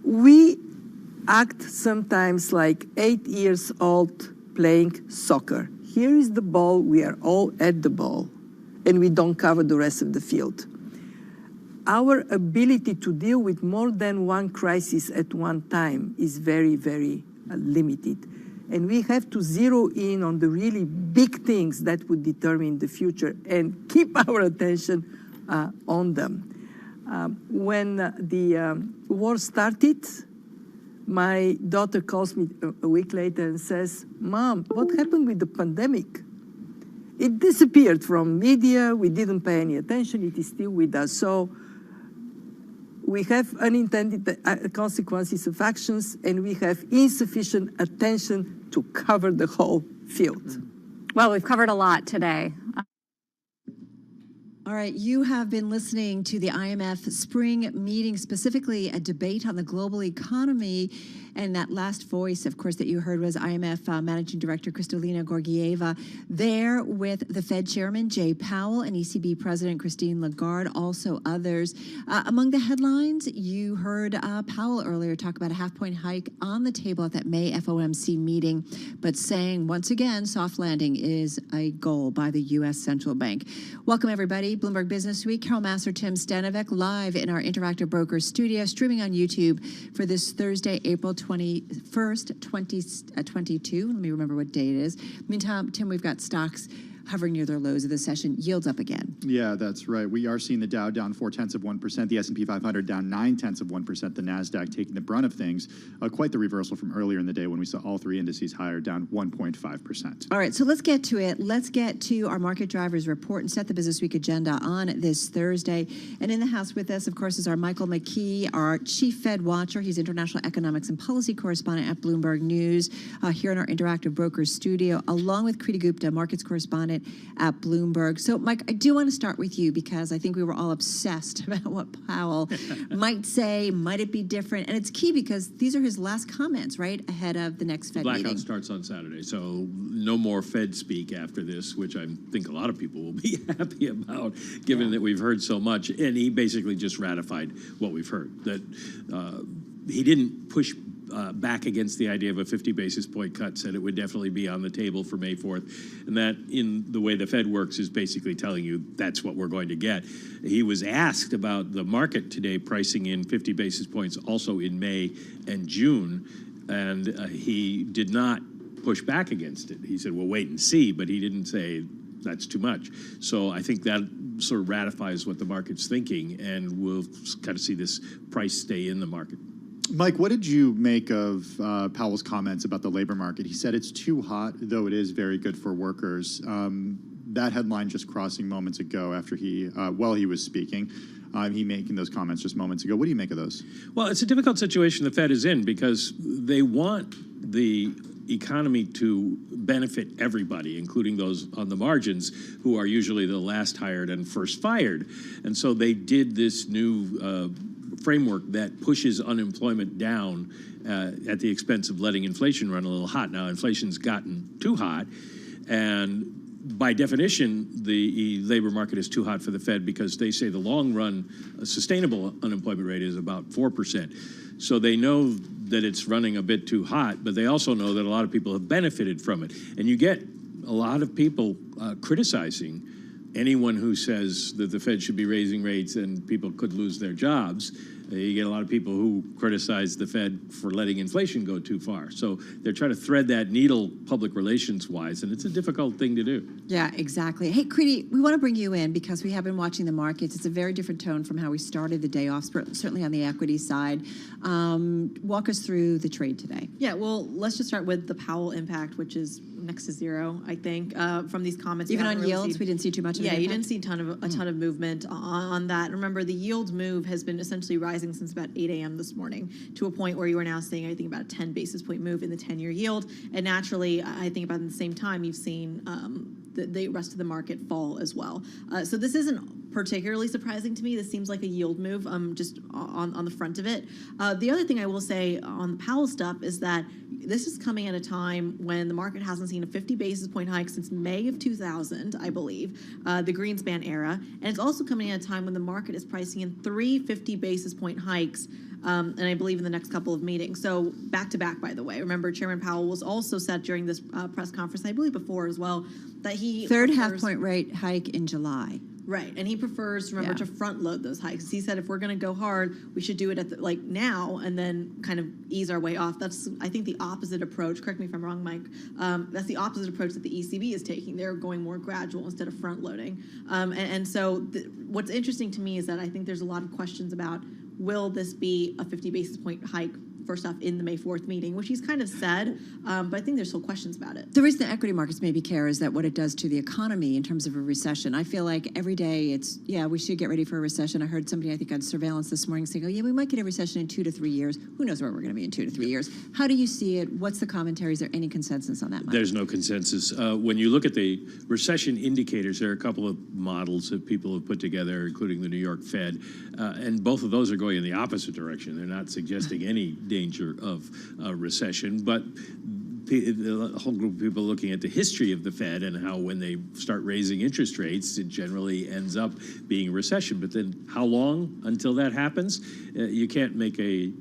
We act sometimes like 8 years old playing soccer. Here is the ball, we are all at the ball, and we don't cover the rest of the field. Our ability to deal with more than one crisis at one time is very, very limited. And we have to zero in on the really big things that would determine the future and keep our attention on them. When the war started, my daughter calls me a week later and says, "Mom, what happened with the pandemic? It disappeared from media, we didn't pay any attention, it is still with us." So we have unintended consequences of actions, and we have insufficient attention to cover the whole field. Well, we've covered a lot today. All right, you have been listening to the IMF spring meeting, specifically a debate on the global economy. And that last voice, of course, that you heard was IMF Managing Director Kristalina Georgieva, there with the Fed Chairman Jay Powell and ECB President Christine Lagarde, also others. Among the headlines, you heard Powell earlier talk about a half-point hike on the table at that May FOMC meeting, but saying, once again, soft landing is a goal by the U.S. Central Bank. Welcome, everybody. Bloomberg Business Week. Carol Massar, Tim Stanovic, live in our Interactive Brokers studio, streaming on YouTube for this Thursday, April 21st, 2022. Let me remember what day it is. Meantime, Tim, we've got stocks hovering near their lows of the session. Yields up again. Yeah, that's right. We are seeing the Dow down 0.4%, the S&P 500 down 0.9%, the NASDAQ taking the brunt of things. Quite the reversal from earlier in the day when we saw all three indices higher, down 1.5%. All right, so let's get to it. Let's get to our market drivers report and set the Business Week agenda on this Thursday. And in the house with us, of course, is our Michael McKee, our chief Fed watcher. He's international economics and policy correspondent at Bloomberg News, here in our Interactive Brokers studio, along with Kriti Gupta, markets correspondent at Bloomberg. So, Mike, I do want to start with you because I think we were all obsessed about what Powell might say. Might it be different? And it's key because these are his last comments, right, ahead of the next Fed meeting. Blackout starts on Saturday, so no more Fed speak after this, which I think a lot of people will be happy about, given that we've heard so much. And he basically just ratified what we've heard, that he didn't push back against the idea of a 50 basis point cut, said it would definitely be on the table for May 4th. And that, in the way the Fed works, is basically telling you that's what we're going to get. He was asked about the market today pricing in 50 basis points also in May and June, and he did not push back against it. He said, we'll wait and see, but he didn't say that's too much. So I think that sort of ratifies what the market's thinking, and we'll kind of see this price stay in the market. Mike, what did you make of Powell's comments about the labor market? He said it's too hot, though it is very good for workers. That headline just crossing moments ago after while he was speaking. He making those comments just moments ago. What do you make of those? Well, it's a difficult situation the Fed is in because they want the economy to benefit everybody, including those on the margins who are usually the last hired and first fired. And so they did this new framework that pushes unemployment down at the expense of letting inflation run a little hot. Now, inflation's gotten too hot, and by definition, the labor market is too hot for the Fed because they say the long-run sustainable unemployment rate is about 4%. So they know that it's running a bit too hot, but they also know that a lot of people have benefited from it. And you get a lot of people criticizing anyone who says that the Fed should be raising rates and people could lose their jobs. You get a lot of people who criticize the Fed for letting inflation go too far. So they're trying to thread that needle public relations-wise, and it's a difficult thing to do. Yeah, exactly. Hey, Kriti, we want to bring you in because we have been watching the markets. It's a very different tone from how we started the day off, certainly on the equity side. Walk us through the trade today. Yeah, well, let's just start with the Powell impact, which is next to zero, I think, from these comments. Even on yields, we didn't see too much of an impact? You didn't see a ton of movement on that. Remember, the yield move has been essentially rising since about 8 a.m. this morning to a point where you are now seeing, I think, about a 10 basis point move in the 10-year yield. And naturally, I think about in the same time, you've seen the rest of the market fall as well. So this isn't particularly surprising to me. This seems like a yield move just on the front of it. The other thing I will say on the Powell stuff is that this is coming at a time when the market hasn't seen a 50 basis point hike since May of 2000, I believe, the Greenspan era. And it's also coming at a time when the market is pricing in 3 50 basis point hikes and I believe in the next couple of meetings. So back to back, by the way. Remember, Chairman Powell was also said during this press conference, I believe before as well, that he Third half-point rate hike in July. Right, and he prefers, remember, to front load those hikes. He said if we're going to go hard, we should do it at now and then kind of ease our way off. That's, I think, the opposite approach. Correct me if I'm wrong, Mike. That's the opposite approach that the ECB is taking. They're going more gradual instead of front loading. And so what's interesting to me is that I think there's a lot of questions about, will this be a 50 basis point hike first off in the May 4th meeting, which he's kind of said, but I think there's still questions about it. The reason the equity markets maybe care is that what it does to the economy in terms of a recession. I feel like every day it's, we should get ready for a recession. I heard somebody, I think on surveillance this morning saying, we might get a recession in 2 to 3 years. Who knows where we're going to be in 2 to 3 years? How do you see it? What's the commentary? Is there any consensus on that, Mike? There's no consensus. When you look at the recession indicators, there are a couple of models that people have put together, including the New York Fed, and both of those are going in the opposite direction. They're not suggesting any danger of recession, but the whole group of people looking at the history of the Fed and how when they start raising interest rates, it generally ends up being a recession. But then how long until that happens? You can't make a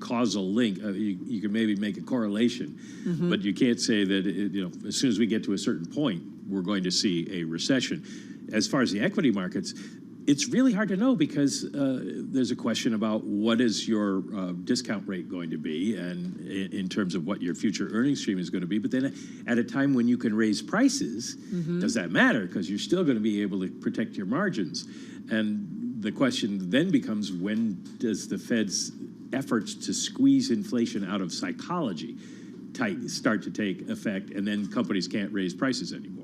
causal link. You can maybe make a correlation, but you can't say that as soon as we get to a certain point, we're going to see a recession. As far as the equity markets, it's really hard to know because there's a question about what is your discount rate going to be and in terms of what your future earnings stream is going to be. But then at a time when you can raise prices, does that matter? Because you're still going to be able to protect your margins. And the question then becomes, when does the Fed's efforts to squeeze inflation out of psychology start to take effect, and then companies can't raise prices anymore?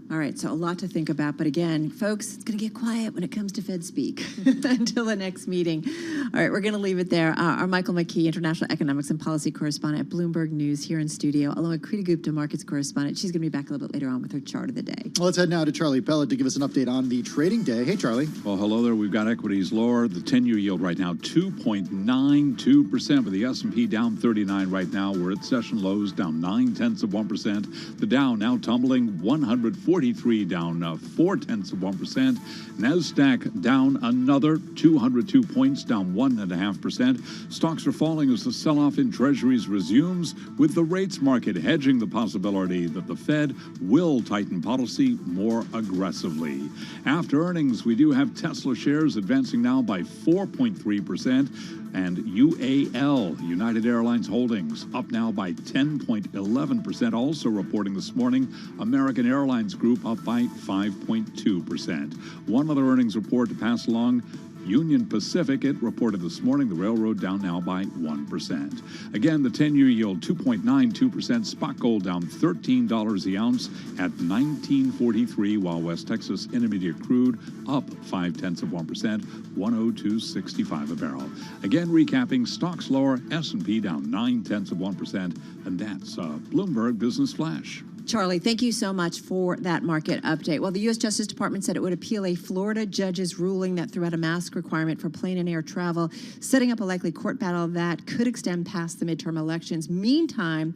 All right, so a lot to think about. But again, folks, it's going to get quiet when it comes to Fed speak until the next meeting. All right, we're going to leave it there. Our Michael McKee, International Economics and Policy Correspondent at Bloomberg News here in studio, along with Kriti Gupta, Markets Correspondent. She's going to be back a little bit later on with her chart of the day. Well, let's head now to Charlie Pellet to give us an update on the trading day. Hey, Charlie. Well, hello there. We've got equities lower. The 10-year yield right now, 2.92%, with the S&P down 39 right now. We're at session lows, down 0.9%. The Dow now tumbling 143, down 0.4%. NASDAQ down another 202 points, down 1.5%. Stocks are falling as the sell-off in treasuries resumes, with the rates market hedging the possibility that the Fed will tighten policy more aggressively. After earnings, we do have Tesla shares advancing now by 4.3%. And UAL, United Airlines Holdings, up now by 10.11%. Also reporting this morning, American Airlines Group up by 5.2%. One other earnings report to pass along. Union Pacific, it reported this morning, the railroad down now by 1%. Again, the 10-year yield, 2.92%. Spot gold down $13 the ounce at $19.43, while West Texas Intermediate crude up 0.5%, 102.65 a barrel. Again, recapping, stocks lower, S&P down 0.9%, and that's Bloomberg Business Flash. Charlie, thank you so much for that market update. Well, the U.S. Justice Department said it would appeal a Florida judge's ruling that threw out a mask requirement for plane and air travel, setting up a likely court battle that could extend past the midterm elections. Meantime,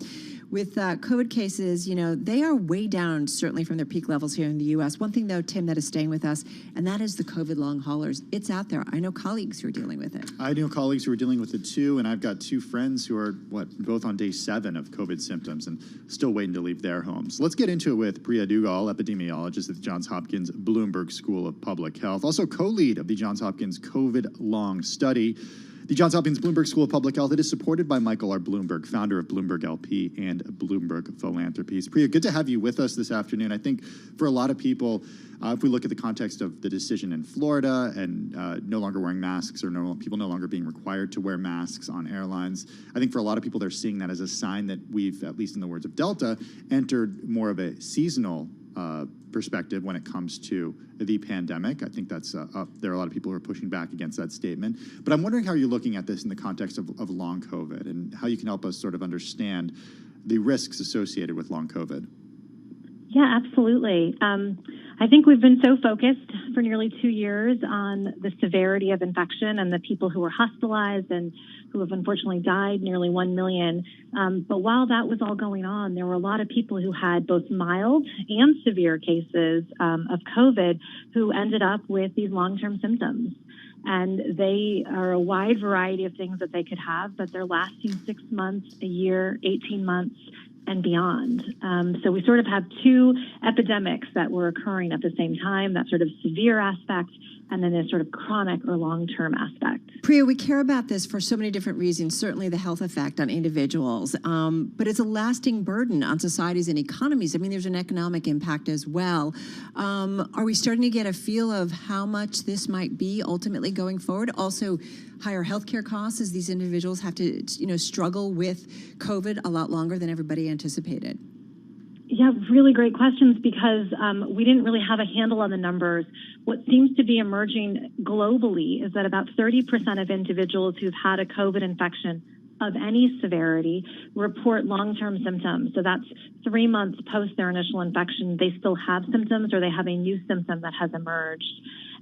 with COVID cases, they are way down, certainly from their peak levels here in the U.S. One thing, though, Tim, that is staying with us, and that is the COVID long haulers. It's out there. I know colleagues who are dealing with it. I know colleagues who are dealing with it, too, and I've got two friends who are, both on day 7 of COVID symptoms and still waiting to leave their homes. Let's get into it with Priya Dugal, epidemiologist at the Johns Hopkins Bloomberg School of Public Health, also co-lead of the Johns Hopkins COVID long study. The Johns Hopkins Bloomberg School of Public Health, it is supported by Michael R. Bloomberg, founder of Bloomberg LP and Bloomberg Philanthropies. Priya, good to have you with us this afternoon. I think for a lot of people, if we look at the context of the decision in Florida and no longer wearing masks or people no longer being required to wear masks on airlines, I think for a lot of people, they're seeing that as a sign that we've, at least in the words of Delta, entered more of a seasonal perspective when it comes to the pandemic. I think that's there are a lot of people who are pushing back against that statement. But I'm wondering how you're looking at this in the context of long COVID and how you can help us sort of understand the risks associated with long COVID. Yeah, absolutely. I think we've been so focused for nearly 2 years on the severity of infection and the people who were hospitalized and who have unfortunately died, nearly 1 million. But while that was all going on, there were a lot of people who had both mild and severe cases of COVID who ended up with these long-term symptoms. And they are a wide variety of things that they could have, but they're lasting 6 months, a year, 18 months, and beyond. So we sort of have two epidemics that were occurring at the same time, that sort of severe aspect, and then this sort of chronic or long-term aspect. Priya, we care about this for so many different reasons, certainly the health effect on individuals, but it's a lasting burden on societies and economies. I mean, there's an economic impact as well. Are we starting to get a feel of how much this might be ultimately going forward? Also, higher healthcare costs as these individuals have to, struggle with COVID a lot longer than everybody anticipated. Yeah, really great questions, because we didn't really have a handle on the numbers. What seems to be emerging globally is that about 30% of individuals who've had a COVID infection of any severity report long-term symptoms. So that's 3 months post their initial infection, they still have symptoms or they have a new symptom that has emerged.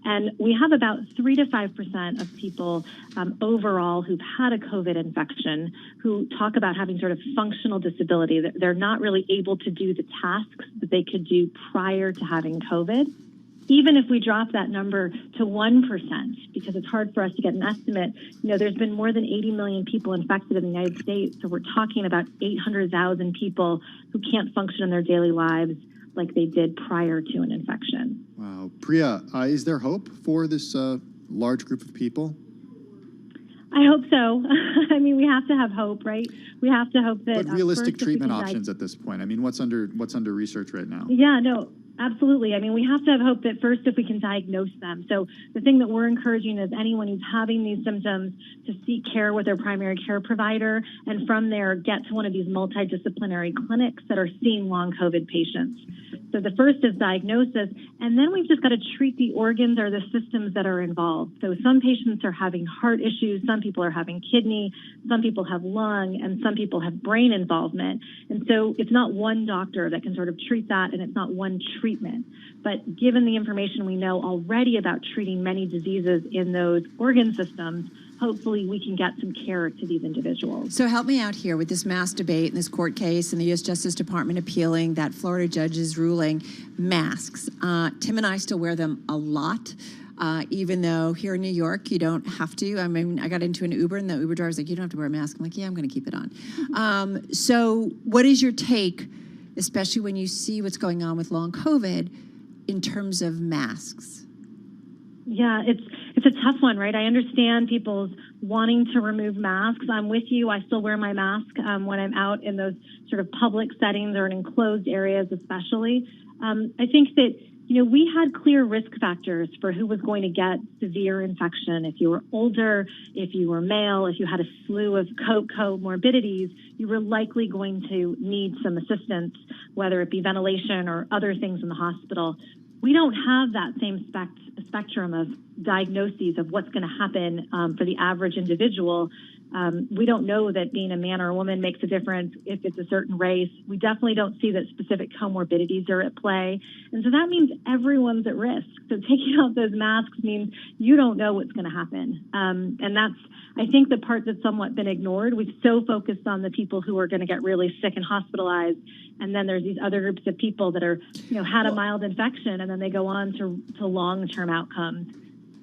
And we have about 3 to 5% of people overall who've had a COVID infection who talk about having sort of functional disability. They're not really able to do the tasks that they could do prior to having COVID. Even if we drop that number to 1%, because it's hard for us to get an estimate, there's been more than 80 million people infected in the United States. So we're talking about 800,000 people who can't function in their daily lives like they did prior to an infection. Wow. Priya, is there hope for this large group of people? I hope so. I mean, we have to have hope, right? We have to hope that. But realistic first, treatment options at this point. I mean, what's under research right now? Yeah, no, absolutely. I mean, we have to have hope that first, if we can diagnose them. So the thing that we're encouraging is anyone who's having these symptoms to seek care with their primary care provider, and from there get to one of these multidisciplinary clinics that are seeing long COVID patients. So the first is diagnosis, and then we've just got to treat the organs or the systems that are involved. So some patients are having heart issues, some people are having kidney, some people have lung, and some people have brain involvement. And so it's not one doctor that can sort of treat that, and it's not one treatment. But given the information we know already about treating many diseases in those organ systems, hopefully we can get some care to these individuals. So help me out here with this mass debate and this court case and the U.S. Justice Department appealing that Florida judge's ruling. Masks. Tim and I still wear them a lot, even though here in New York you don't have to. I mean, I got into an Uber and the Uber driver's like, you don't have to wear a mask. I'm like, yeah, I'm going to keep it on. So what is your take, especially when you see what's going on with long COVID, in terms of masks? Yeah, it's a tough one, right? I understand people's wanting to remove masks. I'm with you. I still wear my mask when I'm out in those sort of public settings or in enclosed areas especially. I think that, we had clear risk factors for who was going to get severe infection. If you were older, if you were male, if you had a slew of comorbidities, you were likely going to need some assistance, whether it be ventilation or other things in the hospital. We don't have that same spectrum of diagnoses of what's going to happen for the average individual. We don't know that being a man or a woman makes a difference if it's a certain race. We definitely don't see that specific comorbidities are at play. And so that means everyone's at risk. So taking out those masks means you don't know what's going to happen. And that's, I think, the part that's somewhat been ignored. We've so focused on the people who are going to get really sick and hospitalized. And then there's these other groups of people that are, had a mild infection and then they go on to long-term outcomes.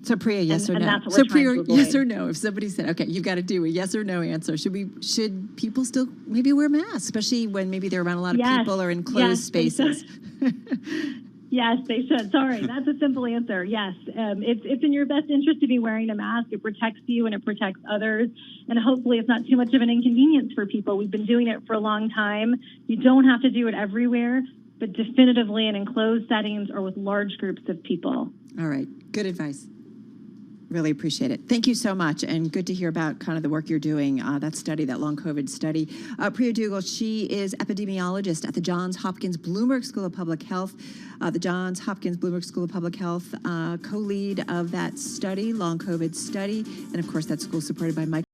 So Priya, yes or no? That's what we're trying to avoid. Yes or no? If somebody said, okay, you've got to do a yes or no answer, should people still maybe wear masks, especially when maybe they're around a lot of people or in closed spaces? Yes, they should. Sorry, that's a simple answer. Yes, it's in your best interest to be wearing a mask. It protects you and it protects others. And hopefully it's not too much of an inconvenience for people. We've been doing it for a long time. You don't have to do it everywhere, but definitively in enclosed settings or with large groups of people. All right. Good advice. Really appreciate it. Thank you so much, and good to hear about kind of the work you're doing, that study, that long COVID study. Priya Dougal, she is epidemiologist at the Johns Hopkins Bloomberg School of Public Health. The Johns Hopkins Bloomberg School of Public Health co-lead of that study, long COVID study, and of course that school supported by Mike.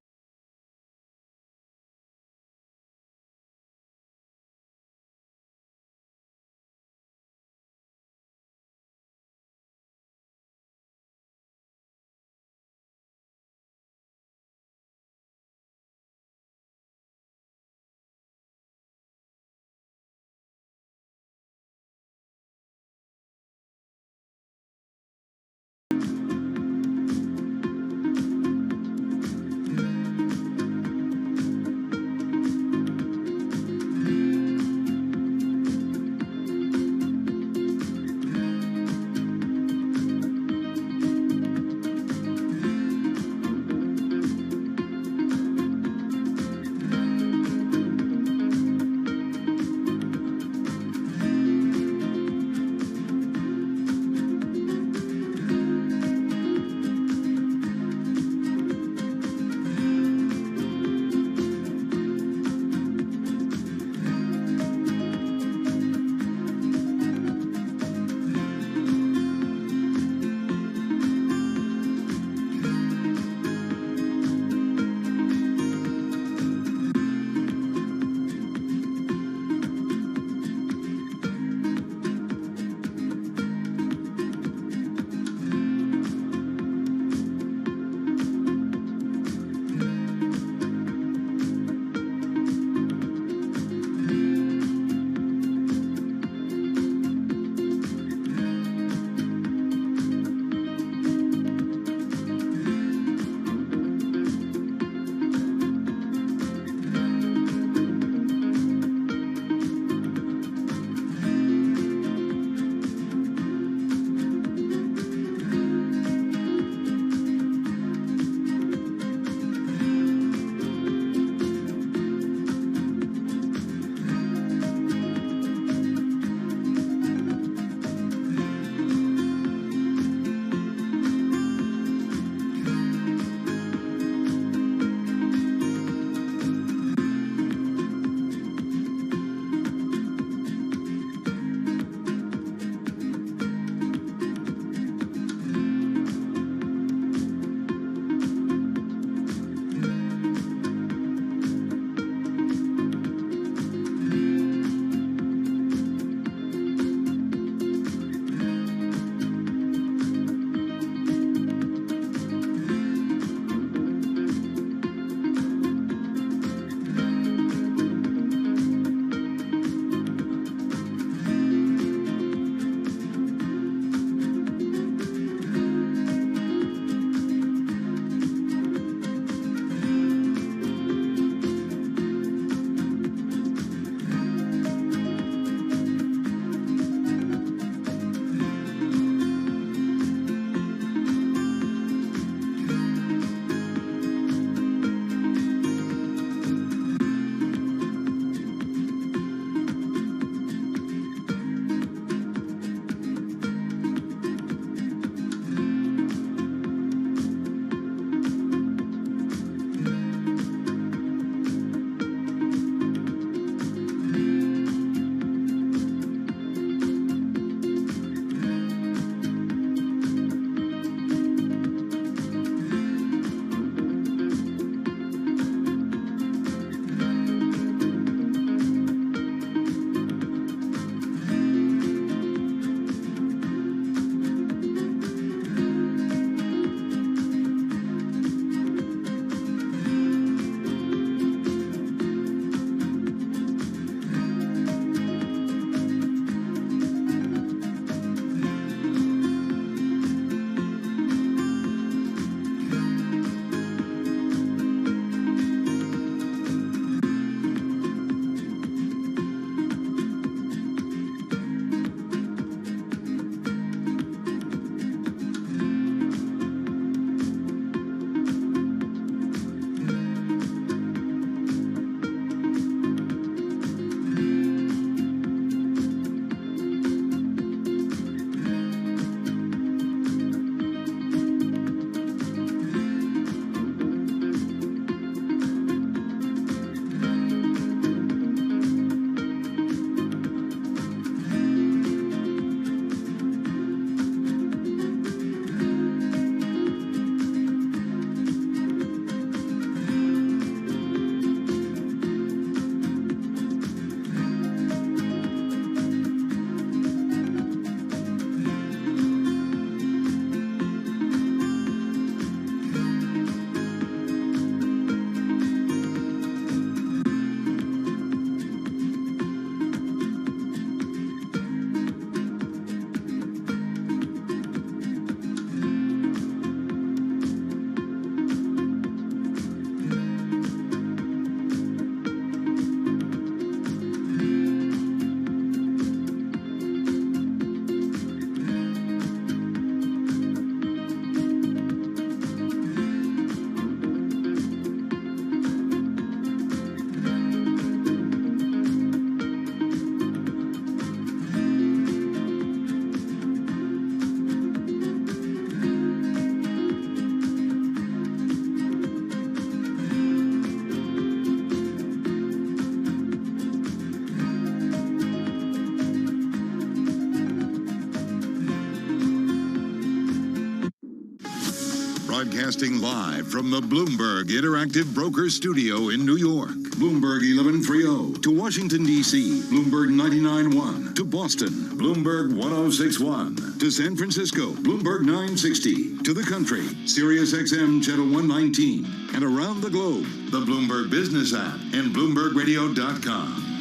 broadcasting live from the Bloomberg Interactive Broker Studio in New York. Bloomberg 1130 to Washington, D.C. Bloomberg 99.1 to Boston. Bloomberg 1061 to San Francisco. Bloomberg 960 to the country. Sirius XM Channel 119. And around the globe, the Bloomberg Business app and BloombergRadio.com.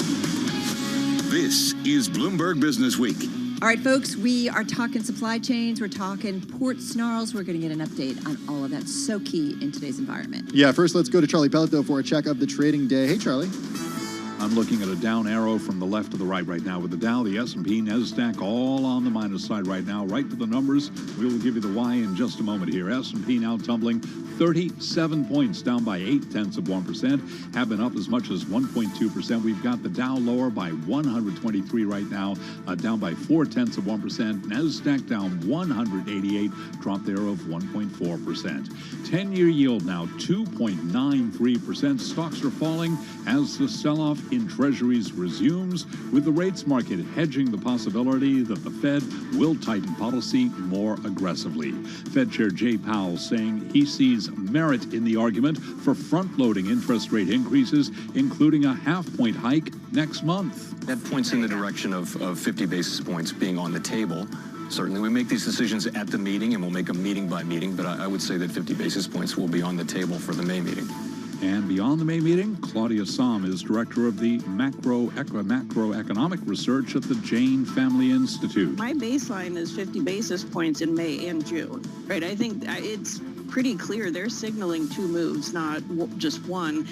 This is Bloomberg Business Week. All right, folks, we are talking supply chains. We're talking port snarls. We're going to get an update on all of that. So key in today's environment. Yeah, first let's go to Charlie Pellet, though, for a check of the trading day. Hey, Charlie. I'm looking at a down arrow from the left to the right now with the Dow, the S&P, NASDAQ all on the minus side right now. Right to the numbers. We will give you the why in just a moment here. S&P now tumbling 37 points, down by 0.8%. Have been up as much as 1.2%. We've got the Dow lower by 123 right now, down by 0.4%. NASDAQ down 188, drop there of 1.4%. 10-year yield now 2.93%. Stocks are falling as the sell-off in treasuries resumes, with the rates market hedging the possibility that the Fed will tighten policy more aggressively. Fed Chair Jay Powell saying he sees merit in the argument for front-loading interest rate increases, including a half-point hike next month. That points in the direction of 50 basis points being on the table. Certainly, we make these decisions at the meeting, and we'll make them meeting by meeting, but I would say that 50 basis points will be on the table for the May meeting. And beyond the May meeting, Claudia Sahm is director of the macroeconomic research at the Jane Family Institute. My baseline is 50 basis points in May and June, right? I think it's pretty clear they're signaling two moves, not just one.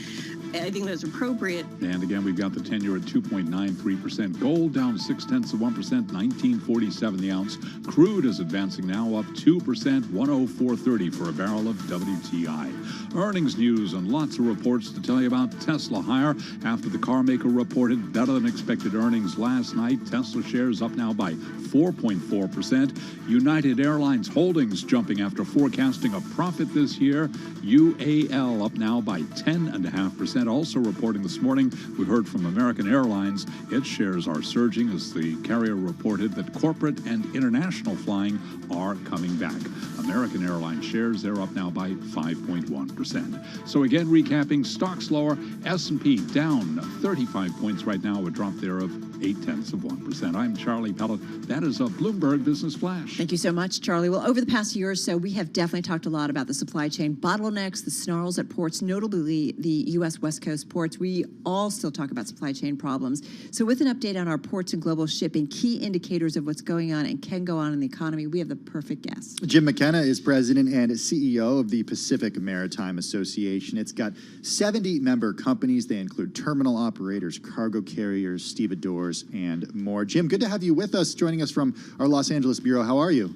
I think that's appropriate. And again, we've got the 10-year at 2.93%. Gold down 0.6%, 19.47 the ounce. Crude is advancing now up 2%, 104.30 for a barrel of WTI. Earnings news and lots of reports to tell you about. Tesla higher after the car maker reported better than expected earnings last night. Tesla shares up now by 4.4%. United Airlines Holdings jumping after forecasting a profit this year. UAL up now by 10.5%. Also reporting this morning, we heard from American Airlines. Its shares are surging as the carrier reported that corporate and international flying are coming back. American Airlines shares, they're up now by 5.1%. So again, recapping, stocks lower, S&P down 35 points right now, a drop there of 0.8%. I'm Charlie Pellet. That is a Bloomberg Business Flash. Thank you so much, Charlie. Well, over the past year or so, we have definitely talked a lot about the supply chain bottlenecks, the snarls at ports, notably the U.S. West Coast ports. We all still talk about supply chain problems. So with an update on our ports and global shipping, key indicators of what's going on and can go on in the economy, we have the perfect guest. Jim McKenna is president and CEO of the Pacific Maritime Association. It's got 70 member companies. They include terminal operators, cargo carriers, stevedores, and more. Jim, good to have you with us, joining us from our Los Angeles bureau. How are you?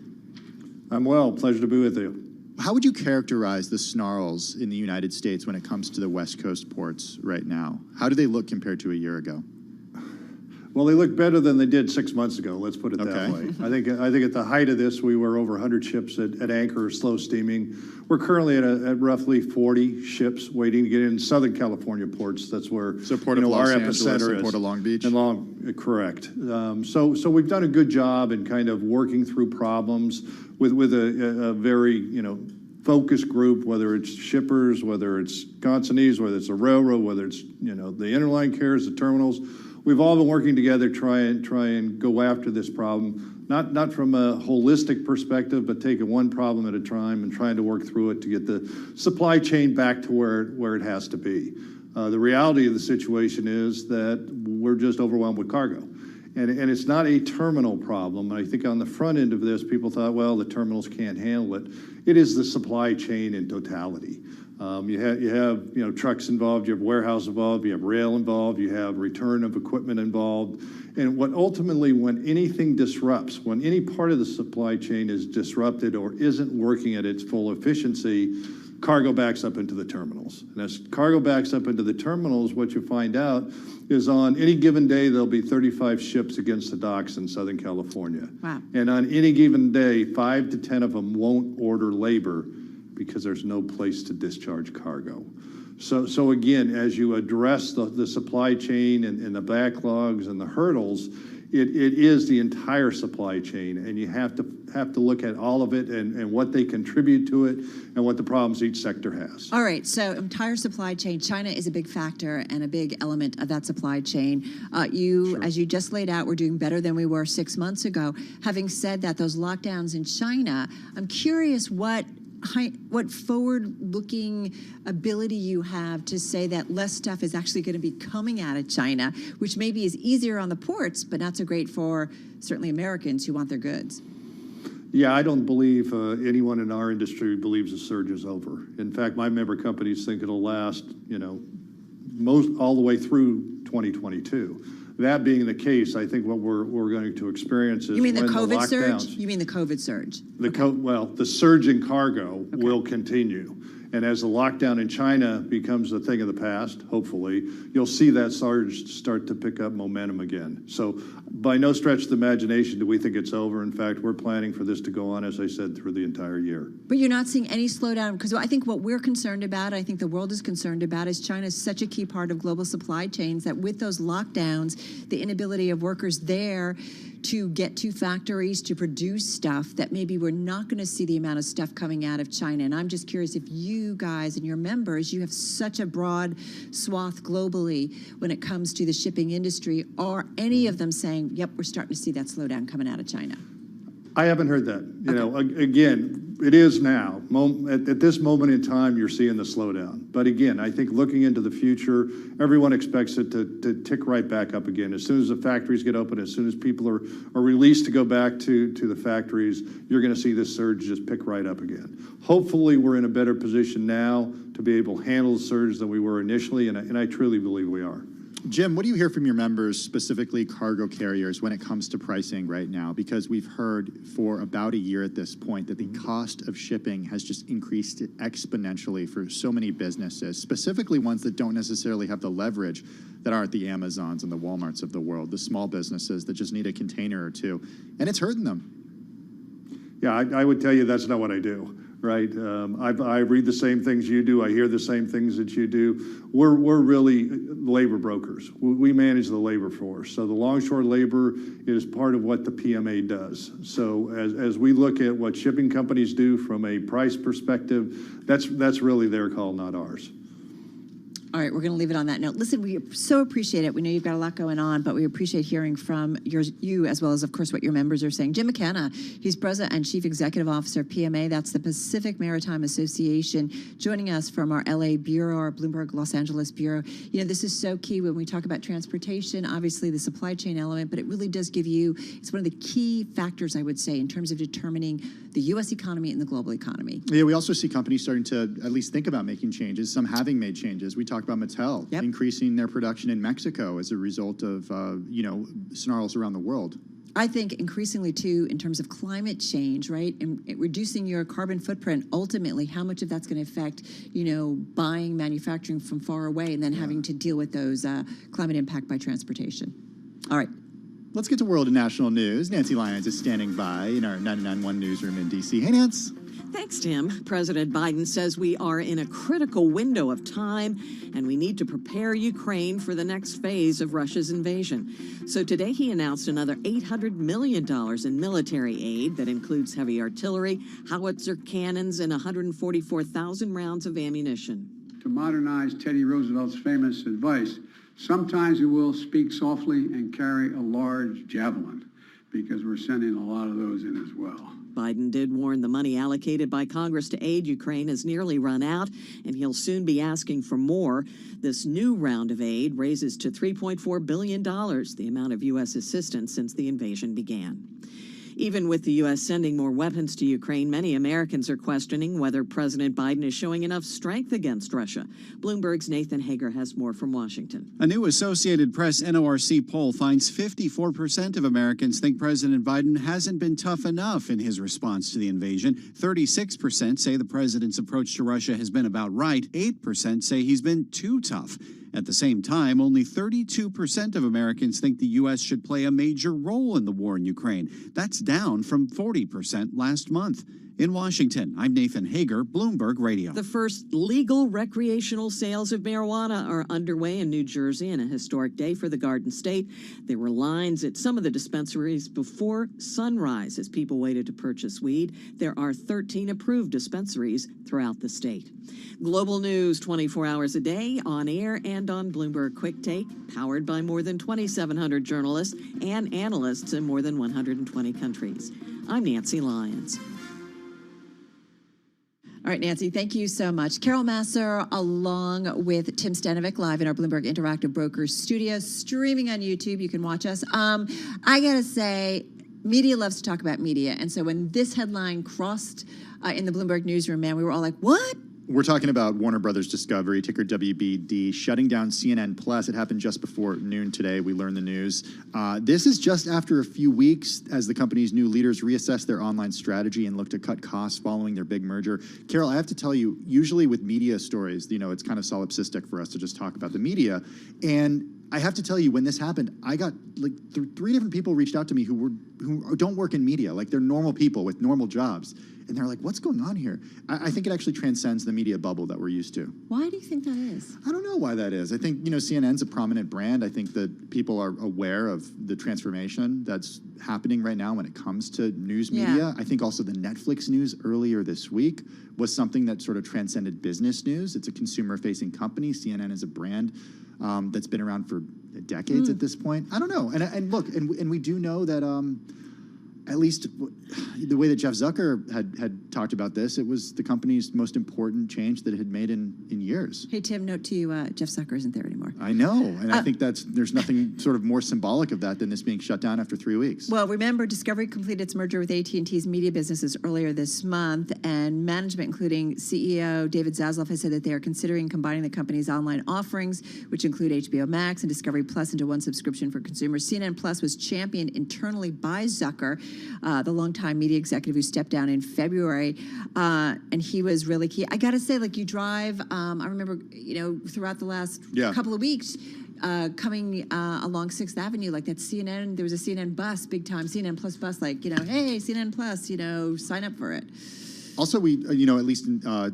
I'm well. Pleasure to be with you. How would you characterize the snarls in the United States when it comes to the West Coast ports right now? How do they look compared to a year ago? Well, they look better than they did 6 months ago. Let's put it that way. I think at the height of this, we were over 100 ships at anchor, slow steaming. We're currently at roughly 40 ships waiting to get in Southern California ports. That's where Port of Los our Angeles epicenter and is. Port of Long Beach. Correct. So we've done a good job in kind of working through problems with a very focus group, whether it's shippers, whether it's consignees, whether it's a railroad, whether it's the interline carriers, the terminals. We've all been working together try and go after this problem, not from a holistic perspective, but taking one problem at a time and trying to work through it to get the supply chain back to where it has to be. The reality of the situation is that we're just overwhelmed with cargo. And it's not a terminal problem. I think on the front end of this, people thought, well, the terminals can't handle it. It is the supply chain in totality. You have trucks involved, you have warehouse involved, you have rail involved, you have return of equipment involved. And what ultimately, when anything disrupts, when any part of the supply chain is disrupted or isn't working at its full efficiency, cargo backs up into the terminals. And as cargo backs up into the terminals, what you find out is on any given day, there'll be 35 ships against the docks in Southern California. Wow. And on any given day, 5 to 10 of them won't order labor because there's no place to discharge cargo. So again, as you address the supply chain and the backlogs and the hurdles, it is the entire supply chain, and you have to look at all of it and what they contribute to it and what the problems each sector has. All right, so entire supply chain, China is a big factor and a big element of that supply chain. As you just laid out, we're doing better than we were 6 months ago. Having said that, those lockdowns in China, I'm curious what forward-looking ability you have to say that less stuff is actually going to be coming out of China, which maybe is easier on the ports, but not so great for certainly Americans who want their goods. Yeah, I don't believe anyone in our industry believes the surge is over. In fact, my member companies think it'll last, all the way through 2022. That being the case, I think what we're going to experience is You mean the when COVID surge? lockdowns- You mean the COVID surge? The surge in cargo will continue. And as the lockdown in China becomes a thing of the past, hopefully, you'll see that surge start to pick up momentum again. So by no stretch of the imagination do we think it's over. In fact, we're planning for this to go on, as I said, through the entire year. But you're not seeing any slowdown, because I think what we're concerned about, I think the world is concerned about, is China is such a key part of global supply chains that with those lockdowns, the inability of workers there to get to factories to produce stuff, that maybe we're not going to see the amount of stuff coming out of China. And I'm just curious if you guys and your members, you have such a broad swath globally when it comes to the shipping industry. Are any of them saying, yep, we're starting to see that slowdown coming out of China? I haven't heard that. Again, it is now. At this moment in time, you're seeing the slowdown. But again, I think looking into the future, everyone expects it to tick right back up again. As soon as the factories get open, as soon as people are released to go back to the factories, you're going to see this surge just pick right up again. Hopefully, we're in a better position now to be able to handle the surge than we were initially, and I truly believe we are. Jim, what do you hear from your members, specifically cargo carriers, when it comes to pricing right now? Because we've heard for about a year at this point that the cost of shipping has just increased exponentially for so many businesses, specifically ones that don't necessarily have the leverage that aren't the Amazons and the Walmarts of the world, the small businesses that just need a container or two, and it's hurting them. Yeah, I would tell you that's not what I do. Right, I read the same things you do. I hear the same things that you do. We're really labor brokers. We manage the labor force. So the longshore labor is part of what the PMA does. So as we look at what shipping companies do from a price perspective, that's really their call, not ours. All right, we're going to leave it on that note. Listen, we so appreciate it. We know you've got a lot going on, but we appreciate hearing from you as well as, of course, what your members are saying. Jim McKenna, he's President and Chief Executive Officer of PMA. That's the Pacific Maritime Association, joining us from our LA Bureau, our Bloomberg Los Angeles Bureau. This is so key when we talk about transportation, obviously the supply chain element, but it really does give you, it's one of the key factors, I would say, in terms of determining the U.S. economy and the global economy. Yeah, we also see companies starting to at least think about making changes, some having made changes. We talked about Mattel increasing their production in Mexico as a result of, snarls around the world. I think increasingly, too, in terms of climate change, right, and reducing your carbon footprint, ultimately, how much of that's going to affect, buying manufacturing from far away and then having to deal with those climate impact by transportation. All right. Let's get to world and national news. Nancy Lyons is standing by in our 99.1 newsroom in D.C. Hey, Nance. Thanks, Tim. President Biden says we are in a critical window of time and we need to prepare Ukraine for the next phase of Russia's invasion. So today he announced another $800 million in military aid that includes heavy artillery, howitzer cannons, and 144,000 rounds of ammunition. To modernize Teddy Roosevelt's famous advice, sometimes we will speak softly and carry a large javelin, because we're sending a lot of those in as well. Biden did warn the money allocated by Congress to aid Ukraine has nearly run out, and he'll soon be asking for more. This new round of aid raises to $3.4 billion, the amount of U.S. assistance since the invasion began. Even with the U.S. sending more weapons to Ukraine, many Americans are questioning whether President Biden is showing enough strength against Russia. Bloomberg's Nathan Hager has more from Washington. A new Associated Press NORC poll finds 54% of Americans think President Biden hasn't been tough enough in his response to the invasion. 36% say the president's approach to Russia has been about right. 8% say he's been too tough. At the same time, only 32% of Americans think the U.S. should play a major role in the war in Ukraine. That's down from 40% last month. In Washington, I'm Nathan Hager, Bloomberg Radio. The first legal recreational sales of marijuana are underway in New Jersey in a historic day for the Garden State. There were lines at some of the dispensaries before sunrise as people waited to purchase weed. There are 13 approved dispensaries throughout the state. Global news 24 hours a day, on air and on Bloomberg Quick Take, powered by more than 2,700 journalists and analysts in more than 120 countries. I'm Nancy Lyons. All right, Nancy, thank you so much. Carol Masser, along with Tim Stanovic, live in our Bloomberg Interactive Brokers studio, streaming on YouTube. You can watch us. I got to say, media loves to talk about media. And so when this headline crossed in the Bloomberg newsroom, man, we were all like, what? We're talking about Warner Brothers Discovery, ticker WBD, shutting down CNN Plus. It happened just before noon today. We learned the news. This is just after a few weeks as the company's new leaders reassess their online strategy and look to cut costs following their big merger. Carol, I have to tell you, usually with media stories, it's kind of solipsistic for us to just talk about the media. And I have to tell you, when this happened, I got like three different people reached out to me who don't work in media, like they're normal people with normal jobs. And they're like, what's going on here? I think it actually transcends the media bubble that we're used to. Why do you think that is? I don't know why that is. I think, CNN's a prominent brand. I think that people are aware of the transformation that's happening right now when it comes to news media. Yeah. I think also the Netflix news earlier this week was something that sort of transcended business news. It's a consumer-facing company. CNN is a brand that's been around for decades at this point. I don't know. And look, and we do know that at least the way that Jeff Zucker had talked about this, it was the company's most important change that it had made in years. Hey, Tim, note to you, Jeff Zucker isn't there anymore. I know, and I think there's nothing sort of more symbolic of that than this being shut down after 3 weeks. Well, remember, Discovery completed its merger with AT&T's media businesses earlier this month, and management, including CEO David Zaslav, has said that they are considering combining the company's online offerings, which include HBO Max and Discovery Plus, into one subscription for consumers. CNN Plus was championed internally by Zucker, the longtime media executive who stepped down in February, and he was really key. I got to say, like, you drive, I remember, throughout the last couple of weeks, coming along 6th Avenue, like that CNN, there was a CNN bus, big time CNN Plus bus, like, hey, CNN Plus, sign up for it. Also, we, at least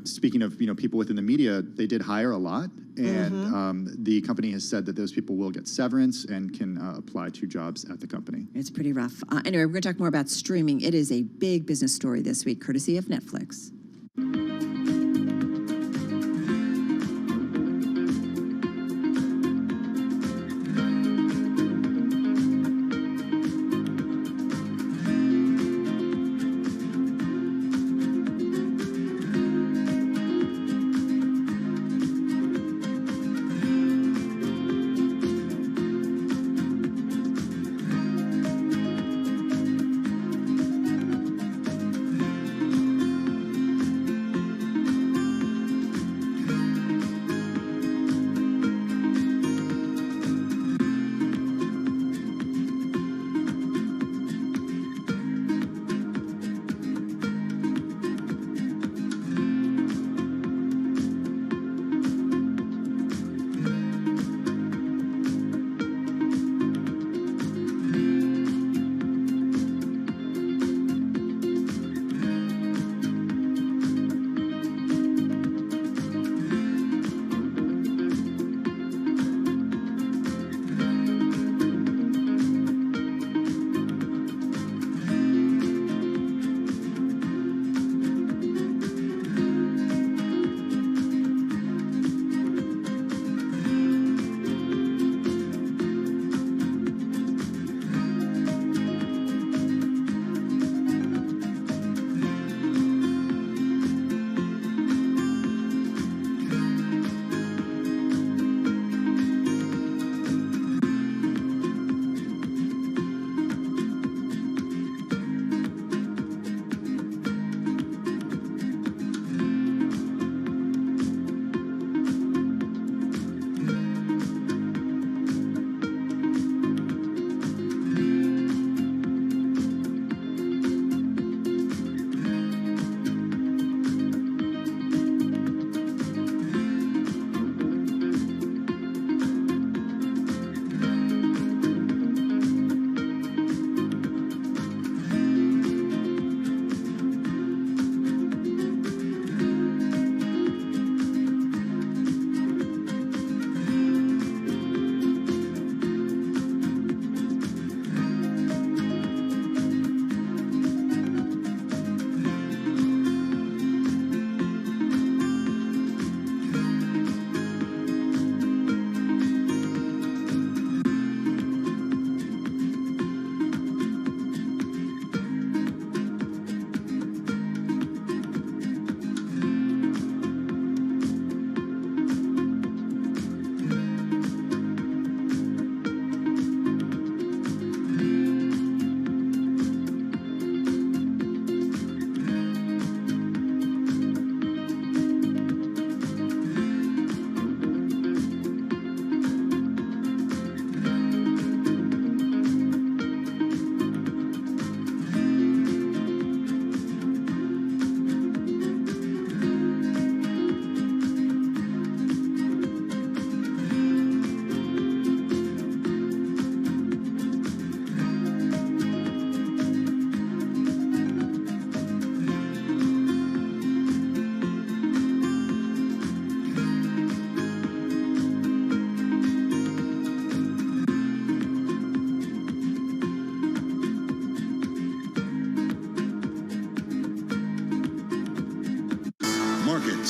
speaking of, people within the media, they did hire a lot. And the company has said that those people will get severance and can apply to jobs at the company. It's pretty rough. Anyway, we're going to talk more about streaming. It is a big business story this week, courtesy of Netflix.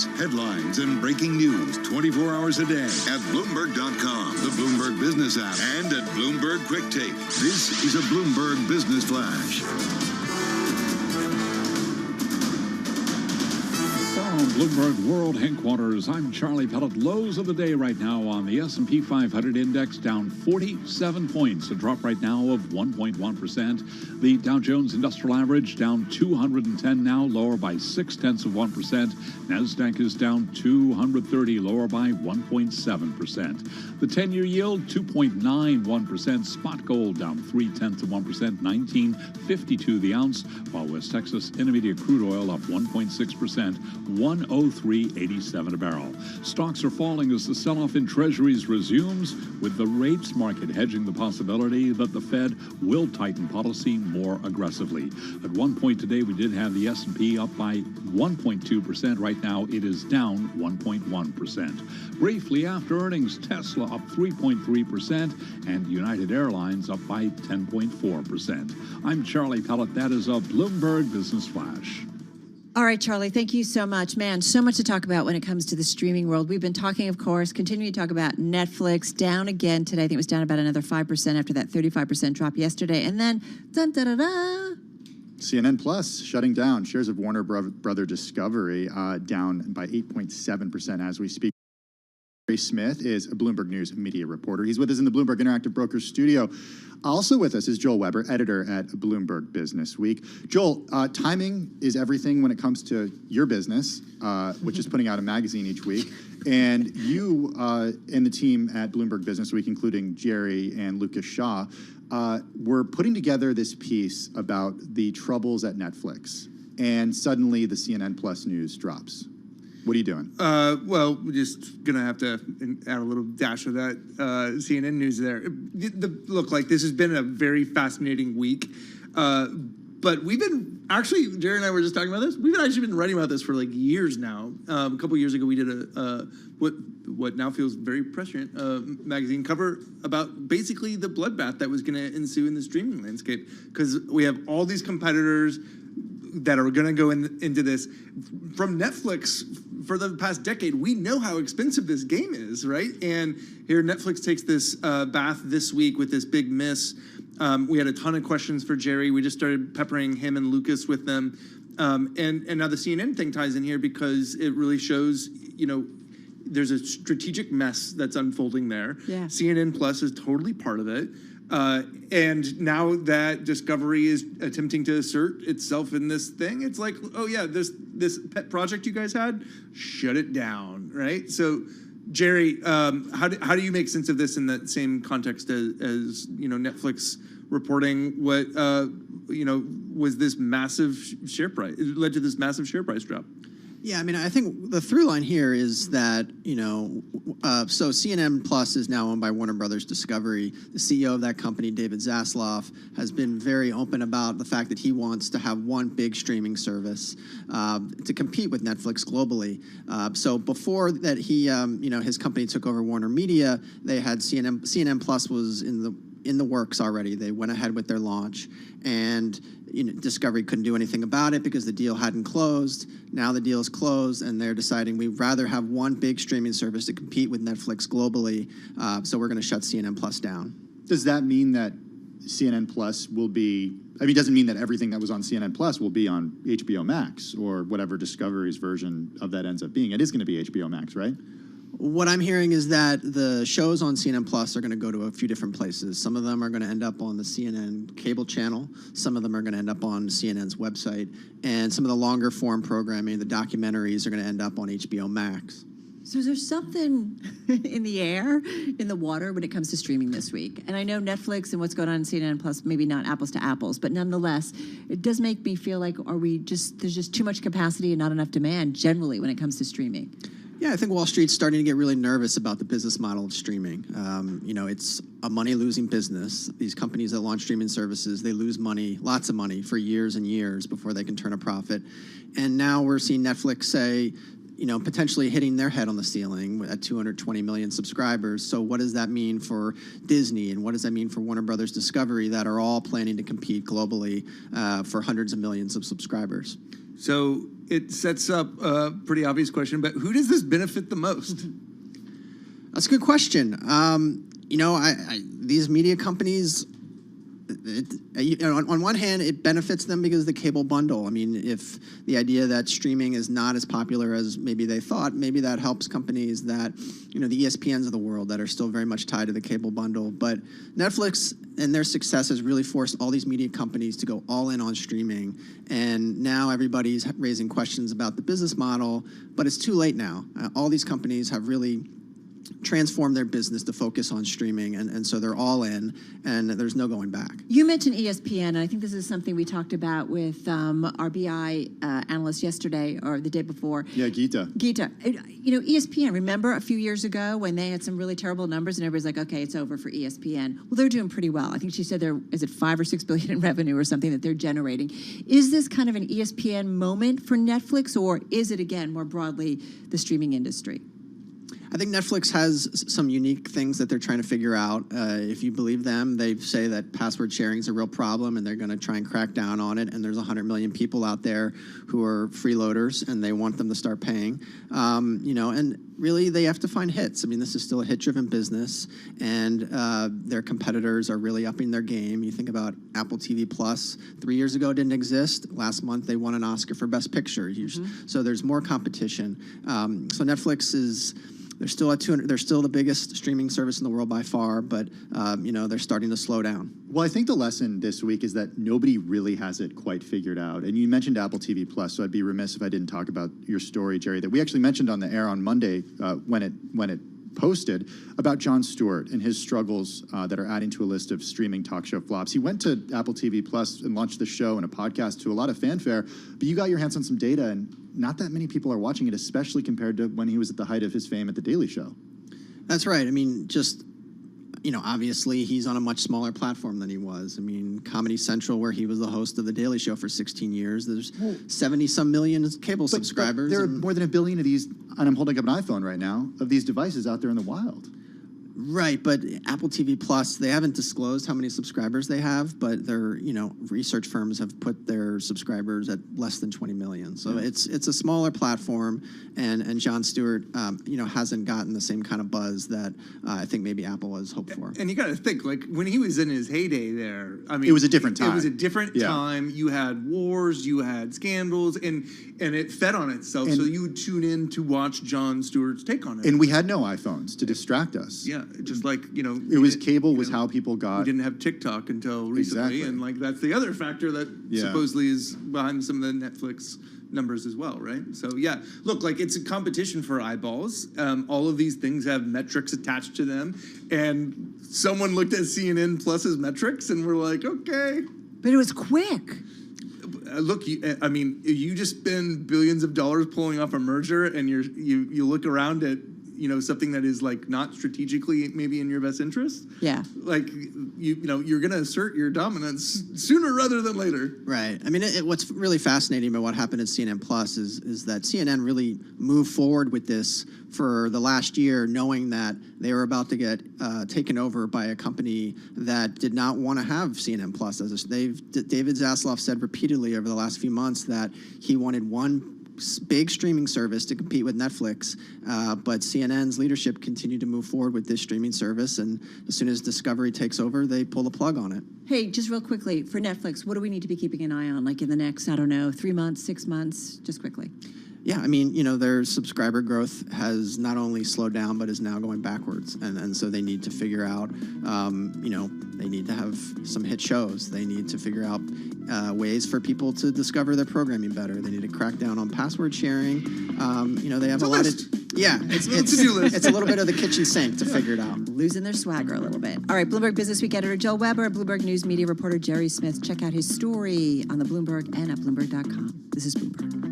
events, headlines, and breaking news 24 hours a day at Bloomberg.com, the Bloomberg Business app, and at Bloomberg Quick Take. This is a Bloomberg Business Flash. From Bloomberg World Headquarters, I'm Charlie Pellet. Lows of the day right now on the S&P 500 index down 47 points, a drop right now of 1.1%. The Dow Jones Industrial Average down 210 now, lower by 0.6%. NASDAQ is down 230, lower by 1.7%. The 10-year yield 2.91%. Spot gold down 0.3%, $19.52 the ounce, while West Texas Intermediate crude oil up 1.6%. 103.87 a barrel. Stocks are falling as the sell-off in treasuries resumes, with the rates market hedging the possibility that the Fed will tighten policy more aggressively. At one point today, we did have the S&P up by 1.2%. Right now, it is down 1.1%. Briefly after earnings, Tesla up 3.3% and United Airlines up by 10.4%. I'm Charlie Pellet. That is a Bloomberg Business Flash. All right, Charlie, thank you so much. Man, so much to talk about when it comes to the streaming world. We've been talking, of course, continuing to talk about Netflix, down again today. I think it was down about another 5% after that 35% drop yesterday. And then, dun-da-da-da. CNN Plus shutting down. Shares of Warner Brother Discovery down by 8.7% as we speak. Ray Smith is a Bloomberg News media reporter. He's with us in the Bloomberg Interactive Brokers studio. Also with us is Joel Weber, editor at Bloomberg Business Week. Joel, timing is everything when it comes to your business, which is putting out a magazine each week. And you and the team at Bloomberg Business Week, including Jerry and Lucas Shaw, were putting together this piece about the troubles at Netflix. And suddenly the CNN Plus news drops. What are you doing? Well, we're just going to have to add a little dash of that CNN news there. Look, like, this has been a very fascinating week. But we've been, actually, Jerry and I were just talking about this. We've actually been writing about this for like years now. A couple years ago, we did what now feels very prescient magazine cover about basically the bloodbath that was going to ensue in the streaming landscape. Because we have all these competitors that are going to go into this. From Netflix, for the past decade, we know how expensive this game is, right? And here Netflix takes this bath this week with this big miss. We had a ton of questions for Jerry. We just started peppering him and Lucas with them. And now the CNN thing ties in here because it really shows, you know, there's a strategic mess that's unfolding there. Yeah. CNN Plus is totally part of it. And now that Discovery is attempting to assert itself in this thing, it's like, oh yeah, this pet project you guys had, shut it down, right? So, Jerry, how do you make sense of this in that same context as you know, Netflix reporting what you know, was this massive share price? It led to this massive share price drop. Yeah, I mean, I think the through line here is that, you know, so CNN Plus is now owned by Warner Brothers Discovery. The CEO of that company, David Zaslav, has been very open about the fact that he wants to have one big streaming service to compete with Netflix globally. So before that, he, you know, his company took over Warner Media. They had CNN Plus was in the works already. They went ahead with their launch, and you know, Discovery couldn't do anything about it because the deal hadn't closed. Now the deal is closed, and they're deciding we'd rather have one big streaming service to compete with Netflix globally. So we're going to shut CNN Plus down. Does that mean that CNN Plus will be? I mean, it doesn't mean that everything that was on CNN Plus will be on HBO Max or whatever Discovery's version of that ends up being. It is going to be HBO Max, right? What I'm hearing is that the shows on CNN Plus are going to go to a few different places. Some of them are going to end up on the CNN cable channel. Some of them are going to end up on CNN's website. And some of the longer form programming, the documentaries, are going to end up on HBO Max. So is there something in the air, in the water, when it comes to streaming this week? And I know Netflix and what's going on in CNN Plus, maybe not apples to apples, but nonetheless, it does make me feel like there's just too much capacity and not enough demand generally when it comes to streaming. Yeah, I think Wall Street's starting to get really nervous about the business model of streaming. You know, it's a money-losing business. These companies that launch streaming services, they lose money, lots of money, for years and years before they can turn a profit. And now we're seeing Netflix say, you know, potentially hitting their head on the ceiling at 220 million subscribers. So what does that mean for Disney, and what does that mean for Warner Brothers Discovery, that are all planning to compete globally for hundreds of millions of subscribers? So it sets up a pretty obvious question, but who does this benefit the most? That's a good question. These media companies, on one hand, it benefits them because of the cable bundle. I mean, if the idea that streaming is not as popular as maybe they thought, maybe that helps companies that, the ESPNs of the world that are still very much tied to the cable bundle. But Netflix and their success has really forced all these media companies to go all in on streaming. And now everybody's raising questions about the business model, but it's too late now. All these companies have really transform their business to focus on streaming, and so they're all in, and there's no going back. You mentioned ESPN, and I think this is something we talked about with RBI analyst yesterday or the day before. Yeah, Geeta. ESPN, remember a few years ago when they had some really terrible numbers and everybody's like, okay, it's over for ESPN. Well, they're doing pretty well. I think she said is it 5 or 6 billion in revenue or something that they're generating. Is this kind of an ESPN moment for Netflix, or is it, again, more broadly, the streaming industry? I think Netflix has some unique things that they're trying to figure out. If you believe them, they say that password sharing is a real problem, and they're going to try and crack down on it. And there's 100 million people out there who are freeloaders, and they want them to start paying. And really, they have to find hits. I mean, this is still a hit-driven business, and their competitors are really upping their game. You think about Apple TV Plus. 3 years ago, it didn't exist. Last month, they won an Oscar for Best Picture. So there's more competition. So Netflix is... They're still at 200. They're still the biggest streaming service in the world by far, but they're starting to slow down. Well, I think the lesson this week is that nobody really has it quite figured out. And you mentioned Apple TV Plus, so I'd be remiss if I didn't talk about your story, Jerry, that we actually mentioned on the air on Monday when it posted about Jon Stewart and his struggles that are adding to a list of streaming talk show flops. He went to Apple TV Plus and launched the show and a podcast to a lot of fanfare, but you got your hands on some data, and not that many people are watching it, especially compared to when he was at the height of his fame at The Daily Show. That's right. I mean, obviously he's on a much smaller platform than he was. I mean, Comedy Central, where he was the host of The Daily Show for 16 years, there's 70-some million cable subscribers. But there are more than 1 billion of these, and I'm holding up an iPhone right now, of these devices out there in the wild. Right, but Apple TV Plus, they haven't disclosed how many subscribers they have, but their, research firms have put their subscribers at less than 20 million. So it's a smaller platform, and Jon Stewart, hasn't gotten the same kind of buzz that I think maybe Apple has hoped for. And you got to think, like, when he was in his heyday there, I mean... It was a different time. It was a different time. You had wars, you had scandals, and it fed on itself, so you would tune in to watch Jon Stewart's take on it. And we had no iPhones to distract us. Yeah, just like, it was cable was how people got... We didn't have TikTok until recently, and like that's the other factor that supposedly is behind some of the Netflix numbers as well, right? So yeah, look, like it's a competition for eyeballs. All of these things have metrics attached to them, and someone looked at CNN Plus's metrics and were like, okay. But it was quick. Look, you just spend billions of dollars pulling off a merger, and you look around at something that is like not strategically maybe in your best interest. Yeah. Like you're going to assert your dominance sooner rather than later. Right. I mean, what's really fascinating about what happened at CNN Plus is that CNN really moved forward with this for the last year, knowing that they were about to get taken over by a company that did not want to have CNN Plus. David Zaslav said repeatedly over the last few months that he wanted one big streaming service to compete with Netflix, but CNN's leadership continued to move forward with this streaming service, and as soon as Discovery takes over, they pull the plug on it. Hey, just real quickly, for Netflix, what do we need to be keeping an eye on, like in the next, 3 months, 6 months, just quickly? Yeah, I mean, their subscriber growth has not only slowed down, but is now going backwards. And so they need to figure out, they need to have some hit shows. They need to figure out ways for people to discover their programming better. They need to crack down on password sharing. They have a lot of... Yeah, it's a little bit of the kitchen sink to figure it out. Losing their swagger a little bit. All right, Bloomberg Business Week editor Joel Weber, Bloomberg News media reporter Jerry Smith. Check out his story on the Bloomberg and at Bloomberg.com. This is Bloomberg.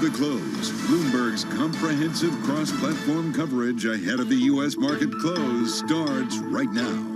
the close. Bloomberg's comprehensive cross-platform coverage ahead of the U.S. market close starts right now.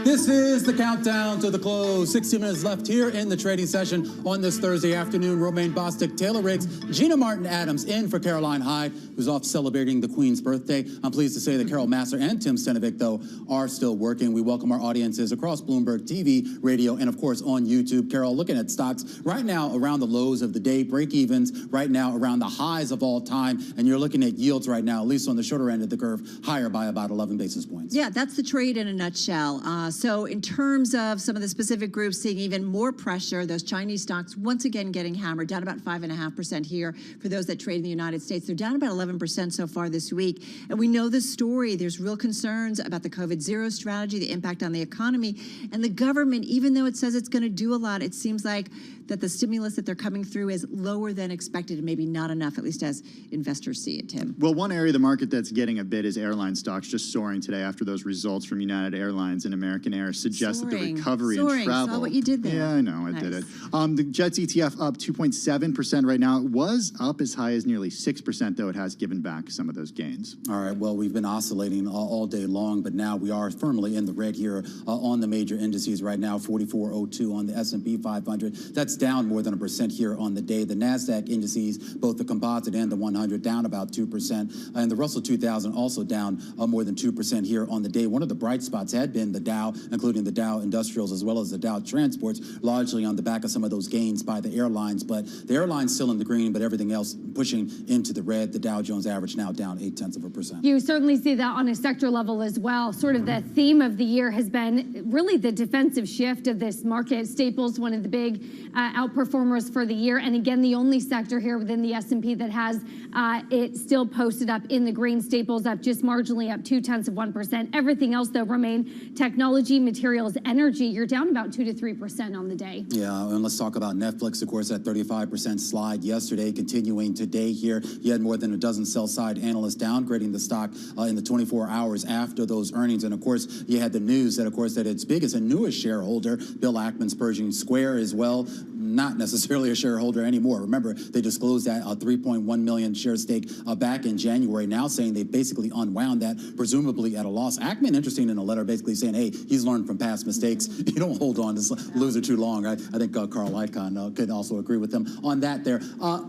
This is the countdown to the close. 60 minutes left here in the trading session on this Thursday afternoon. Romaine Bostick, Taylor Riggs, Gina Martin-Adams in for Caroline Hyde, who's off celebrating the Queen's birthday. I'm pleased to say that Carol Massar and Tim Stenovic, though, are still working. We welcome our audiences across Bloomberg TV, radio, and, of course, on YouTube. Carol, looking at stocks right now around the lows of the day, break-evens right now around the highs of all time, and you're looking at yields right now, at least on the shorter end of the curve, higher by about 11 basis points. Yeah, that's the trade in a nutshell. So in terms of some of the specific groups seeing even more pressure, those Chinese stocks once again getting hammered, down about 5.5% here. For those that trade in the United States, they're down about 11% so far this week. And we know the story. There's real concerns about the COVID zero strategy, the impact on the economy. And the government, even though it says it's going to do a lot, it seems like that the stimulus that they're coming through is lower than expected and maybe not enough, at least as investors see it, Tim. Well, one area of the market that's getting a bit is airline stocks, just soaring today after those results from United Airlines and American Air suggest that the recovery in travel. Saw what you did there. Yeah, I know, I did it. The Jets ETF up 2.7% right now. It was up as high as nearly 6%, though it has given back some of those gains. All right, well, we've been oscillating all day long, but now we are firmly in the red here on the major indices right now, 44.02 on the S&P 500. That's down more than 1% here on the day. The NASDAQ indices, both the composite and the 100, down about 2%. And the Russell 2000 also down more than 2% here on the day. One of the bright spots had been the Dow, including the Dow Industrials as well as the Dow Transports, largely on the back of some of those gains by the airlines. But the airlines still in the green, but everything else pushing into the red. The Dow Jones average now down 0.8%. You certainly see that on a sector level as well. Sort of the theme of the year has been really the defensive shift of this market. Staples, one of the big outperformers for the year. And again, the only sector here within the S&P that has it still posted up in the green. Staples up just marginally up 0.2%. Everything else, though, remain technology, materials, energy. You're down about 2 to 3% on the day. Yeah, and let's talk about Netflix, of course, that 35% slide yesterday, continuing today here. You had more than a dozen sell-side analysts downgrading the stock in the 24 hours after those earnings. And, of course, you had the news that, of course, that its biggest and newest shareholder, Bill Ackman's Pershing Square, as well, not necessarily a shareholder anymore. Remember, they disclosed that a 3.1 million share stake back in January, now saying they basically unwound that, presumably at a loss. Ackman, interesting in a letter, basically saying, hey, he's learned from past mistakes. You don't hold on to this loser too long. I think Carl Icahn could also agree with them on that there.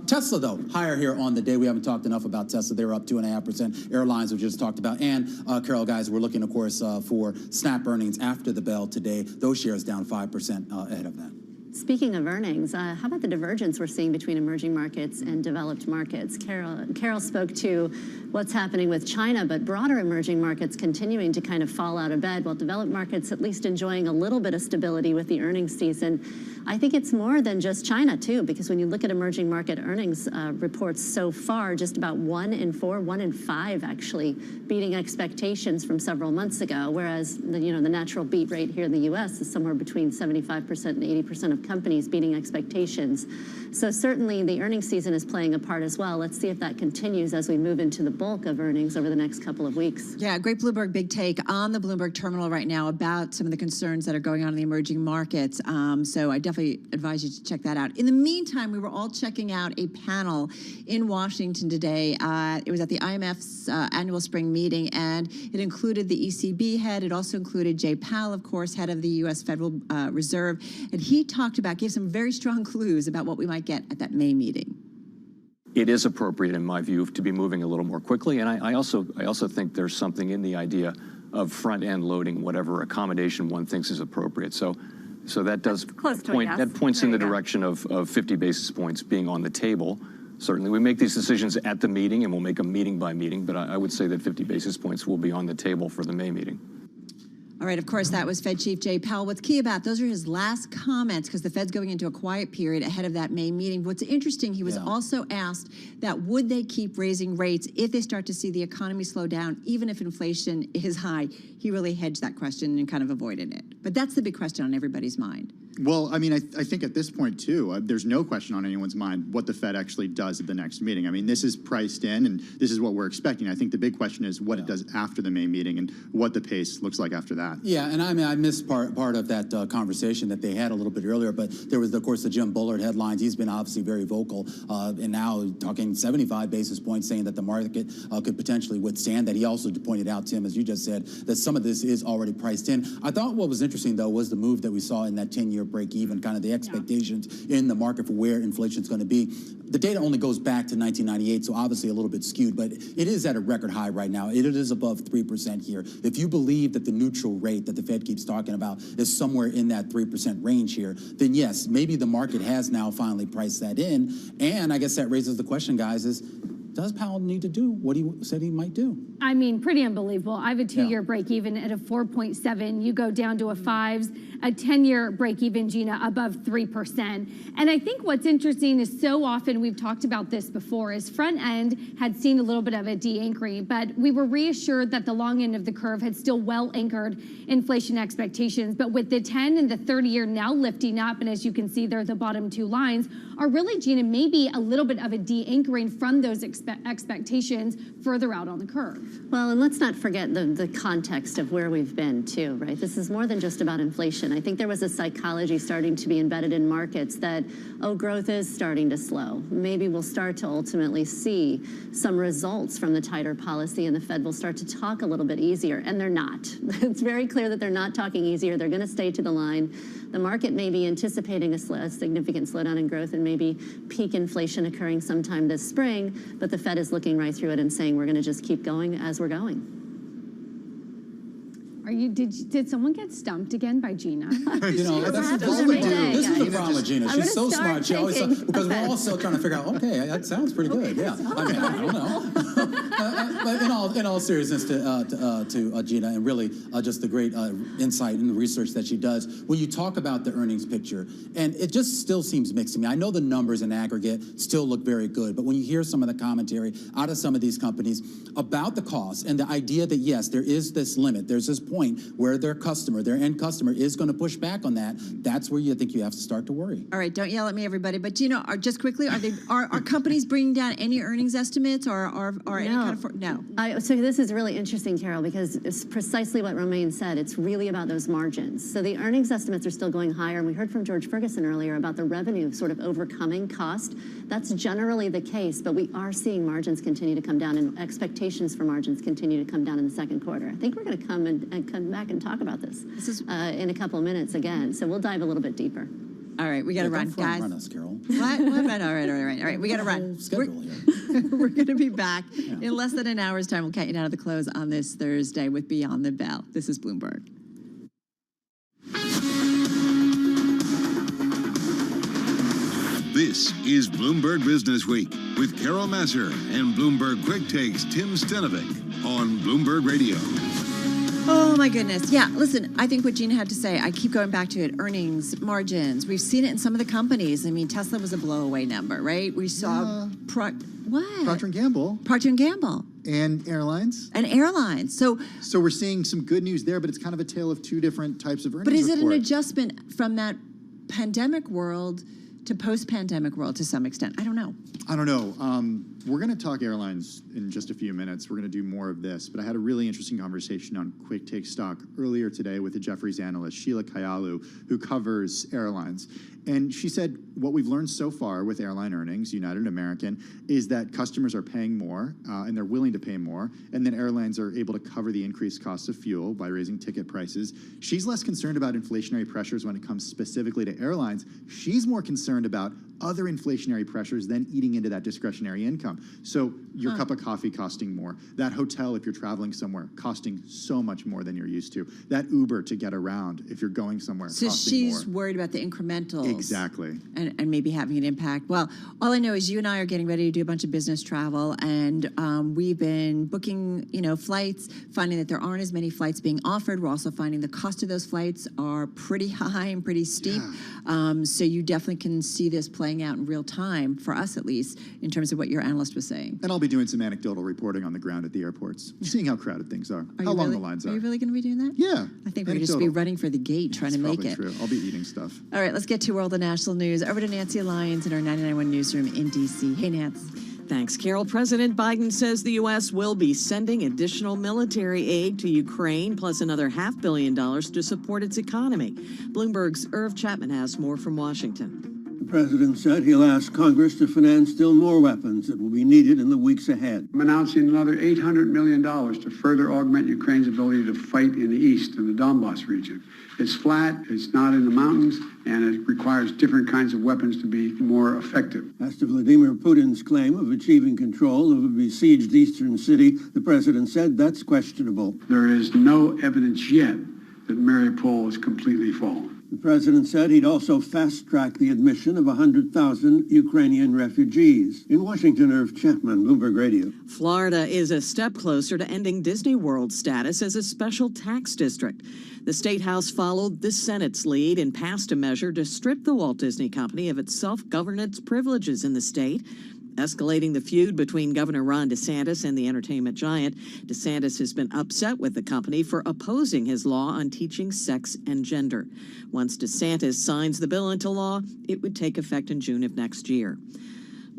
Tesla, though, higher here on the day. We haven't talked enough about Tesla. They were up 2.5%. Airlines, we just talked about. And, Carol, guys, we're looking, of course, for Snap earnings after the bell today. Those shares down 5% ahead of that. Speaking of earnings, how about the divergence we're seeing between emerging markets and developed markets? Carol spoke to what's happening with China, but broader emerging markets continuing to kind of fall out of bed, while developed markets at least enjoying a little bit of stability with the earnings season. I think it's more than just China, too, because when you look at emerging market earnings reports so far, just about 1 in 4, 1 in 5 actually beating expectations from several months ago, whereas the natural beat rate here in the U.S. is somewhere between 75% and 80% of companies beating expectations. So certainly the earnings season is playing a part as well. Let's see if that continues as we move into the bulk of earnings over the next couple of weeks. Yeah, great Bloomberg big take on the Bloomberg terminal right now about some of the concerns that are going on in the emerging markets. So I definitely advise you to check that out. In the meantime, we were all checking out a panel in Washington today. It was at the IMF's annual spring meeting, and it included the ECB head. It also included Jay Powell, of course, head of the U.S. Federal Reserve. And he gave some very strong clues about what we might get at that May meeting. It is appropriate, in my view, to be moving a little more quickly. And I also think there's something in the idea of front-end loading whatever accommodation one thinks is appropriate. So that does points in the direction of 50 basis points being on the table. Certainly, we make these decisions at the meeting, and we'll make them meeting by meeting. But I would say that 50 basis points will be on the table for the May meeting. All right, of course, that was Fed Chief Jay Powell. What's key about those are his last comments, because the Fed's going into a quiet period ahead of that May meeting. What's interesting, he was also asked that would they keep raising rates if they start to see the economy slow down, even if inflation is high. He really hedged that question and kind of avoided it. But that's the big question on everybody's mind. Well, I mean, I think at this point, too, there's no question on anyone's mind what the Fed actually does at the next meeting. I mean, this is priced in, and this is what we're expecting. I think the big question is what it does after the May meeting and what the pace looks like after that. Yeah, and I mean, I missed part of that conversation that they had a little bit earlier, but there was, of course, the Jim Bullard headlines. He's been obviously very vocal, and now talking 75 basis points, saying that the market could potentially withstand that. He also pointed out, Tim, as you just said, that some of this is already priced in. I thought what was interesting, though, was the move that we saw in that 10-year break even, kind of the expectations in the market for where inflation is going to be. The data only goes back to 1998, so obviously a little bit skewed, but it is at a record high right now. It is above 3% here. If you believe that the neutral rate that the Fed keeps talking about is somewhere in that 3% range here, then yes, maybe the market has now finally priced that in. And I guess that raises the question, guys, is does Powell need to do what he said he might do? I mean, pretty unbelievable. I have a 2-year break even at a 4.7. You go down to a 5s, a 10-year break even, Gina, above 3%. And I think what's interesting is so often we've talked about this before is front end had seen a little bit of a de-anchoring, but we were reassured that the long end of the curve had still well anchored inflation expectations. But with the 10 and the 30-year now lifting up, and as you can see there, the bottom 2 lines are really, Gina, maybe a little bit of a de-anchoring from those expectations further out on the curve. Well, and let's not forget the context of where we've been too, right? This is more than just about inflation. I think there was a psychology starting to be embedded in markets that, oh, growth is starting to slow. Maybe we'll start to ultimately see some results from the tighter policy and the Fed will start to talk a little bit easier, and they're not. It's very clear that they're not talking easier. They're going to stay to the line. The market may be anticipating a significant slowdown in growth and maybe peak inflation occurring sometime this spring, but the Fed is looking right through it and saying we're going to just keep going as we're going. Did someone get stumped again by Gina? You know, that's what we do. This is the problem with Gina. She's so smart. She always because we're all still trying to figure out. Okay, that sounds pretty good. Yeah, I mean, I don't know. But in all seriousness, to Gina, and really just the great insight and the research that she does. When you talk about the earnings picture, and it just still seems mixed to me. I know the numbers in aggregate still look very good, but when you hear some of the commentary out of some of these companies about the cost and the idea that yes, there is this limit, there's this point where their end customer is going to push back on that, that's where you think you have to start to worry. All right, don't yell at me, everybody. But Gina, just quickly, are companies bringing down any earnings estimates or any kind of no? So this is really interesting, Carol, because it's precisely what Romaine said. It's really about those margins. So the earnings estimates are still going higher, and we heard from George Ferguson earlier about the revenue sort of overcoming cost. That's generally the case, but we are seeing margins continue to come down, and expectations for margins continue to come down in the second quarter. I think we're going to come back and talk about this in a couple of minutes again. So we'll dive a little bit deeper. All right, we got to run, guys. Run us, Carol. What? All right. We got to run. We're going to be back in less than an hour's time. We'll count you down to the close on this Thursday with Beyond the Bell. This is Bloomberg. This is Bloomberg Business Week with Carol Masser and Bloomberg Quick Takes Tim Stenovic on Bloomberg Radio. Oh, my goodness. Yeah, listen, I think what Gina had to say, I keep going back to it, earnings, margins. We've seen it in some of the companies. I mean, Tesla was a blowaway number, right? We saw Procter & Gamble. Procter & Gamble. And airlines. So we're seeing some good news there, but it's kind of a tale of two different types of earnings But is it an reports. adjustment from that pandemic world to post-pandemic world to some extent? I don't know. We're going to talk airlines in just a few minutes. We're going to do more of this, but I had a really interesting conversation on Quick Take Stock earlier today with the Jefferies analyst, Sheila Kayalu, who covers airlines. And she said what we've learned so far with airline earnings, United and American, is that customers are paying more and they're willing to pay more, and then airlines are able to cover the increased cost of fuel by raising ticket prices. She's less concerned about inflationary pressures when it comes specifically to airlines. She's more concerned about other inflationary pressures than eating into that discretionary income. So your cup of coffee costing more, that hotel if you're traveling somewhere costing so much more than you're used to, that Uber to get around if you're going somewhere so costing she's more. worried about the incrementals. Exactly. And maybe having an impact. Well, all I know is you and I are getting ready to do a bunch of business travel, and we've been booking, flights, finding that there aren't as many flights being offered. We're also finding the cost of those flights are pretty high and pretty steep. So you definitely can see this play playing out in real time, for us at least, in terms of what your analyst was saying. And I'll be doing some anecdotal reporting on the ground at the airports, seeing how crowded things are, how long the lines are. Are you really going to be doing that? Yeah. I think we're going to just be running for the gate, trying to make it. True. I'll be eating stuff. All right, let's get to World and National News. Over to Nancy Lyons in our 99.1 newsroom in D.C. Hey, Nance. Thanks, Carol. President Biden says the U.S. will be sending additional military aid to Ukraine, plus another $500 million to support its economy. Bloomberg's Irv Chapman has more from Washington. The president said he'll ask Congress to finance still more weapons that will be needed in the weeks ahead. I'm announcing another $800 million to further augment Ukraine's ability to fight in the east, in the Donbass region. It's flat, it's not in the mountains, and it requires different kinds of weapons to be more effective. As to Vladimir Putin's claim of achieving control of a besieged eastern city, the president said that's questionable. There is no evidence yet that Mariupol is completely fallen. The president said he'd also fast-track the admission of 100,000 Ukrainian refugees. In Washington, Irv Chapman, Bloomberg Radio. Florida is a step closer to ending Disney World status as a special tax district. The State House followed the Senate's lead and passed a measure to strip the Walt Disney Company of its self-governance privileges in the state, escalating the feud between Governor Ron DeSantis and the entertainment giant. DeSantis has been upset with the company for opposing his law on teaching sex and gender. Once DeSantis signs the bill into law, it would take effect in June of next year.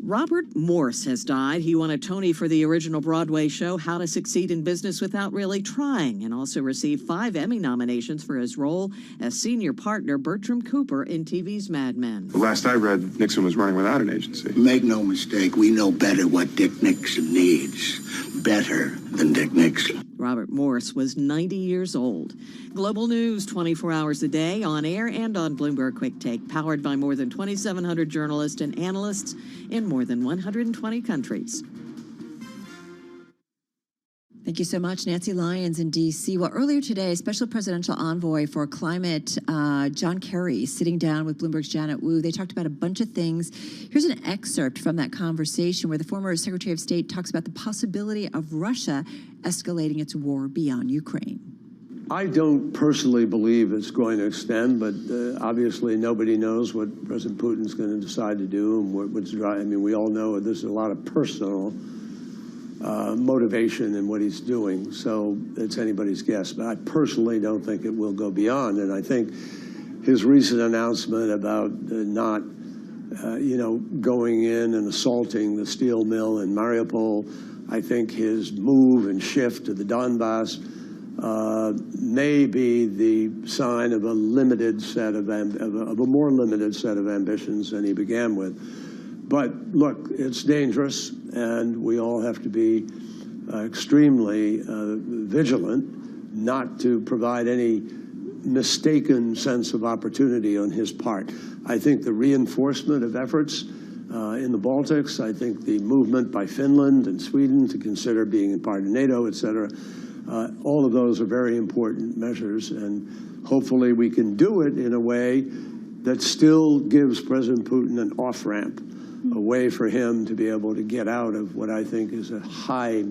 Robert Morse has died. He won a Tony for the original Broadway show How to Succeed in Business Without Really Trying, and also received 5 Emmy nominations for his role as senior partner Bertram Cooper in TV's Mad Men. The last I read, Nixon was running without an agency. Make no mistake, we know better what Dick Nixon needs. Better than Dick Nixon. Robert Morse was 90 years old. Global news 24 hours a day, on air and on Bloomberg Quick Take, powered by more than 2,700 journalists and analysts in more than 120 countries. Thank you so much, Nancy Lyons in D.C. Well, earlier today, Special Presidential Envoy for Climate, John Kerry, sitting down with Bloomberg's Janet Wu. They talked about a bunch of things. Here's an excerpt from that conversation where the former Secretary of State talks about the possibility of Russia escalating its war beyond Ukraine. I don't personally believe it's going to extend, but obviously nobody knows what President Putin's going to decide to do and what's driving. I mean, we all know there's a lot of personal motivation in what he's doing, so it's anybody's guess. But I personally don't think it will go beyond, and I think his recent announcement about not, going in and assaulting the steel mill in Mariupol, I think his move and shift to the Donbass may be the sign of a limited set of a more limited set of ambitions than he began with. But look, it's dangerous, and we all have to be extremely vigilant not to provide any mistaken sense of opportunity on his part. I think the reinforcement of efforts in the Baltics, I think the movement by Finland and Sweden to consider being a part of NATO, et cetera, all of those are very important measures, and hopefully we can do it in a way that still gives President Putin an off-ramp, a way for him to be able to get out of what I think is a high,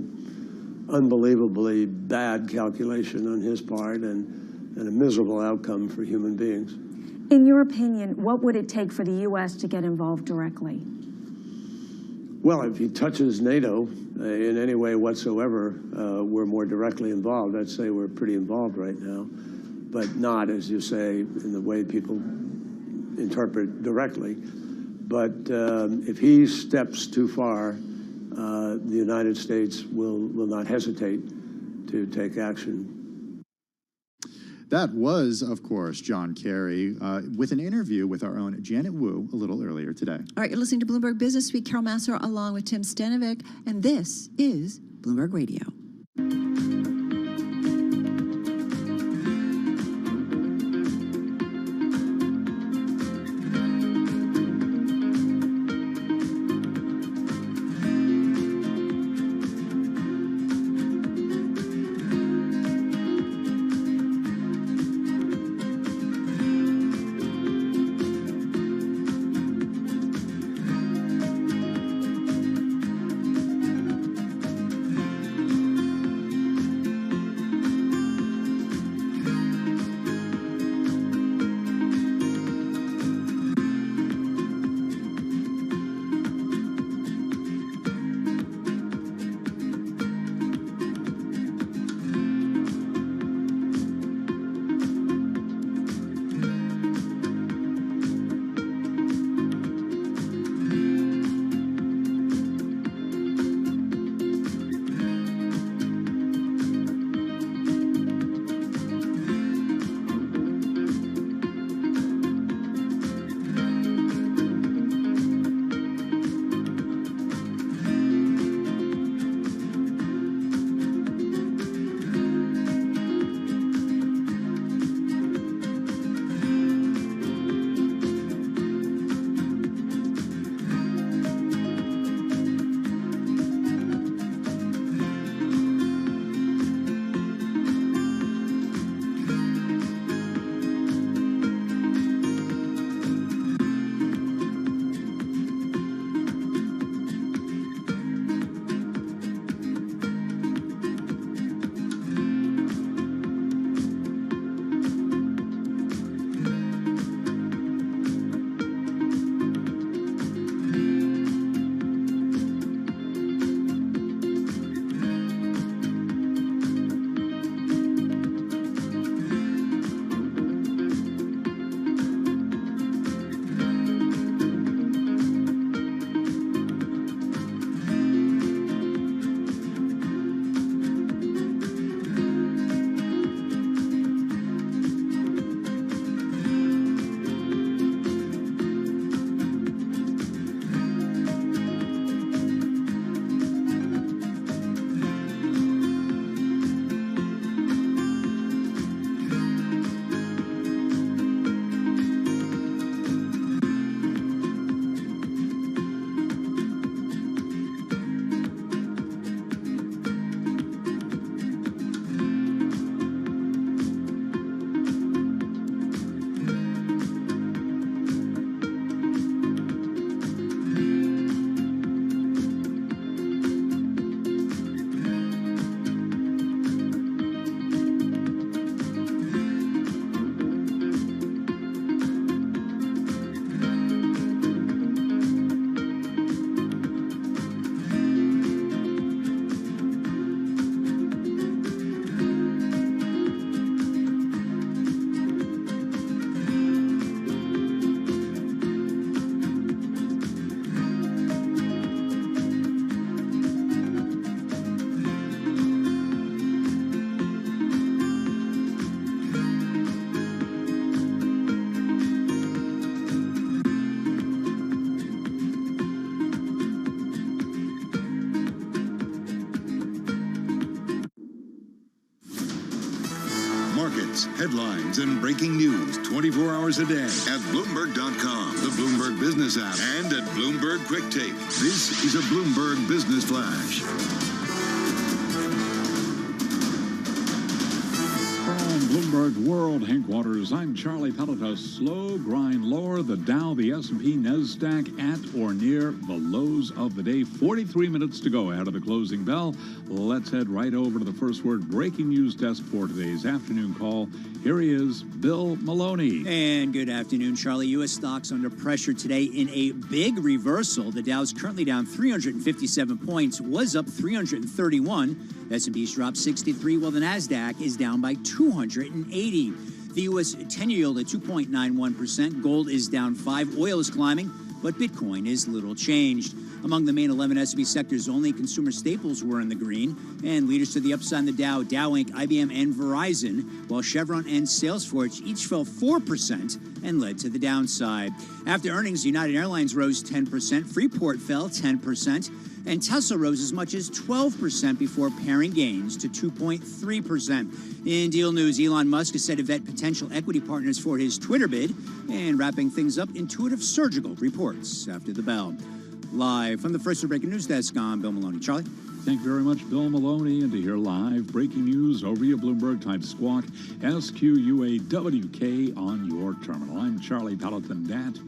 unbelievably bad calculation on his part and a miserable outcome for human beings. In your opinion, what would it take for the U.S. to get involved directly? Well, if he touches NATO in any way whatsoever, we're more directly involved. I'd say we're pretty involved right now, but not, as you say, in the way people interpret directly. But if he steps too far, the United States will not hesitate to take action. That was, of course, John Kerry with an interview with our own Janet Wu a little earlier today. All right, you're listening to Bloomberg Business Week. Carol Massar along with Tim Stanovic, and this is Bloomberg Radio. events, headlines, and breaking news 24 hours a day at Bloomberg.com, the Bloomberg Business app, and at Bloomberg Quick Take. This is a Bloomberg Business Flash. From Bloomberg World Headquarters, I'm Charlie Pellet. A slow grind lower. The Dow, the S&P, NASDAQ at or near the lows of the day. 43 minutes to go ahead of the closing bell. Let's head right over to the first word breaking news desk for today's afternoon call. Here he is, Bill Maloney. And good afternoon, Charlie. U.S. stocks under pressure today in a big reversal. The Dow's currently down 357 points, was up 331. S&P's dropped 63, while the NASDAQ is down by 280. The U.S. 10-year yield at 2.91%. Gold is down 5. Oil is climbing, but Bitcoin is little changed. Among the main 11 S&P sectors, only consumer staples were in the green. And leaders to the upside in the Dow, Dow Inc., IBM, and Verizon, while Chevron and Salesforce each fell 4% and led to the downside. After earnings, United Airlines rose 10%, Freeport fell 10%, and Tesla rose as much as 12% before paring gains to 2.3%. In deal news, Elon Musk is set to vet potential equity partners for his Twitter bid. And wrapping things up, Intuitive Surgical reports after the bell. Live from the first breaking news desk, I'm Bill Maloney. Charlie? Thank you very much, Bill Maloney. And to hear live breaking news over your Bloomberg, type squawk, SQUAWK on your terminal. I'm Charlie Pelleton. That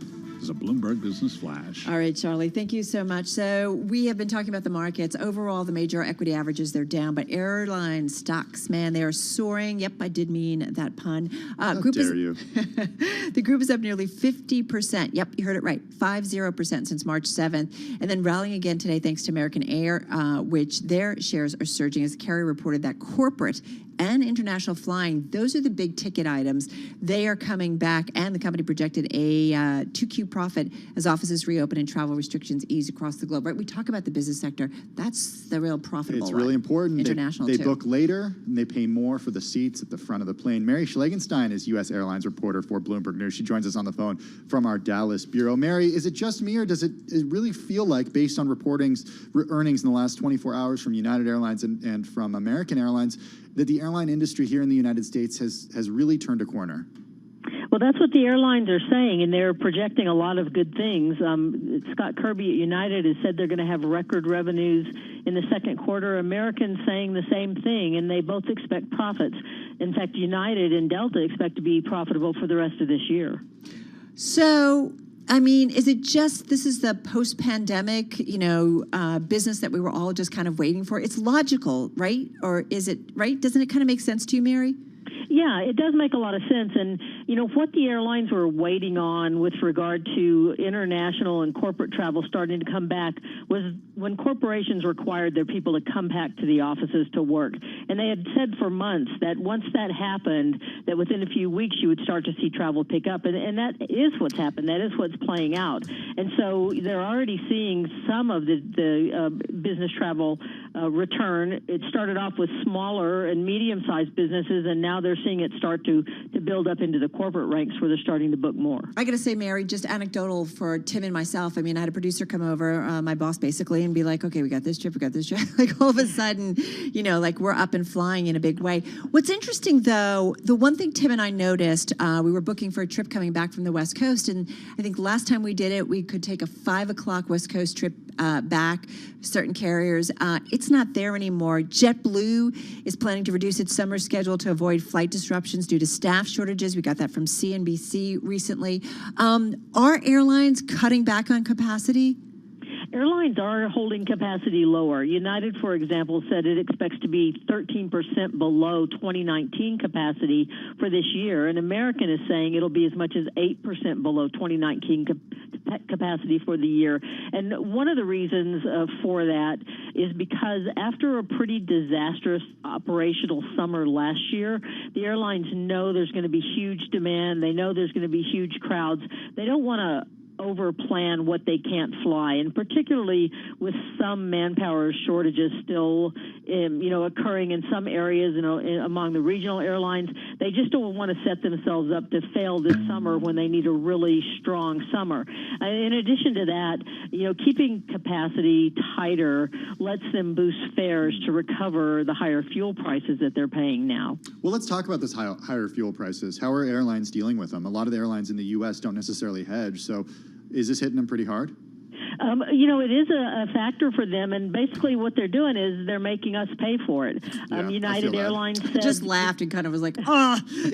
is a Bloomberg Business Flash. All right, Charlie, thank you so much. So we have been talking about the markets. Overall, the major equity averages, they're down, but airline stocks, man, they are soaring. Yep, I did mean that pun. How dare you? The group is up nearly 50%. Yep, you heard it right, 50% since March 7th. And then rallying again today thanks to American Air, which their shares are surging as the carrier reported that corporate and international flying, those are the big ticket items. They are coming back, and the company projected a 2Q profit as offices reopen and travel restrictions ease across the globe. Right? We talk about the business sector. That's the real profitable It's really important. International, they too. book later, and they pay more for the seats at the front of the plane. Mary Schlegenstein is U.S. Airlines reporter for Bloomberg News. She joins us on the phone from our Dallas bureau. Mary, is it just me, or does it really feel like, based on earnings in the last 24 hours from United Airlines and from American Airlines, that the airline industry here in the United States has really turned a corner? Well, that's what the airlines are saying, and they're projecting a lot of good things. Scott Kirby at United has said they're going to have record revenues in the second quarter. American's saying the same thing, and they both expect profits. In fact, United and Delta expect to be profitable for the rest of this year. So, I mean, is it just this is the post-pandemic, business that we were all just kind of waiting for? It's logical, right? Or is it, right? Doesn't it kind of make sense to you, Mary? Yeah, it does make a lot of sense. And, what the airlines were waiting on with regard to international and corporate travel starting to come back was when corporations required their people to come back to the offices to work. And they had said for months that once that happened, that within a few weeks you would start to see travel pick up. And that is what's happened. That is what's playing out. And so they're already seeing some of the business travel return. It started off with smaller and medium-sized businesses, and now they're seeing it start to build up into the corporate ranks where they're starting to book more. I got to say, Mary, just anecdotal for Tim and myself. I mean, I had a producer come over, my boss basically, and be like, okay, we got this trip. Like all of a sudden, like we're up and flying in a big way. What's interesting, though, the one thing Tim and I noticed, we were booking for a trip coming back from the West Coast, and I think last time we did it, we could take a 5 o'clock West Coast trip back, certain carriers. It's not there anymore. JetBlue is planning to reduce its summer schedule to avoid flight disruptions due to staff shortages. We got that from CNBC recently. Are airlines cutting back on capacity? Airlines are holding capacity lower. United, for example, said it expects to be 13% below 2019 capacity for this year, and American is saying it'll be as much as 8% below 2019 capacity for the year. And one of the reasons for that is because after a pretty disastrous operational summer last year, the airlines know there's going to be huge demand. They know there's going to be huge crowds. They don't want to overplan what they can't fly, and particularly with some manpower shortages still, occurring in some areas, among the regional airlines. They just don't want to set themselves up to fail this summer when they need a really strong summer. In addition to that, keeping capacity tighter lets them boost fares to recover the higher fuel prices that they're paying now. Well, let's talk about this higher fuel prices. How are airlines dealing with them? A lot of the airlines in the U.S. don't necessarily hedge, so is this hitting them pretty hard? It is a factor for them, and basically what they're doing is they're making us pay for it. United Airlines said... Just laughed and kind of was like,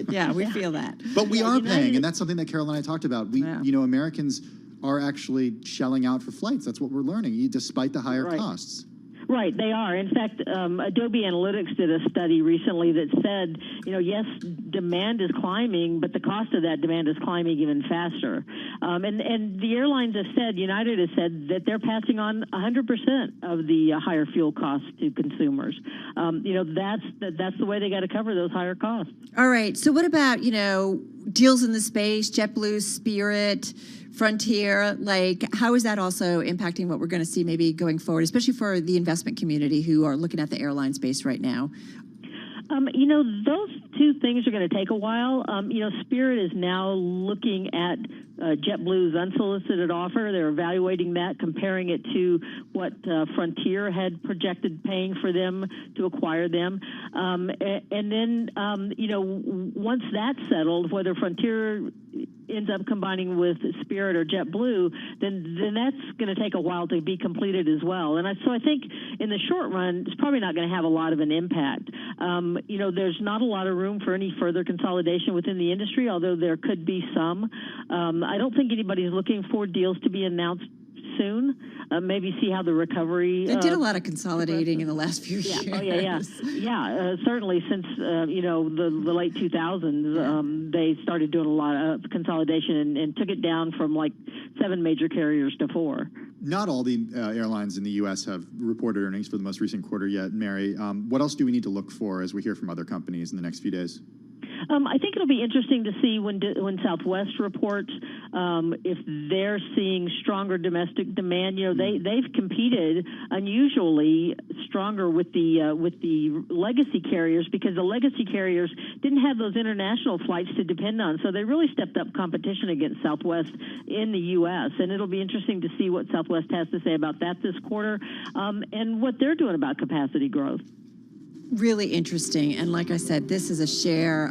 yeah, we feel that. But we are paying, and that's something that Carol and I talked about. Americans are actually shelling out for flights. That's what we're learning, despite the higher costs. Right, they are. In fact, Adobe Analytics did a study recently that said, yes, demand is climbing, but the cost of that demand is climbing even faster. And the airlines have said, United has said that they're passing on 100% of the higher fuel costs to consumers. That's the way they got to cover those higher costs. All right. So what about, deals in the space, JetBlue, Spirit, Frontier? Like, how is that also impacting what we're going to see maybe going forward, especially for the investment community who are looking at the airline space right now? Those two things are going to take a while. Spirit is now looking at JetBlue's unsolicited offer. They're evaluating that, comparing it to what Frontier had projected paying for them to acquire them. And then, once that's settled, whether Frontier ends up combining with Spirit or JetBlue, then that's going to take a while to be completed as well. And so I think in the short run, it's probably not going to have a lot of an impact. There's not a lot of room for any further consolidation within the industry, although there could be some. I don't think anybody's looking for deals to be announced soon. Maybe see how the recovery... They did a lot of consolidating in the last few years. Yeah, certainly since, the late 2000s, they started doing a lot of consolidation and took it down from like 7 major carriers to 4. Not all the airlines in the U.S. have reported earnings for the most recent quarter yet, Mary. What else do we need to look for as we hear from other companies in the next few days? I think it'll be interesting to see when Southwest reports if they're seeing stronger domestic demand. They've competed unusually stronger with the legacy carriers because the legacy carriers didn't have those international flights to depend on. So they really stepped up competition against Southwest in the U.S. And it'll be interesting to see what Southwest has to say about that this quarter and what they're doing about capacity growth. Really interesting. And like I said, this is a share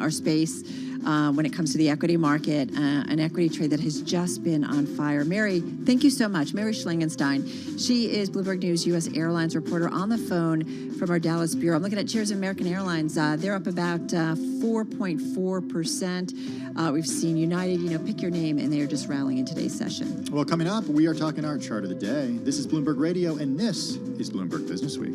or space when it comes to the equity market, an equity trade that has just been on fire. Mary, thank you so much. Mary Schlangenstein. She is Bloomberg News U.S. Airlines reporter on the phone from our Dallas bureau. I'm looking at shares of American Airlines. They're up about 4.4%. We've seen United, pick your name, and they are just rallying in today's session. Well, coming up, we are talking our chart of the day. This is Bloomberg Radio, and this is Bloomberg Business Week.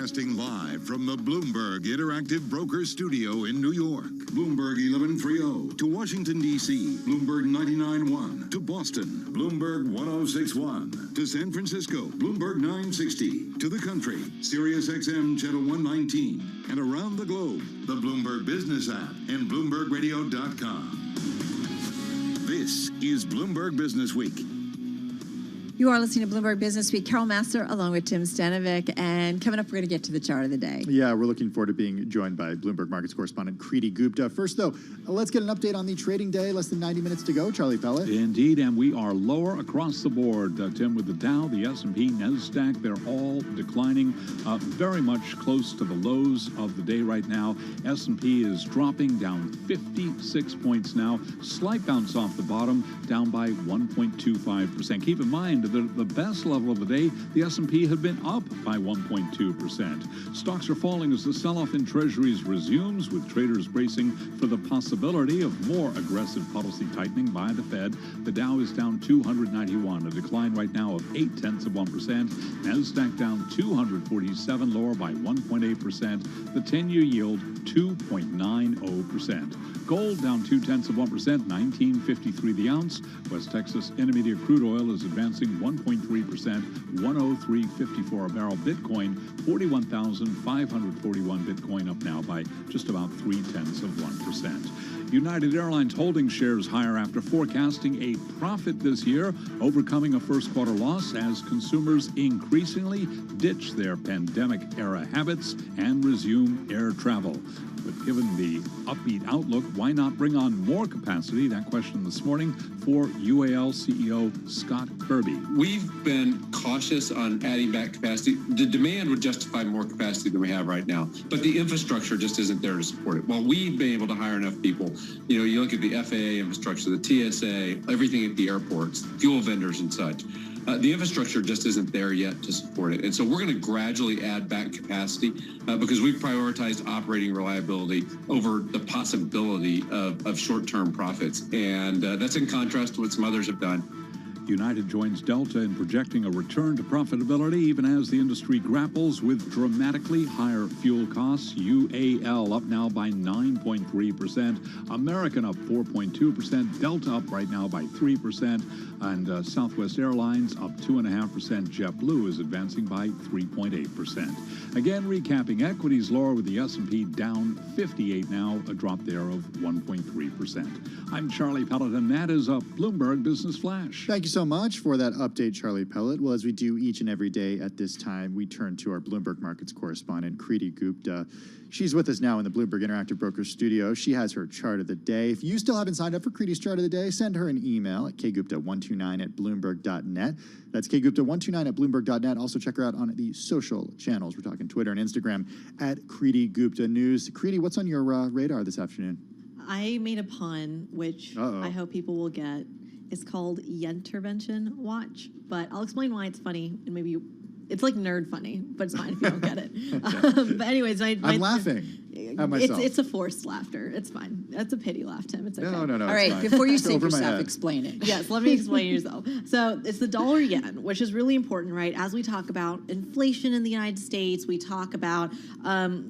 Broadcasting live from the Bloomberg Interactive Broker Studio in New York. Bloomberg 1130 to Washington, D.C. Bloomberg 99.1 to Boston. Bloomberg 106.1 to San Francisco. Bloomberg 960 to the country. Sirius XM Channel 119. And around the globe, the Bloomberg Business app and BloombergRadio.com. This is Bloomberg Business Week. You are listening to Bloomberg Business Week. Carol Massar along with Tim Stanovic. And coming up, we're going to get to the chart of the day. Yeah, we're looking forward to being joined by Bloomberg Markets correspondent Kriti Gupta. First, though, let's get an update on the trading day. Less than 90 minutes to go. Charlie Pellet. Indeed, and we are lower across the board. Tim, with the Dow, the S&P, NASDAQ, they're all declining very much close to the lows of the day right now. S&P is dropping down 56 points now. Slight bounce off the bottom, down by 1.25%. Keep in mind, the best level of the day, the S&P had been up by 1.2%. Stocks are falling as the sell-off in treasuries resumes, with traders bracing for the possibility of more aggressive policy tightening by the Fed. The Dow is down 291, a decline right now of 0.8%. NASDAQ down 247, lower by 1.8%. The 10-year yield 2.90%. Gold down 0.2%, $19.53 the ounce. West Texas Intermediate crude oil is advancing 1.3%, $103.54 a barrel. Bitcoin 41,541 Bitcoin, up now by just about 0.3%. United Airlines holding shares higher after forecasting a profit this year, overcoming a first quarter loss as consumers increasingly ditch their pandemic-era habits and resume air travel. But given the upbeat outlook, why not bring on more capacity? That question this morning for UAL CEO Scott Kirby. We've been cautious on adding back capacity. The demand would justify more capacity than we have right now, but the infrastructure just isn't there to support it. While we've been able to hire enough people, you look at the FAA infrastructure, the TSA, everything at the airports, fuel vendors and such. The infrastructure just isn't there yet to support it. And so we're going to gradually add back capacity because we've prioritized operating reliability over the possibility of short-term profits. And that's in contrast to what some others have done. United joins Delta in projecting a return to profitability even as the industry grapples with dramatically higher fuel costs. UAL up now by 9.3%. American up 4.2%. Delta up right now by 3%. And Southwest Airlines up 2.5%. JetBlue is advancing by 3.8%. Again, recapping equities lower with the S&P down 58 now, a drop there of 1.3%. I'm Charlie Pellet, and that is a Bloomberg Business Flash. Thank you so much for that update, Charlie Pellet. Well, as we do each and every day at this time, we turn to our Bloomberg Markets correspondent, Kriti Gupta. She's with us now in the Bloomberg Interactive Brokers studio. She has her chart of the day. If you still haven't signed up for Kriti's chart of the day, send her an email at kgupta129@bloomberg.net. That's kgupta129@bloomberg.net. Also check her out on the social channels. We're talking Twitter and Instagram at Kriti Gupta News. Kriti, what's on your radar this afternoon? I made a pun, which I hope people will get. It's called Yentervention Watch, but I'll explain why it's funny, and maybe it's like nerd funny, but it's fine if you don't get it. But anyways, I'm laughing at myself. It's a forced laughter. It's fine. That's a pity laugh, Tim. It's okay. No. All right, fine. before you sink Over my yourself, head. explain it. Yes, let me explain yourself. So it's the dollar yen, which is really important, right? As we talk about inflation in the United States, we talk about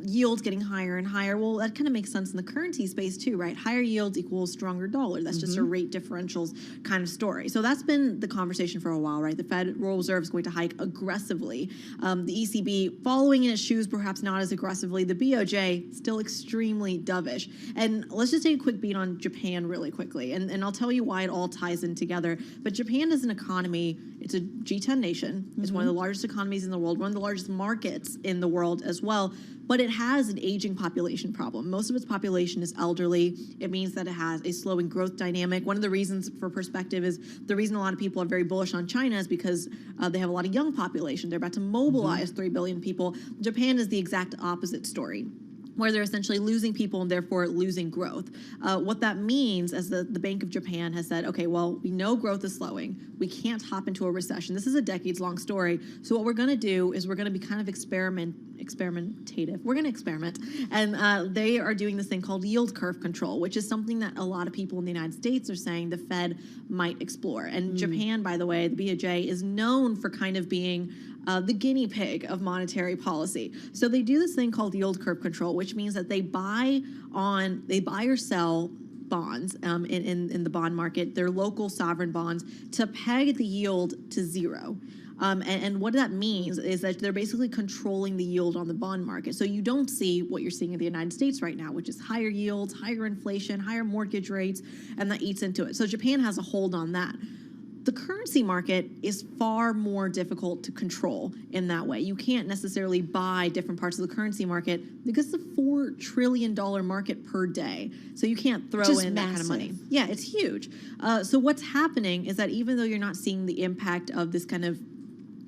yields getting higher and higher. Well, that kind of makes sense in the currency space too, right? Higher yields equals stronger dollar. That's just a rate differentials kind of story. So that's been the conversation for a while, right? The Federal Reserve is going to hike aggressively. The ECB following in its shoes, perhaps not as aggressively. The BOJ still extremely dovish. And let's just take a quick beat on Japan really quickly. And I'll tell you why it all ties in together. But Japan is an economy, it's a G10 nation. It's one of the largest economies in the world, one of the largest markets in the world as well. But it has an aging population problem. Most of its population is elderly. It means that it has a slowing growth dynamic. One of the reasons for perspective is the reason a lot of people are very bullish on China is because they have a lot of young population. They're about to mobilize 3 billion people. Japan is the exact opposite story, where they're essentially losing people and therefore losing growth. What that means, as the Bank of Japan has said, okay, well, we know growth is slowing. We can't hop into a recession. This is a decades-long story. So what we're going to do is we're going to be kind of experimentative. We're going to experiment. And they are doing this thing called yield curve control, which is something that a lot of people in the United States are saying the Fed might explore. And Japan, by the way, the BOJ, is known for kind of being the guinea pig of monetary policy. So they do this thing called yield curve control, which means that they buy or sell bonds in the bond market, their local sovereign bonds, to peg the yield to zero. And what that means is that they're basically controlling the yield on the bond market. So you don't see what you're seeing in the United States right now, which is higher yields, higher inflation, higher mortgage rates, and that eats into it. So Japan has a hold on that. The currency market is far more difficult to control in that way. You can't necessarily buy different parts of the currency market because it's a $4 trillion market per day. So you can't throw in that kind of money. Yeah, it's huge. So what's happening is that even though you're not seeing the impact of this kind of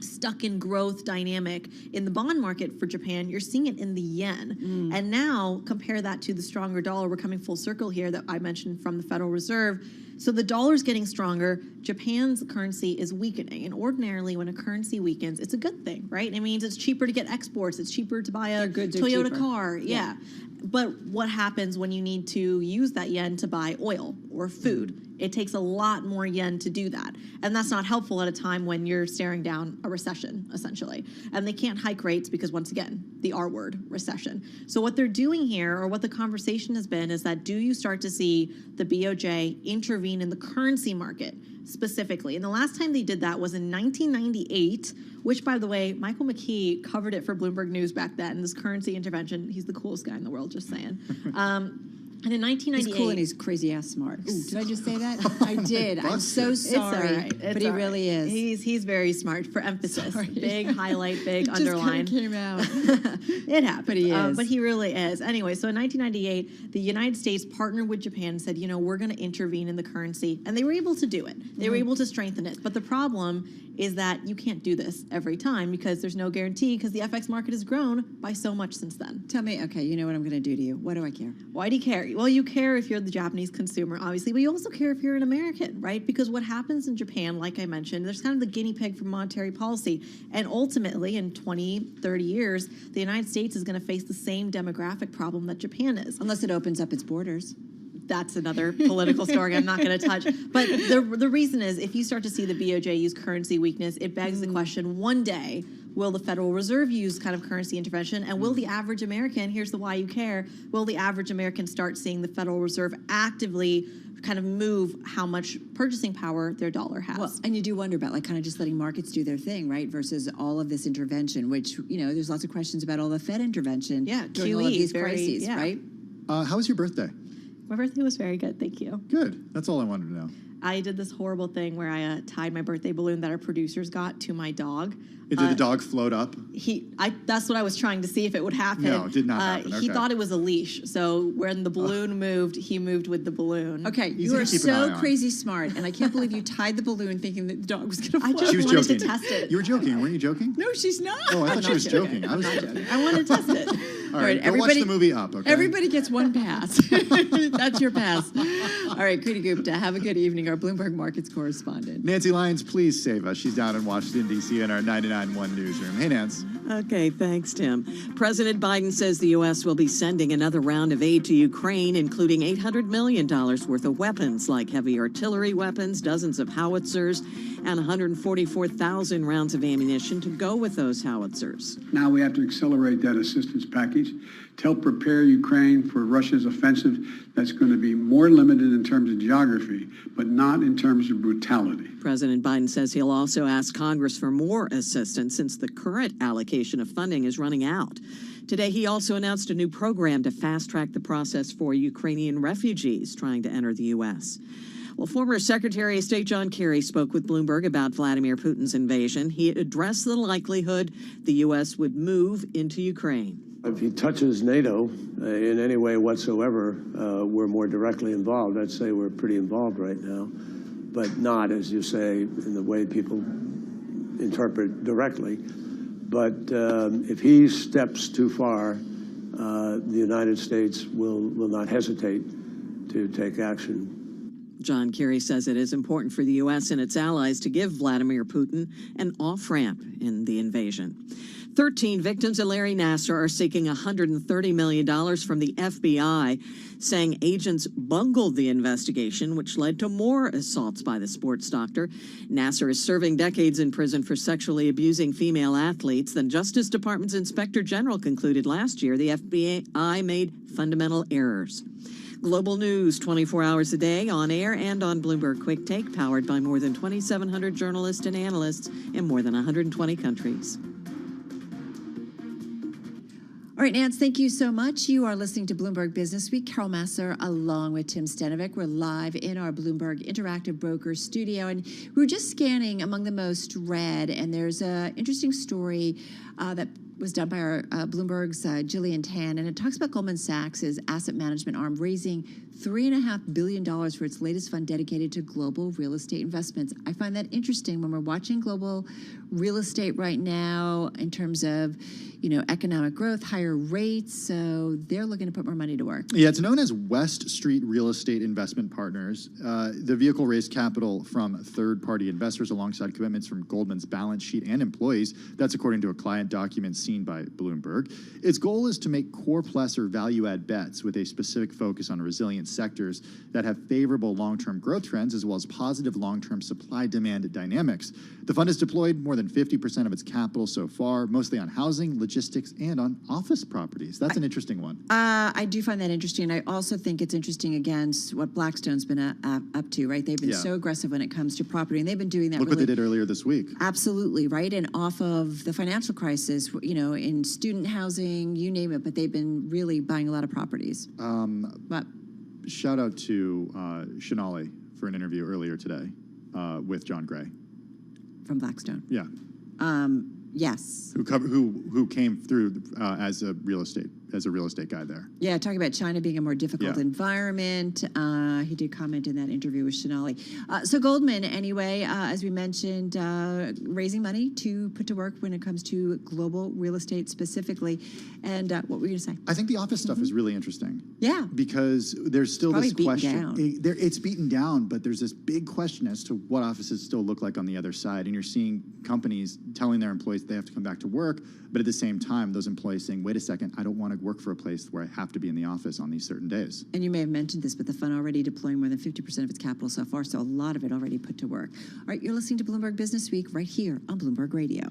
stuck in growth dynamic in the bond market for Japan, you're seeing it in the yen. And now compare that to the stronger dollar. We're coming full circle here that I mentioned from the Federal Reserve. So the dollar's getting stronger. Japan's currency is weakening. And ordinarily when a currency weakens, it's a good thing, right? It means it's cheaper to get exports. It's cheaper to buy a Toyota car. Yeah. But what happens when you need to use that yen to buy oil or food? It takes a lot more yen to do that. And that's not helpful at a time when you're staring down a recession, essentially. And they can't hike rates because, once again, the R word, recession. So what they're doing here, or what the conversation has been, is that do you start to see the BOJ intervene in the currency market specifically? And the last time they did that was in 1998, which, by the way, Michael McKee covered it for Bloomberg News back then, this currency intervention. He's the coolest guy in the world, just saying. And in 1998... He's cool and he's crazy-ass smart. Ooh, did I just say that? I did. I'm so sorry. It's all right. But he really is. He's very smart, for emphasis. Sorry. Big highlight, big underline. Just came out. It happened. But he is. But he really is. Anyway, so in 1998, the United States partnered with Japan and said, we're going to intervene in the currency. And they were able to do it. They were able to strengthen it. But the problem is that you can't do this every time because there's no guarantee, because the FX market has grown by so much since then. Tell me, okay, you know what I'm going to do to you. Why do I care? Why do you care? Well, you care if you're the Japanese consumer, obviously, but you also care if you're an American, right? Because what happens in Japan, like I mentioned, there's kind of the guinea pig for monetary policy. And ultimately, in 20, 30 years, the United States is going to face the same demographic problem that Japan is. Unless it opens up its borders. That's another political story I'm not going to touch. But the reason is, if you start to see the BOJ use currency weakness, it begs the question, one day, will the Federal Reserve use kind of currency intervention? And will the average American, here's the why you care, will the average American start seeing the Federal Reserve actively kind of move how much purchasing power their dollar has? Well, and you do wonder about kind of just letting markets do their thing, right? Versus all of this intervention, which, there's lots of questions about all the Fed intervention during all of these crises, right? How was your birthday? My birthday was very good, thank you. Good. That's all I wanted to know. I did this horrible thing where I tied my birthday balloon that our producers got to my dog. Did the dog float up? That's what I was trying to see if it would happen. No, it did not happen. He thought it was a leash, so when the balloon moved, he moved with the balloon. Okay, you are so crazy smart, and I can't believe you tied the balloon thinking that the dog was going to fly. I just wanted to test it. You were joking. Weren't you joking? No, she's not. Oh, I thought she was joking. I was joking. I wanted to test it. All right, go watch the movie Up, okay? Everybody gets one pass. That's your pass. All right, Kriti Gupta, have a good evening, our Bloomberg Markets correspondent. Nancy Lyons, please save us. She's down in Washington, D.C. in our 99.1 newsroom. Hey, Nance. Okay, thanks, Tim. President Biden says the U.S. will be sending another round of aid to Ukraine, including $800 million worth of weapons like heavy artillery weapons, dozens of howitzers, and 144,000 rounds of ammunition to go with those howitzers. Now we have to accelerate that assistance package to help prepare Ukraine for Russia's offensive that's going to be more limited in terms of geography, but not in terms of brutality. President Biden says he'll also ask Congress for more assistance since the current allocation of funding is running out. Today, he also announced a new program to fast-track the process for Ukrainian refugees trying to enter the U.S. Well, former Secretary of State John Kerry spoke with Bloomberg about Vladimir Putin's invasion. He addressed the likelihood the U.S. would move into Ukraine. If he touches NATO in any way whatsoever, we're more directly involved. I'd say we're pretty involved right now, but not, as you say, in the way people interpret directly. But if he steps too far, the United States will not hesitate to take action. John Kerry says it is important for the U.S. and its allies to give Vladimir Putin an off-ramp in the invasion. 13 victims of Larry Nassar are seeking $130 million from the FBI, saying agents bungled the investigation, which led to more assaults by the sports doctor. Nassar is serving decades in prison for sexually abusing female athletes. The Justice Department's Inspector General concluded last year the FBI made fundamental errors. Global news 24 hours a day, on air and on Bloomberg Quick Take, powered by more than 2,700 journalists and analysts in more than 120 countries. All right, Nance, thank you so much. You are listening to Bloomberg Business Week. Carol Masser along with Tim Stenovic. We're live in our Bloomberg Interactive Brokers studio, and we were just scanning among the most read, and there's an interesting story that was done by our Bloomberg's Jillian Tan, and it talks about Goldman Sachs' asset management arm raising $3.5 billion for its latest fund dedicated to global real estate investments. I find that interesting when we're watching global real estate right now in terms of, economic growth, higher rates. So they're looking to put more money to work. Yeah, it's known as West Street Real Estate Investment Partners. The vehicle raised capital from third-party investors alongside commitments from Goldman's balance sheet and employees. That's according to a client document seen by Bloomberg. Its goal is to make core plus or value-add bets with a specific focus on resilient sectors that have favorable long-term growth trends as well as positive long-term supply-demand dynamics. The fund has deployed more than 50% of its capital so far, mostly on housing, logistics, and on office properties. That's an interesting one. I do find that interesting. I also think it's interesting against what Blackstone's been up to, right? They've been so aggressive when it comes to property, and they've been doing that. Look what they did earlier this week. Absolutely, right? And off of the financial crisis, in student housing, you name it, but they've been really buying a lot of properties. But shout out to Shanali for an interview earlier today with John Gray. From Blackstone. Yeah. Yes. Who came through as a real estate guy there. Yeah, talking about China being a more difficult environment. He did comment in that interview with Shanali. So Goldman, anyway, as we mentioned, raising money to put to work when it comes to global real estate specifically. And what were you going to say? I think the office stuff is really interesting. Yeah. Because there's still this question. It's beaten down, but there's this big question as to what offices still look like on the other side. And you're seeing companies telling their employees they have to come back to work, but at the same time, those employees saying, wait a second, I don't want to work for a place where I have to be in the office on these certain days. And you may have mentioned this, but the fund already deploying more than 50% of its capital so far, so a lot of it already put to work. All right, you're listening to Bloomberg Business Week right here on Bloomberg Radio.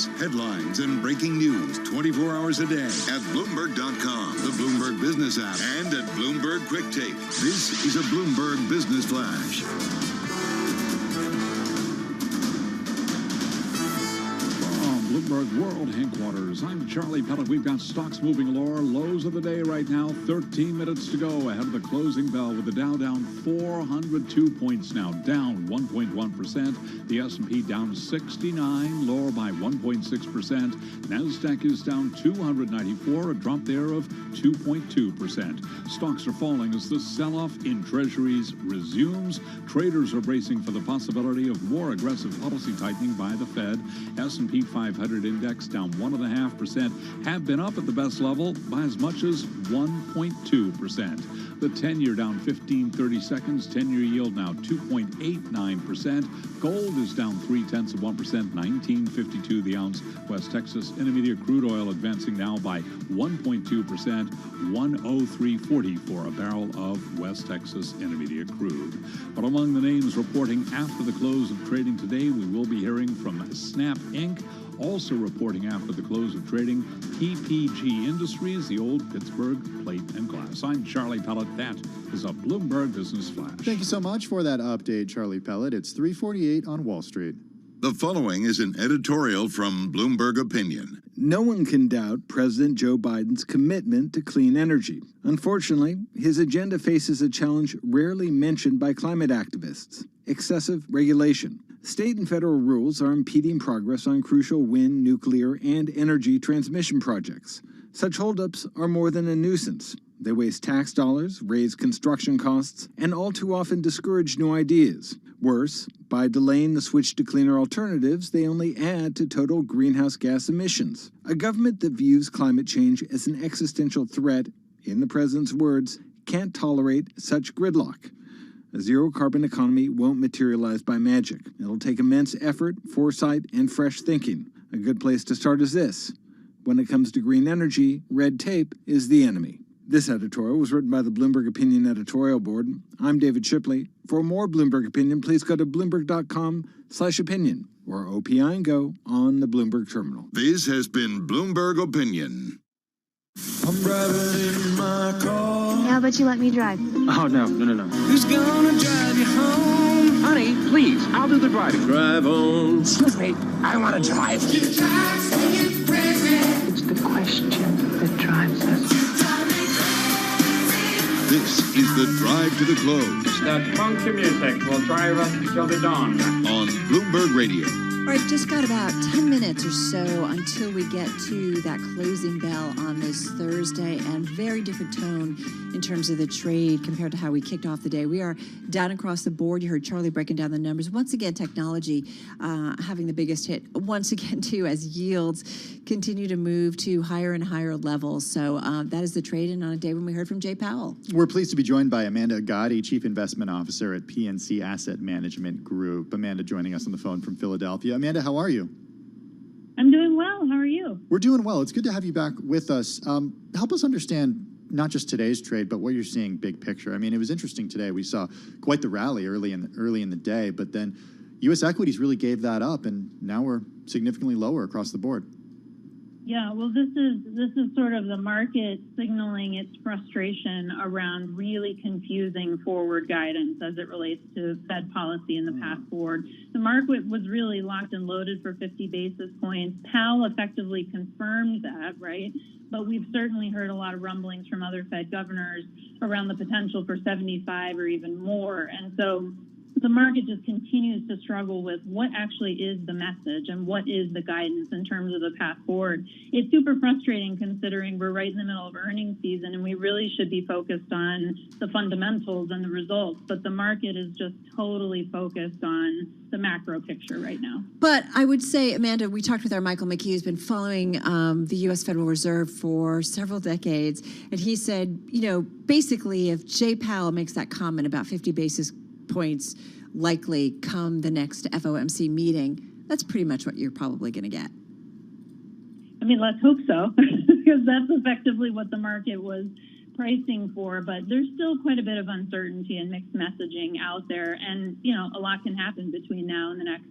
stocks, headlines, and breaking news 24 hours a day at Bloomberg.com, the Bloomberg Business app, and at Bloomberg Quick Take. This is a Bloomberg Business Flash. Bloomberg World Headquarters. I'm Charlie Pellet. We've got stocks moving lower. Lows of the day right now. 13 minutes to go ahead of the closing bell with the Dow down 402 points now, down 1.1%. The S&P down 69, lower by 1.6%. NASDAQ is down 294, a drop there of 2.2%. Stocks are falling as the sell-off in treasuries resumes. Traders are bracing for the possibility of more aggressive policy tightening by the Fed. S&P 500 index down 1.5%, have been up at the best level by as much as 1.2%. The 10-year down 15.30 seconds, 10-year yield now 2.89%. Gold is down 0.3%, 19.52 the ounce. West Texas Intermediate crude oil advancing now by 1.2%, 103.40 for a barrel of West Texas Intermediate crude. But among the names reporting after the close of trading today, we will be hearing from Snap Inc., also reporting after the close of trading, PPG Industries, the old Pittsburgh Plate and Glass. I'm Charlie Pellet. That is a Bloomberg Business Flash. Thank you so much for that update, Charlie Pellet. It's 3:48 on Wall Street. The following is an editorial from Bloomberg Opinion. No one can doubt President Joe Biden's commitment to clean energy. Unfortunately, his agenda faces a challenge rarely mentioned by climate activists: excessive regulation. State and federal rules are impeding progress on crucial wind, nuclear, and energy transmission projects. Such holdups are more than a nuisance. They waste tax dollars, raise construction costs, and all too often discourage new ideas. Worse, by delaying the switch to cleaner alternatives, they only add to total greenhouse gas emissions. A government that views climate change as an existential threat, in the president's words, can't tolerate such gridlock. A zero-carbon economy won't materialize by magic. It'll take immense effort, foresight, and fresh thinking. A good place to start is this: when it comes to green energy, red tape is the enemy. This editorial was written by the Bloomberg Opinion editorial board. I'm David Shipley. For more Bloomberg Opinion, please go to bloomberg.com/opinion or OPI and Go on the Bloomberg terminal. This has been Bloomberg Opinion. I'm driving in my car. How about you let me drive? Oh, no. Who's gonna drive you home? Honey, please, I'll do the driving. Drive on. Excuse me, I want to drive. It's the question that drives us. This is the Drive to the Close. That funky music will drive us till the dawn. On Bloomberg Radio. All right, just got about 10 minutes or so until we get to that closing bell on this Thursday, and very different tone in terms of the trade compared to how we kicked off the day. We are down across the board. You heard Charlie breaking down the numbers. Once again, technology having the biggest hit. Once again, too, as yields continue to move to higher and higher levels. So that is the trade-in on a day when we heard from Jay Powell. We're pleased to be joined by Amanda Gotti, Chief Investment Officer at PNC Asset Management Group. Amanda joining us on the phone from Philadelphia. Amanda, how are you? I'm doing well. How are you? We're doing well. It's good to have you back with us. Help us understand not just today's trade, but what you're seeing big picture. I mean, it was interesting today. We saw quite the rally early in the day, but then U.S. equities really gave that up, and now we're significantly lower across the board. Yeah, well, this is sort of the market signaling its frustration around really confusing forward guidance as it relates to Fed policy in the path forward. The market was really locked and loaded for 50 basis points. Powell effectively confirmed that, right? But we've certainly heard a lot of rumblings from other Fed governors around the potential for 75 or even more. And so the market just continues to struggle with what actually is the message and what is the guidance in terms of the path forward. It's super frustrating considering we're right in the middle of earnings season and we really should be focused on the fundamentals and the results. But the market is just totally focused on the macro picture right now. But I would say, Amanda, we talked with our Michael McKee, who's been following the U.S. Federal Reserve for several decades. And he said, basically, if Jay Powell makes that comment about 50 basis points likely come the next FOMC meeting, that's pretty much what you're probably going to get. I mean, let's hope so, because that's effectively what the market was pricing for. But there's still quite a bit of uncertainty and mixed messaging out there. And, a lot can happen between now and the next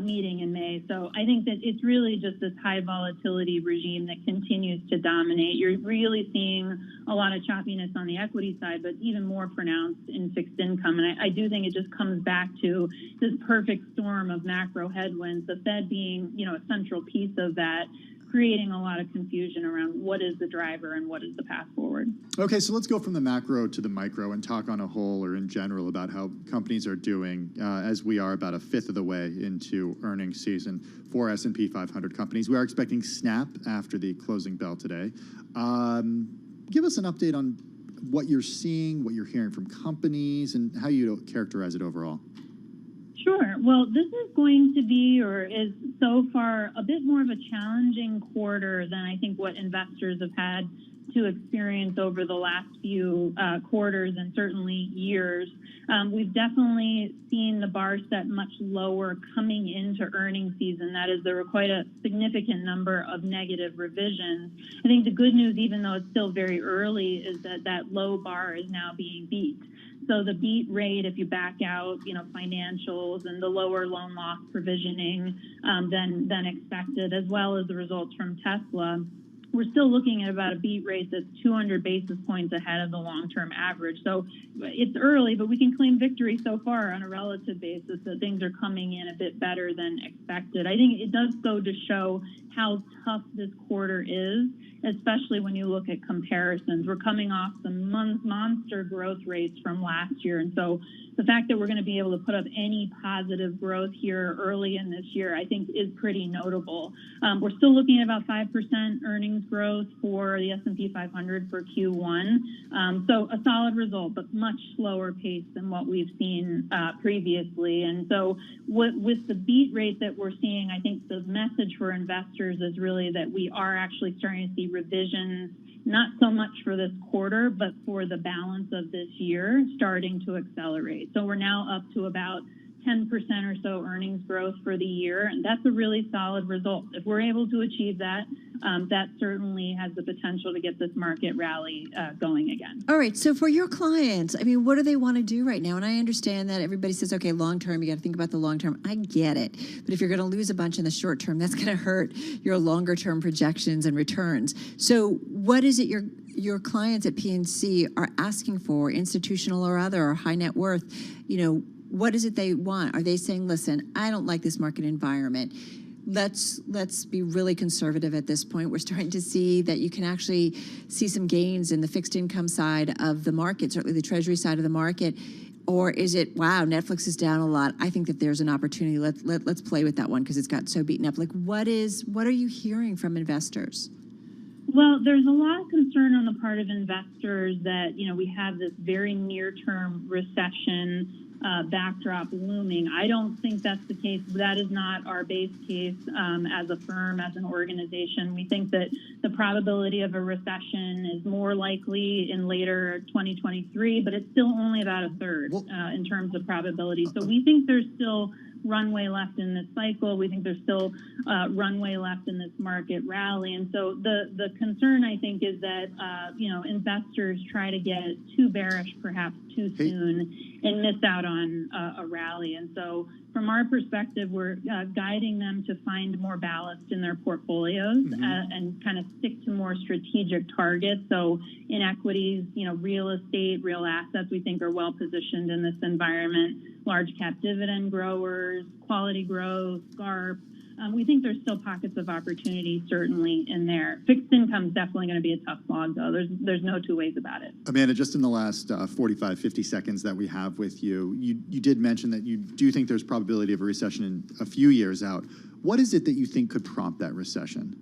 meeting in May. So I think that it's really just this high volatility regime that continues to dominate. You're really seeing a lot of choppiness on the equity side, but even more pronounced in fixed income. And I do think it just comes back to this perfect storm of macro headwinds, the Fed being, a central piece of that, creating a lot of confusion around what is the driver and what is the path forward. Okay, so let's go from the macro to the micro and talk on a whole or in general about how companies are doing as we are about a fifth of the way into earnings season for S&P 500 companies. We are expecting Snap after the closing bell today. Give us an update on what you're seeing, what you're hearing from companies, and how you characterize it overall. Sure. Well, this is going to be, or is so far, a bit more of a challenging quarter than I think what investors have had to experience over the last few quarters and certainly years. We've definitely seen the bar set much lower coming into earnings season. That is, there were quite a significant number of negative revisions. I think the good news, even though it's still very early, is that that low bar is now being beat. So the beat rate, if you back out, financials and the lower loan loss provisioning than expected, as well as the results from Tesla, we're still looking at about a beat rate that's 200 basis points ahead of the long-term average. So it's early, but we can claim victory so far on a relative basis that things are coming in a bit better than expected. I think it does go to show how tough this quarter is, especially when you look at comparisons. We're coming off some monster growth rates from last year. And so the fact that we're going to be able to put up any positive growth here early in this year, I think, is pretty notable. We're still looking at about 5% earnings growth for the S&P 500 for Q1. So a solid result, but much slower pace than what we've seen previously. And so with the beat rate that we're seeing, I think the message for investors is really that we are actually starting to see revisions, not so much for this quarter, but for the balance of this year, starting to accelerate. So we're now up to about 10% or so earnings growth for the year, and that's a really solid result. If we're able to achieve that, that certainly has the potential to get this market rally going again. All right, so for your clients, what do they want to do right now? And I understand that everybody says, okay, long term, you got to think about the long term. I get it. But if you're going to lose a bunch in the short term, that's going to hurt your longer term projections and returns. So what is it your clients at PNC are asking for, institutional or other, or high net worth? What is it they want? Are they saying, listen, I don't like this market environment. Let's be really conservative at this point. We're starting to see that you can actually see some gains in the fixed income side of the market, certainly the treasury side of the market. Or is it, wow, Netflix is down a lot. I think that there's an opportunity. Let's play with that one because it's got so beaten up. What are you hearing from investors? Well, there's a lot of concern on the part of investors that, we have this very near-term recession backdrop looming. I don't think that's the case. That is not our base case as a firm, as an organization. We think that the probability of a recession is more likely in later 2023, but it's still only about a third in terms of probability. So we think there's still runway left in this cycle. We think there's still runway left in this market rally. And so the concern, I think, is that, investors try to get too bearish, perhaps too soon, and miss out on a rally. And so from our perspective, we're guiding them to find more ballast in their portfolios and kind of stick to more strategic targets. So in equities, real estate, real assets, we think are well positioned in this environment. Large cap dividend growers, quality growth, SCARP. We think there's still pockets of opportunity, certainly, in there. Fixed income is definitely going to be a tough slog, though. There's no two ways about it. Amanda, just in the last 45, 50 seconds that we have with you, you did mention that you do think there's probability of a recession in a few years out. What is it that you think could prompt that recession?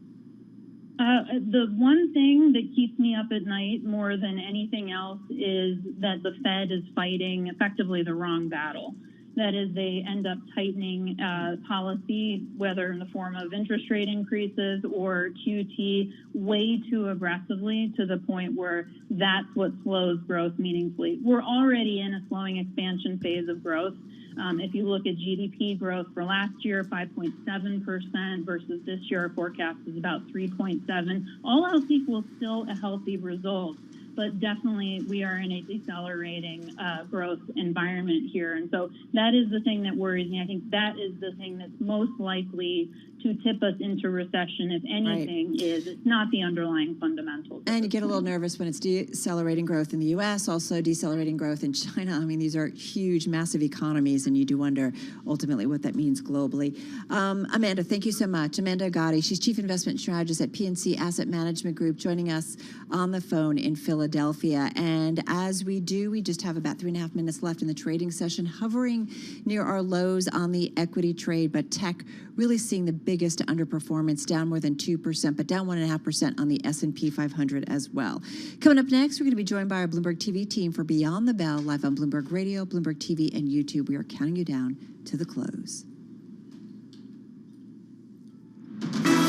The one thing that keeps me up at night more than anything else is that the Fed is fighting effectively the wrong battle. That is, they end up tightening policy, whether in the form of interest rate increases or QT, way too aggressively to the point where that's what slows growth meaningfully. We're already in a slowing expansion phase of growth. If you look at GDP growth for last year, 5.7% versus this year, our forecast is about 3.7. All else equal, still a healthy result. but definitely we are in a decelerating growth environment here. And so that is the thing that worries me. I think that is the thing that's most likely to tip us into recession, if anything, is it's not the underlying fundamentals. And you get a little nervous when it's decelerating growth in the U.S., also decelerating growth in China. I mean, these are huge, massive economies, and you do wonder ultimately what that means globally. Amanda, thank you so much. Amanda Gotti, she's Chief Investment Strategist at PNC Asset Management Group, joining us on the phone in Philadelphia. And as we do, we just have about 3.5 minutes left in the trading session, hovering near our lows on the equity trade, but tech really seeing the biggest underperformance, down more than 2%, but down 1.5% on the S&P 500 as well. Coming up next, we're going to be joined by our Bloomberg TV team for Beyond the Bell, live on Bloomberg Radio, Bloomberg TV, and YouTube. We are counting you down to the close.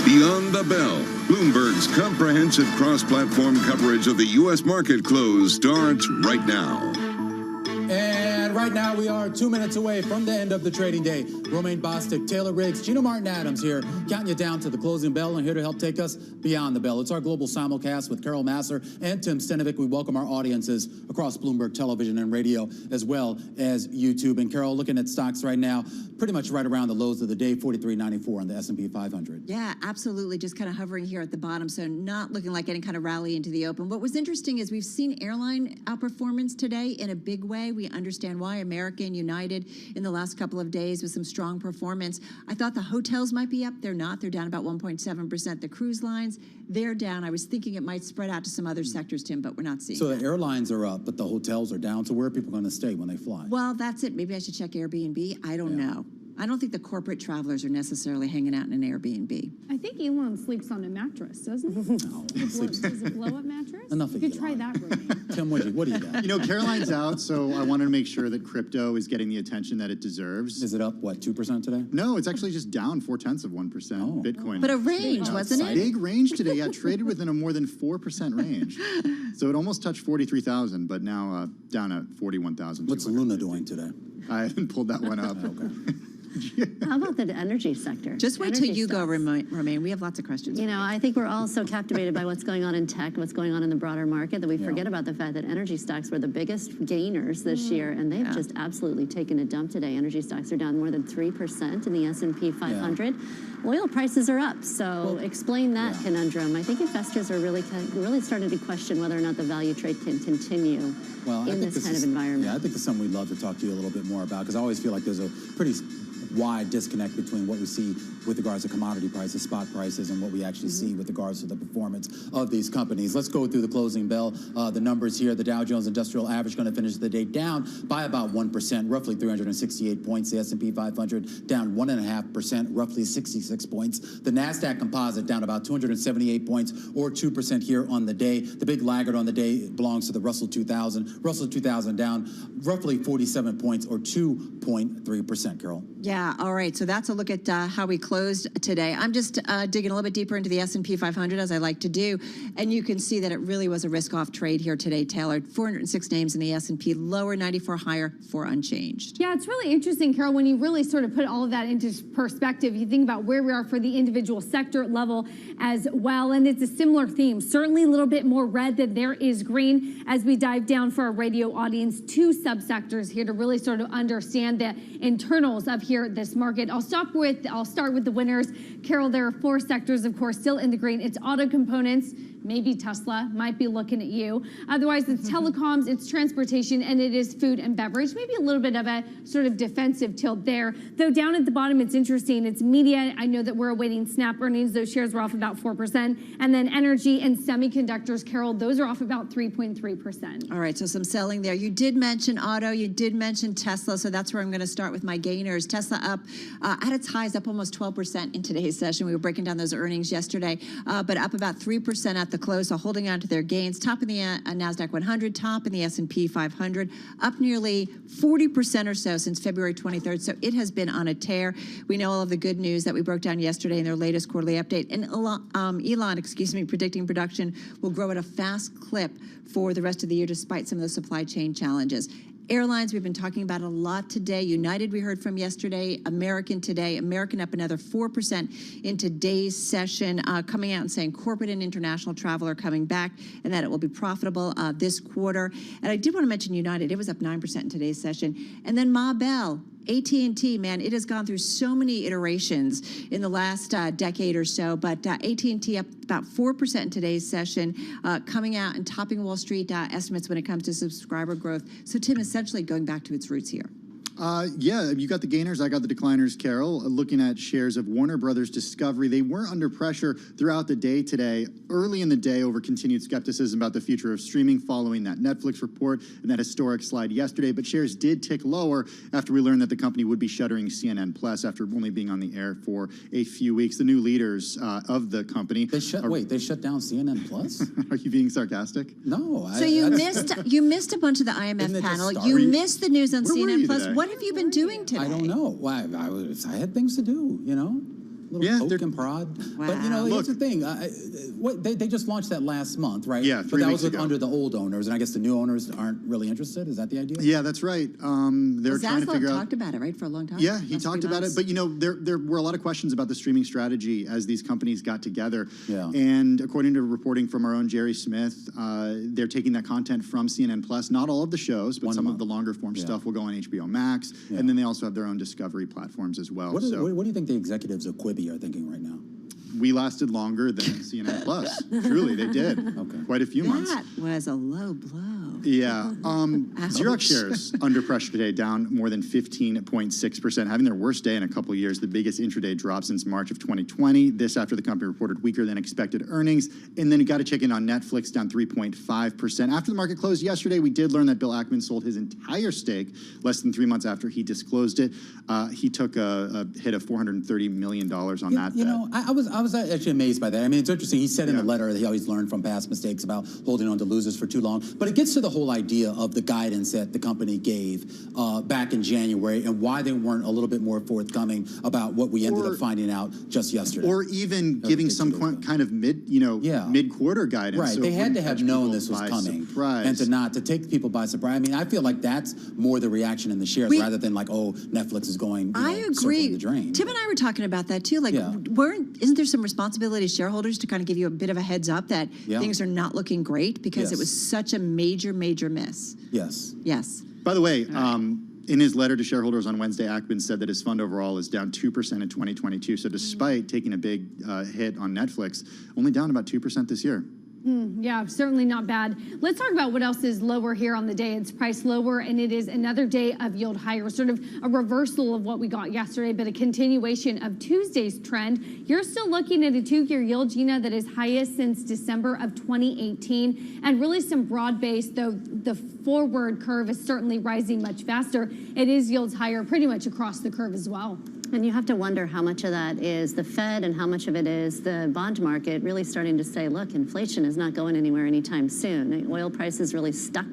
Beyond the Bell, Bloomberg's comprehensive cross-platform coverage of the U.S. market close starts right now. And right now we are 2 minutes away from the end of the trading day. Romaine Bostic, Taylor Riggs, Gino Martin Adams here, counting you down to the closing bell, and here to help take us beyond the bell. It's our global simulcast with Carol Masser and Tim Stenovic. We welcome our audiences across Bloomberg Television and Radio, as well as YouTube. And Carol, looking at stocks right now, pretty much right around the lows of the day, 43.94 on the S&P 500. Yeah, absolutely. Just kind of hovering here at the bottom, so not looking like any kind of rally into the open. What was interesting is we've seen airline outperformance today in a big way. We understand why. American, United in the last couple of days with some strong performance. I thought the hotels might be up. They're not. They're down about 1.7%. The cruise lines, they're down. I was thinking it might spread out to some other sectors, Tim, but we're not seeing So that. the airlines are up, but the hotels are down. So where are people going to stay when they fly? Well, that's it. Maybe I should check Airbnb. I don't know. I don't think the corporate travelers are necessarily hanging out in an Airbnb. I think Elon sleeps on a mattress, doesn't he? No. Does it blow-up mattress? Enough of You could try that, Romaine. Tim, what do you got? You know, Caroline's out, so I wanted to make sure that crypto is getting the attention that it deserves. Is it up, 2% today? No, it's actually just down 0.4%. Bitcoin. But a range, wasn't it? Big range today. Yeah, traded within a more than 4% range. So it almost touched 43,000, but now down at 41,000. What's Luna doing today? I haven't pulled that one up. Okay. How about the energy sector? Just wait till you go, Romaine. We have lots of questions. You know, I think we're all so captivated by what's going on in tech, what's going on in the broader market, that we forget about the fact that energy stocks were the biggest gainers this year, and they've just absolutely taken a dump today. Energy stocks are down more than 3% in the S&P 500. Oil prices are up, so explain that conundrum. I think investors are really starting to question whether or not the value trade can continue in this kind of environment. Yeah, I think it's something we'd love to talk to you a little bit more about, because I always feel like there's a pretty wide disconnect between what we see with regards to commodity prices, spot prices, and what we actually see with regards to the performance of these companies. Let's go through the closing bell. The numbers here, the Dow Jones Industrial Average going to finish the day down by about 1%, roughly 368 points. The S&P 500 down 1.5%, roughly 66 points. The NASDAQ Composite down about 278 points, or 2% here on the day. The big laggard on the day belongs to the Russell 2000. Russell 2000 down roughly 47 points, or 2.3%, Carol. Yeah, all right. So that's a look at how we closed today. I'm just digging a little bit deeper into the S&P 500, as I like to do, and you can see that it really was a risk-off trade here today, Taylor. 406 names in the S&P, lower, 94 higher, 4 unchanged. Yeah, it's really interesting, Carol, when you really sort of put all of that into perspective. You think about where we are for the individual sector level as well, and it's a similar theme. Certainly a little bit more red than there is green. As we dive down for our radio audience, 2 subsectors here to really sort of understand the internals of here this market. I'll start with the winners. Carol, there are 4 sectors, of course, still in the green. It's auto components. Maybe Tesla might be looking at you. Otherwise, it's telecoms, it's transportation, and it is food and beverage. Maybe a little bit of a sort of defensive tilt there. Though down at the bottom, it's interesting. It's media. I know that we're awaiting Snap earnings. Those shares were off about 4%. And then energy and semiconductors, Carol, those are off about 3.3%. All right, so some selling there. You did mention auto. You did mention Tesla, so that's where I'm going to start with my gainers. Tesla up at its highs, up almost 12% in today's session. We were breaking down those earnings yesterday, but up about 3% at the close, so holding on to their gains. Top in the NASDAQ 100, top in the S&P 500, up nearly 40% or so since February 23rd, so it has been on a tear. We know all of the good news that we broke down yesterday in their latest quarterly update, and Elon, predicting production will grow at a fast clip for the rest of the year despite some of the supply chain challenges. airlines, we've been talking about a lot today. United, we heard from yesterday. American today. American up another 4% in today's session, coming out and saying corporate and international travel are coming back and that it will be profitable this quarter. And I did want to mention United. It was up 9% in today's session. And then Ma Bell, AT&T, man, it has gone through so many iterations in the last decade or so, but AT&T up about 4% in today's session, coming out and topping Wall Street estimates when it comes to subscriber growth. So, Tim, essentially going back to its roots here. Yeah, you got the gainers, I got the decliners, Carol. Looking at shares of Warner Brothers Discovery, they were under pressure throughout the day today, early in the day over continued skepticism about the future of streaming following that Netflix report and that historic slide yesterday. But shares did tick lower after we learned that the company would be shuttering CNN Plus after only being on the air for a few weeks. The new leaders of the company. They shut down CNN Plus? Are you being sarcastic? No. So you missed a bunch of the IMF panel. You missed the news on CNN Plus. What have you been doing today? I don't know. I had things to do, you know. Little poke and prod. Wow. But, you know, here's the thing. They just launched that last month, right? Yeah, 3 but that weeks was ago. under the old owners, and I guess the new owners aren't really interested. Is that the idea? Yeah, that's right. They're trying to figure out. talked about it, right, for a long time? Yeah, he talked about it. But, you know, there were a lot of questions about the streaming strategy as these companies got together. Yeah. And according to reporting from our own Jerry Smith, they're taking that content from CNN Plus. Not all of the shows, but some of the longer form stuff will go on HBO Max. Yeah. And then they also have their own Discovery platforms as well. What do you think the executives of Quibi are thinking right now? We lasted longer than CNN Plus. Truly, they did. Okay. Quite a few months. That was a low blow. Yeah. Xerox shares under pressure today, down more than 15.6%, having their worst day in a couple years, the biggest intraday drop since March of 2020. This after the company reported weaker than expected earnings. And then you got to check in on Netflix, down 3.5%. After the market closed yesterday, we did learn that Bill Ackman sold his entire stake less than 3 months after he disclosed it. He took a hit of $430 million on that. You know, I was actually amazed by that. I mean, it's interesting. He said in the letter that he always learned from past mistakes about holding on to losers for too long. But it gets to the whole idea of the guidance that the company gave back in January and why they weren't a little bit more forthcoming about what we ended up finding out just yesterday. Or even giving some kind of mid-quarter guidance. Right. So they had to catch have known people this was by coming. surprise. And to take people by surprise. I mean, I feel like that's more the reaction in the shares rather than like, oh, Netflix is going, I agree. the drain. Tim and I were talking about that too. Like, isn't there some responsibility to shareholders to kind of give you a bit of a heads up that things are not looking great because it was such a major miss? Yes. Yes. By the way, in his letter to shareholders on Wednesday, Ackman said that his fund overall is down 2% in 2022. So despite taking a big hit on Netflix, only down about 2% this year. Yeah, certainly not bad. Let's talk about what else is lower here on the day. It's priced lower, and it is another day of yield higher, sort of a reversal of what we got yesterday, but a continuation of Tuesday's trend. You're still looking at a 2-year yield, Gina, that is highest since December of 2018, and really some broad-based, though the forward curve is certainly rising much faster. It is yields higher pretty much across the curve as well. And you have to wonder how much of that is the Fed and how much of it is the bond market really starting to say, look, inflation is not going anywhere anytime soon. Oil prices really stuck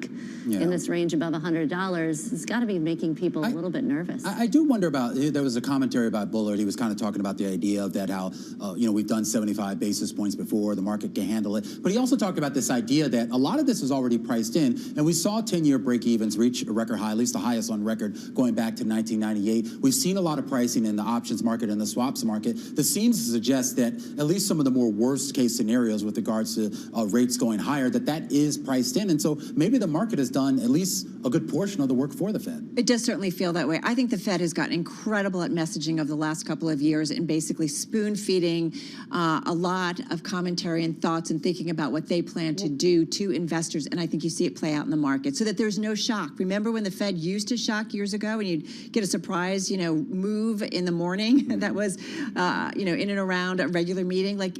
in this range above $100. It's got to be making people a little bit nervous. I do wonder about, there was a commentary about Bullard. He was kind of talking about the idea of that how, we've done 75 basis points before, the market can handle it. But he also talked about this idea that a lot of this is already priced in. And we saw 10-year break-evens reach a record high, at least the highest on record, going back to 1998. We've seen a lot of pricing in the options market and the swaps market. This seems to suggest that at least some of the more worst-case scenarios with regards to rates going higher, that is priced in. And so maybe the market has done at least a good portion of the work for the Fed. It does certainly feel that way. I think the Fed has gotten incredible at messaging of the last couple of years and basically spoon-feeding a lot of commentary and thoughts and thinking about what they plan to do to investors. And I think you see it play out in the market so that there's no shock. Remember when the Fed used to shock years ago and you'd get a surprise, move in the morning that was, in and around a regular meeting? Like,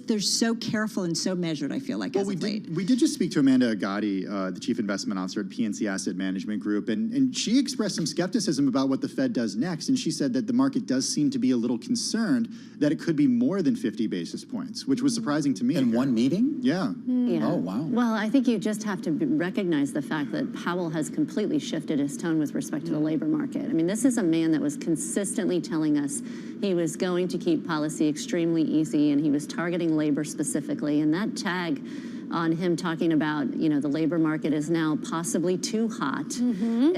they're so careful and so measured, I feel like, Well, we did just speak to Amanda Agati, the Chief Investment Officer at PNC Asset Management Group, and she expressed some skepticism about what the Fed does next, and she said that the market does seem to be a little concerned that it could be more than 50 basis points, which was surprising to me. In one meeting? Yeah. Yeah. Oh, wow. Well, I think you just have to recognize the fact that Powell has completely shifted his tone with respect to the labor market. I mean, this is a man that was consistently telling us he was going to keep policy extremely easy, and he was targeting labor specifically, and that tag on him talking about, the labor market is now possibly too hot.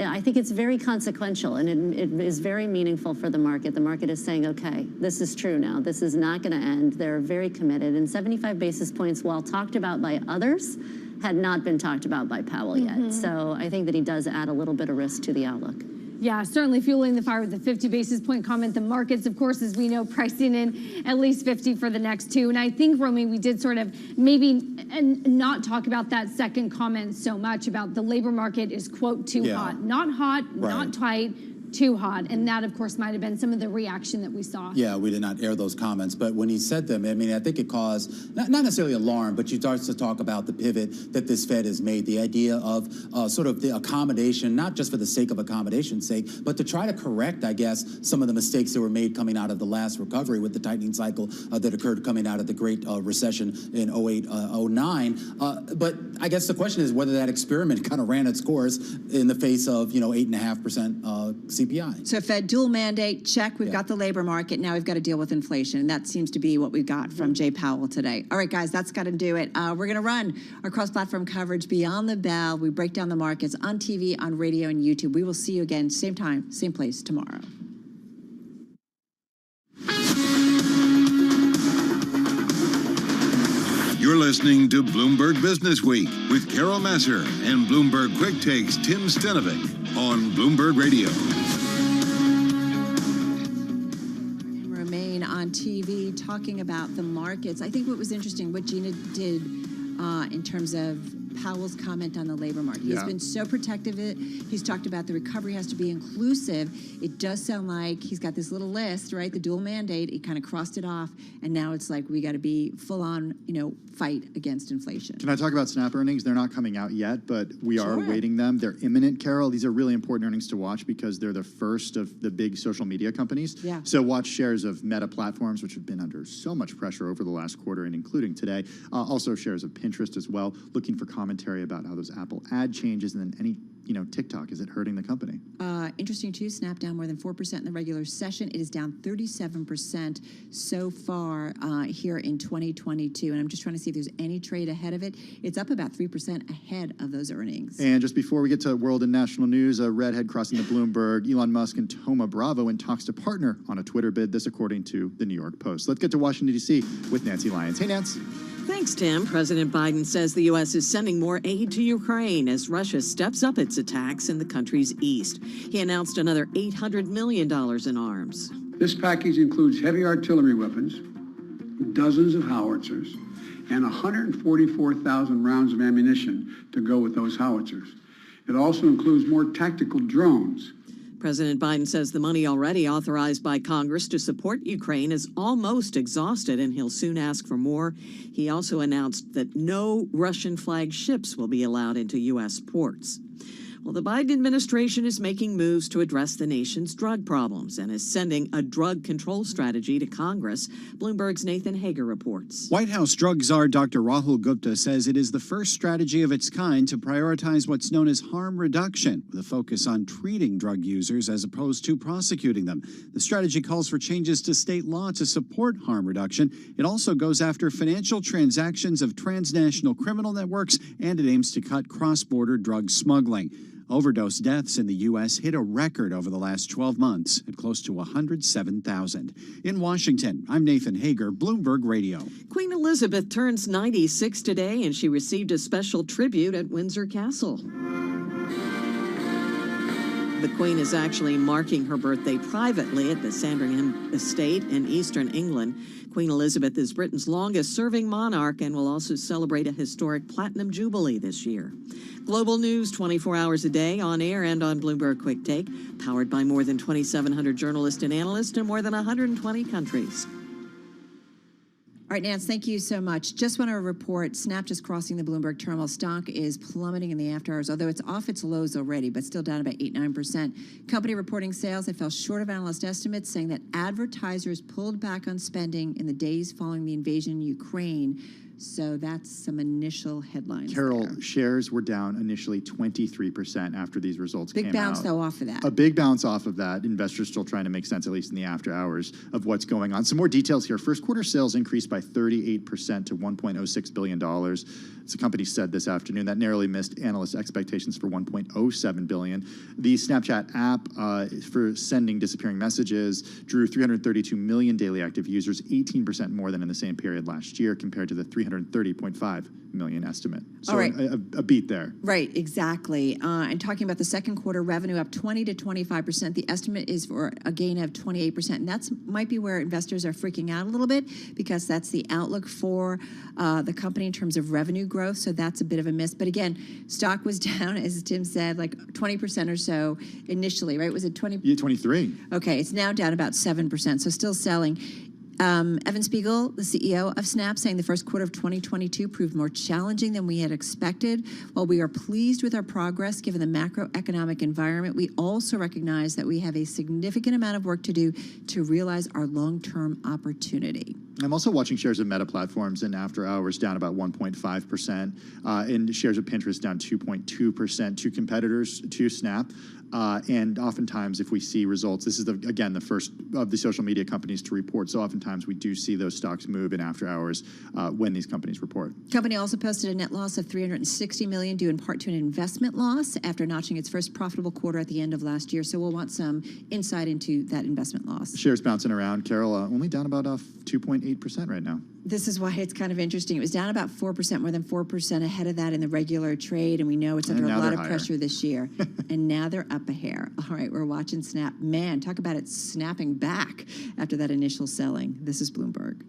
I think it's very consequential, and it is very meaningful for the market. The market is saying, okay, this is true now. This is not going to end. They're very committed. And 75 basis points, while talked about by others, had not been talked about by Powell yet. So I think that he does add a little bit of risk to the outlook. Yeah, certainly fueling the fire with the 50 basis point comment. The markets, of course, as we know, pricing in at least 50 for the next two. And I think, Romy, we did sort of maybe not talk about that second comment so much about the labor market is, quote, too hot. Not hot, not tight, too hot. And that, of course, might have been some of the reaction that we saw. Yeah, we did not air those comments. But when he said them, I mean, I think it caused, not necessarily alarm, but you start to talk about the pivot that this Fed has made, the idea of sort of the accommodation, not just for the sake of accommodation's sake, but to try to correct, I guess, some of the mistakes that were made coming out of the last recovery with the tightening cycle that occurred coming out of the Great Recession in 08, 09. But I guess the question is whether that experiment kind of ran its course in the face of, 8.5% CPI. So Fed dual mandate, check. We've got the labor market. Now we've got to deal with inflation. And that seems to be what we got from Jay Powell today. All right, guys, that's got to do it. We're going to run our cross-platform coverage Beyond the Bell. We break down the markets on TV, on radio, and YouTube. We will see you again, same time, same place tomorrow. You're listening to Bloomberg Business Week with Carol Masser and Bloomberg Quick Takes Tim Stenovic on Bloomberg Radio. Remain on TV talking about the markets. I think what was interesting, what Gina did in terms of Powell's comment on the labor market. He's been so protective of it. He's talked about the recovery has to be inclusive. It does sound like he's got this little list, right? The dual mandate. He kind of crossed it off, and now it's like we got to be full on, fight against inflation. Can I talk about Snap earnings? They're not coming out yet, but we are awaiting them. They're imminent, Carol. These are really important earnings to watch because they're the first of the big social media companies. Yeah. So watch shares of Meta Platforms, which have been under so much pressure over the last quarter and including today. Also shares of Pinterest as well, looking for commentary about how those Apple ad changes and then any, TikTok, is it hurting the company? Interesting too, Snap down more than 4% in the regular session. It is down 37% so far here in 2022. And I'm just trying to see if there's any trade ahead of it. It's up about 3% ahead of those earnings. And just before we get to world and national news, a redhead crossing the Bloomberg, Elon Musk and Thoma Bravo in talks to partner on a Twitter bid. This according to the New York Post. Let's get to Washington, D.C. with Nancy Lyons. Hey, Nancy. Thanks, Tim. President Biden says the U.S. is sending more aid to Ukraine as Russia steps up its attacks in the country's east. He announced another $800 million in arms. This package includes heavy artillery weapons, dozens of howitzers, and 144,000 rounds of ammunition to go with those howitzers. It also includes more tactical drones. President Biden says the money already authorized by Congress to support Ukraine is almost exhausted, and he'll soon ask for more. He also announced that no Russian-flagged ships will be allowed into U.S. ports. Well, the Biden administration is making moves to address the nation's drug problems and is sending a drug control strategy to Congress. Bloomberg's Nathan Hager reports. White House drug czar Dr. Rahul Gupta says it is the first strategy of its kind to prioritize what's known as harm reduction, with a focus on treating drug users as opposed to prosecuting them. The strategy calls for changes to state law to support harm reduction. It also goes after financial transactions of transnational criminal networks, and it aims to cut cross-border drug smuggling. Overdose deaths in the U.S. hit a record over the last 12 months at close to 107,000. In Washington, I'm Nathan Hager, Bloomberg Radio. Queen Elizabeth turns 96 today, and she received a special tribute at Windsor Castle. The Queen is actually marking her birthday privately at the Sandringham Estate in eastern England. Queen Elizabeth is Britain's longest-serving monarch and will also celebrate a historic Platinum Jubilee this year. Global news 24 hours a day, on air and on Bloomberg Quick Take, powered by more than 2,700 journalists and analysts in more than 120 countries. All right, Nance, thank you so much. Just want to report, Snap just crossing the Bloomberg terminal. Stock is plummeting in the after hours, although it's off its lows already, but still down about 8-9%. Company reporting sales that fell short of analyst estimates, saying that advertisers pulled back on spending in the days following the invasion in Ukraine. So that's some initial headlines. Carol, there. shares were down initially 23% after these results came out. Big bounce, though, off of that. A big bounce off of that. Investors still trying to make sense, at least in the after hours, of what's going on. Some more details here. First quarter sales increased by 38% to $1.06 billion. As the company said this afternoon, that narrowly missed analyst expectations for $1.07 billion. The Snapchat app for sending disappearing messages drew 332 million daily active users, 18% more than in the same period last year, compared to the 330.5 million estimate. So All right. a beat there. Right, exactly. And talking about the second quarter revenue up 20 to 25%. The estimate is for a gain of 28%. And that's might be where investors are freaking out a little bit, because that's the outlook for the company in terms of revenue growth. So that's a bit of a miss. But again, stock was down, as Tim said, like 20% or so initially, right? Was it 20? Yeah, 23. Okay, it's now down about 7%. So still selling. Evan Spiegel, the CEO of Snap, saying the first quarter of 2022 proved more challenging than we had expected. While we are pleased with our progress given the macroeconomic environment, we also recognize that we have a significant amount of work to do to realize our long-term opportunity. I'm also watching shares of Meta Platforms in after hours down about 1.5%, and shares of Pinterest down 2.2%. Two competitors to Snap. And oftentimes, if we see results, this is, again, the first of the social media companies to report. So oftentimes we do see those stocks move in after hours when these companies report. Company also posted a net loss of $360 million, due in part to an investment loss after notching its first profitable quarter at the end of last year. So we'll want some insight into that investment loss. Shares bouncing around. Carol, only down about 2.8% right now. This is why it's kind of interesting. It was down about 4%, more than 4% ahead of that in the regular trade, and we know it's under a lot of pressure this year. And now they're up a hair. All right, we're watching Snap. Man, talk about it snapping back after that initial selling. This is Bloomberg.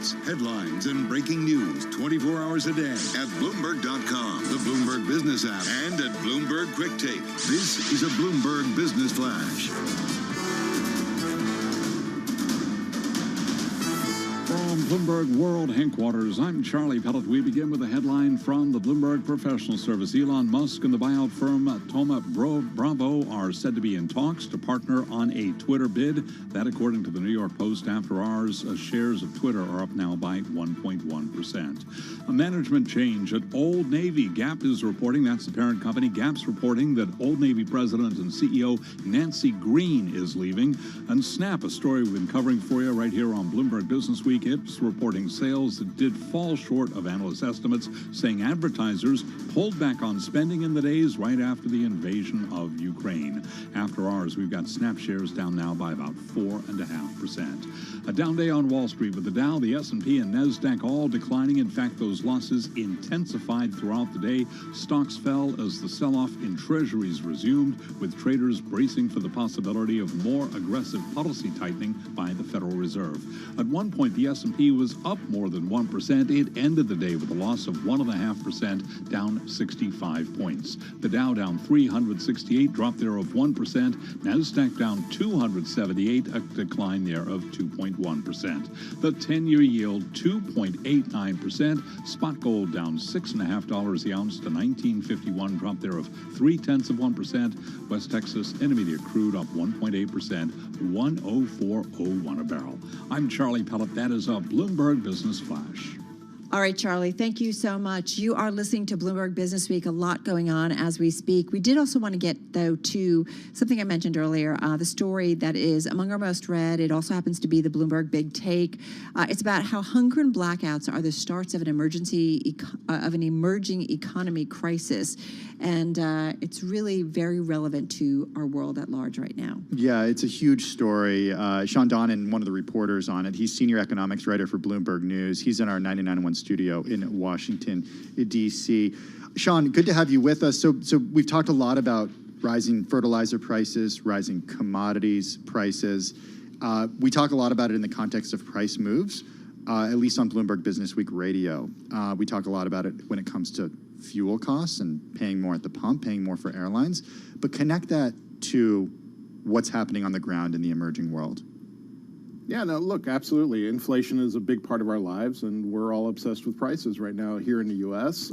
updates, headlines, and breaking news 24 hours a day at Bloomberg.com, the Bloomberg Business app, and at Bloomberg Quick Take. This is a Bloomberg Business Flash. From Bloomberg World Headquarters, I'm Charlie Pellet. We begin with a headline from the Bloomberg Professional Service. Elon Musk and the buyout firm Thoma Bravo are said to be in talks to partner on a Twitter bid. That, according to the New York Post, after hours, shares of Twitter are up now by 1.1%. A management change at Old Navy. Gap is reporting, that's the parent company, Gap's reporting that Old Navy President and CEO Nancy Green is leaving. And Snap, a story we've been covering for you right here on Bloomberg Business Week. It's reporting sales that did fall short of analyst estimates, saying advertisers pulled back on spending in the days right after the invasion of Ukraine. After hours, we've got Snap shares down now by about 4.5%. A down day on Wall Street with the Dow, the S&P, and NASDAQ all declining. In fact, those losses intensified throughout the day. Stocks fell as the sell-off in treasuries resumed, with traders bracing for the possibility of more aggressive policy tightening by the Federal Reserve. At one point, the S&P was up more than 1%. It ended the day with a loss of 1.5%, down 65 points. The Dow down 368, drop there of 1%. NASDAQ down 278, a decline there of 2.1%. The 10-year yield 2.89%. Spot gold down $6.50 the ounce to $19.51, drop there of 0.3%. West Texas Intermediate crude up 1.8%, 104.01 a barrel. I'm Charlie Pellet. That is a Bloomberg Business Flash. All right, Charlie, thank you so much. You are listening to Bloomberg Business Week, a lot going on as we speak. We did also want to get, though, to something I mentioned earlier, the story that is among our most read. It also happens to be the Bloomberg Big Take. It's about how hunger and blackouts are the starts of an emerging economy crisis. And it's really very relevant to our world at large right now. Yeah, it's a huge story. Sean Donnan, one of the reporters on it, he's senior economics writer for Bloomberg News. He's in our 99.1 studio in Washington, D.C. Sean, good to have you with us. So we've talked a lot about rising fertilizer prices, rising commodities prices. We talk a lot about it in the context of price moves, at least on Bloomberg Business Week Radio. We talk a lot about it when it comes to fuel costs and paying more at the pump, paying more for airlines. But connect that to what's happening on the ground in the emerging world. Yeah, no, look, absolutely. Inflation is a big part of our lives, and we're all obsessed with prices right now here in the U.S.,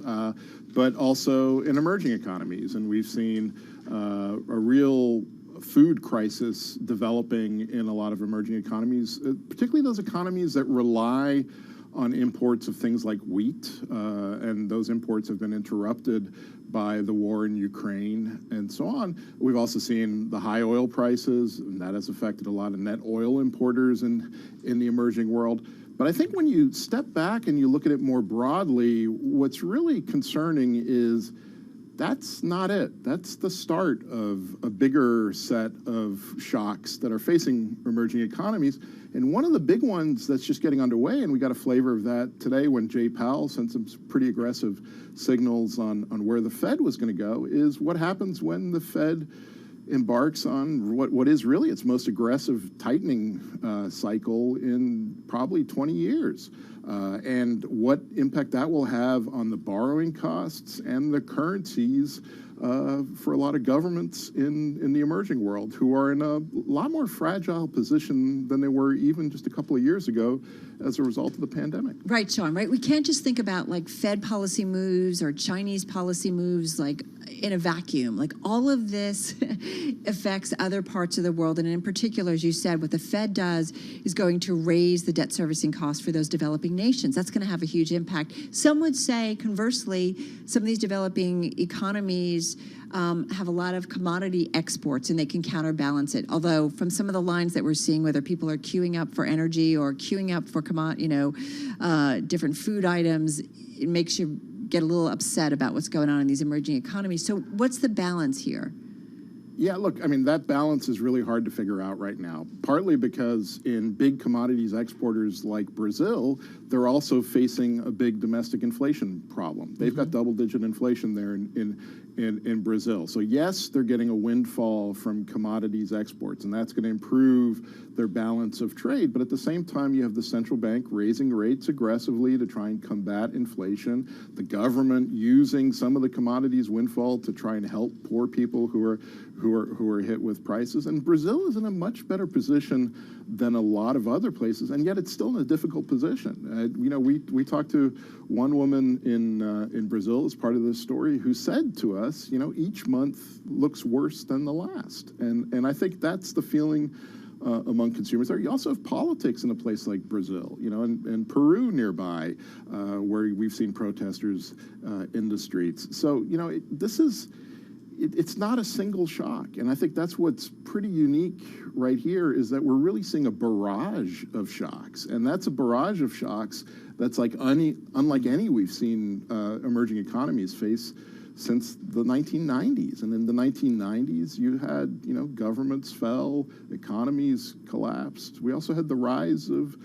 but also in emerging economies. And we've seen a real food crisis developing in a lot of emerging economies, particularly those economies that rely on imports of things like wheat, and those imports have been interrupted by the war in Ukraine and so on. We've also seen the high oil prices, and that has affected a lot of net oil importers in the emerging world. But I think when you step back and you look at it more broadly, what's really concerning is that's not it. That's the start of a bigger set of shocks that are facing emerging economies. And one of the big ones that's just getting underway, and we got a flavor of that today when Jay Powell sent some pretty aggressive signals on where the Fed was going to go, is what happens when the Fed embarks on what is really its most aggressive tightening cycle in probably 20 years. And what impact that will have on the borrowing costs and the currencies for a lot of governments in the emerging world, who are in a lot more fragile position than they were even just a couple of years ago as a result of the pandemic. Right, Sean, right? We can't just think about like Fed policy moves or Chinese policy moves like in a vacuum. Like all of this affects other parts of the world. And in particular, as you said, what the Fed does is going to raise the debt servicing costs for those developing nations. That's going to have a huge impact. Some would say, conversely, some of these developing economies have a lot of commodity exports and they can counterbalance it. Although from some of the lines that we're seeing, whether people are queuing up for energy or queuing up for different food items, it makes you get a little upset about what's going on in these emerging economies. So what's the balance here? Yeah, look, I mean, that balance is really hard to figure out right now, partly because in big commodities exporters like Brazil, they're also facing a big domestic inflation problem. They've got double-digit inflation there in Brazil. So yes, they're getting a windfall from commodities exports, and that's going to improve their balance of trade. But at the same time, you have the central bank raising rates aggressively to try and combat inflation, the government using some of the commodities windfall to try and help poor people who are hit with prices. And Brazil is in a much better position than a lot of other places, and yet it's still in a difficult position. We talked to one woman in Brazil as part of this story who said to us, each month looks worse than the last. And I think that's the feeling among consumers there. You also have politics in a place like Brazil, and Peru nearby, where we've seen protesters in the streets. So, it's not a single shock. And I think that's what's pretty unique right here is that we're really seeing a barrage of shocks. And that's a barrage of shocks that's like unlike any we've seen emerging economies face since the 1990s. And in the 1990s, you had, governments fell, economies collapsed. We also had the rise of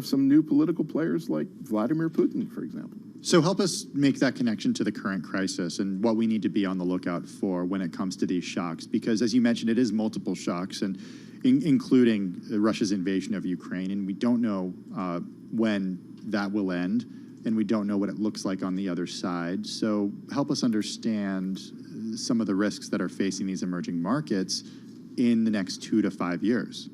some new political players like Vladimir Putin, for example. So help us make that connection to the current crisis and what we need to be on the lookout for when it comes to these shocks. Because as you mentioned, it is multiple shocks, and including Russia's invasion of Ukraine. And we don't know when that will end, and we don't know what it looks like on the other side. So help us understand some of the risks that are facing these emerging markets in the next 2 to 5 years.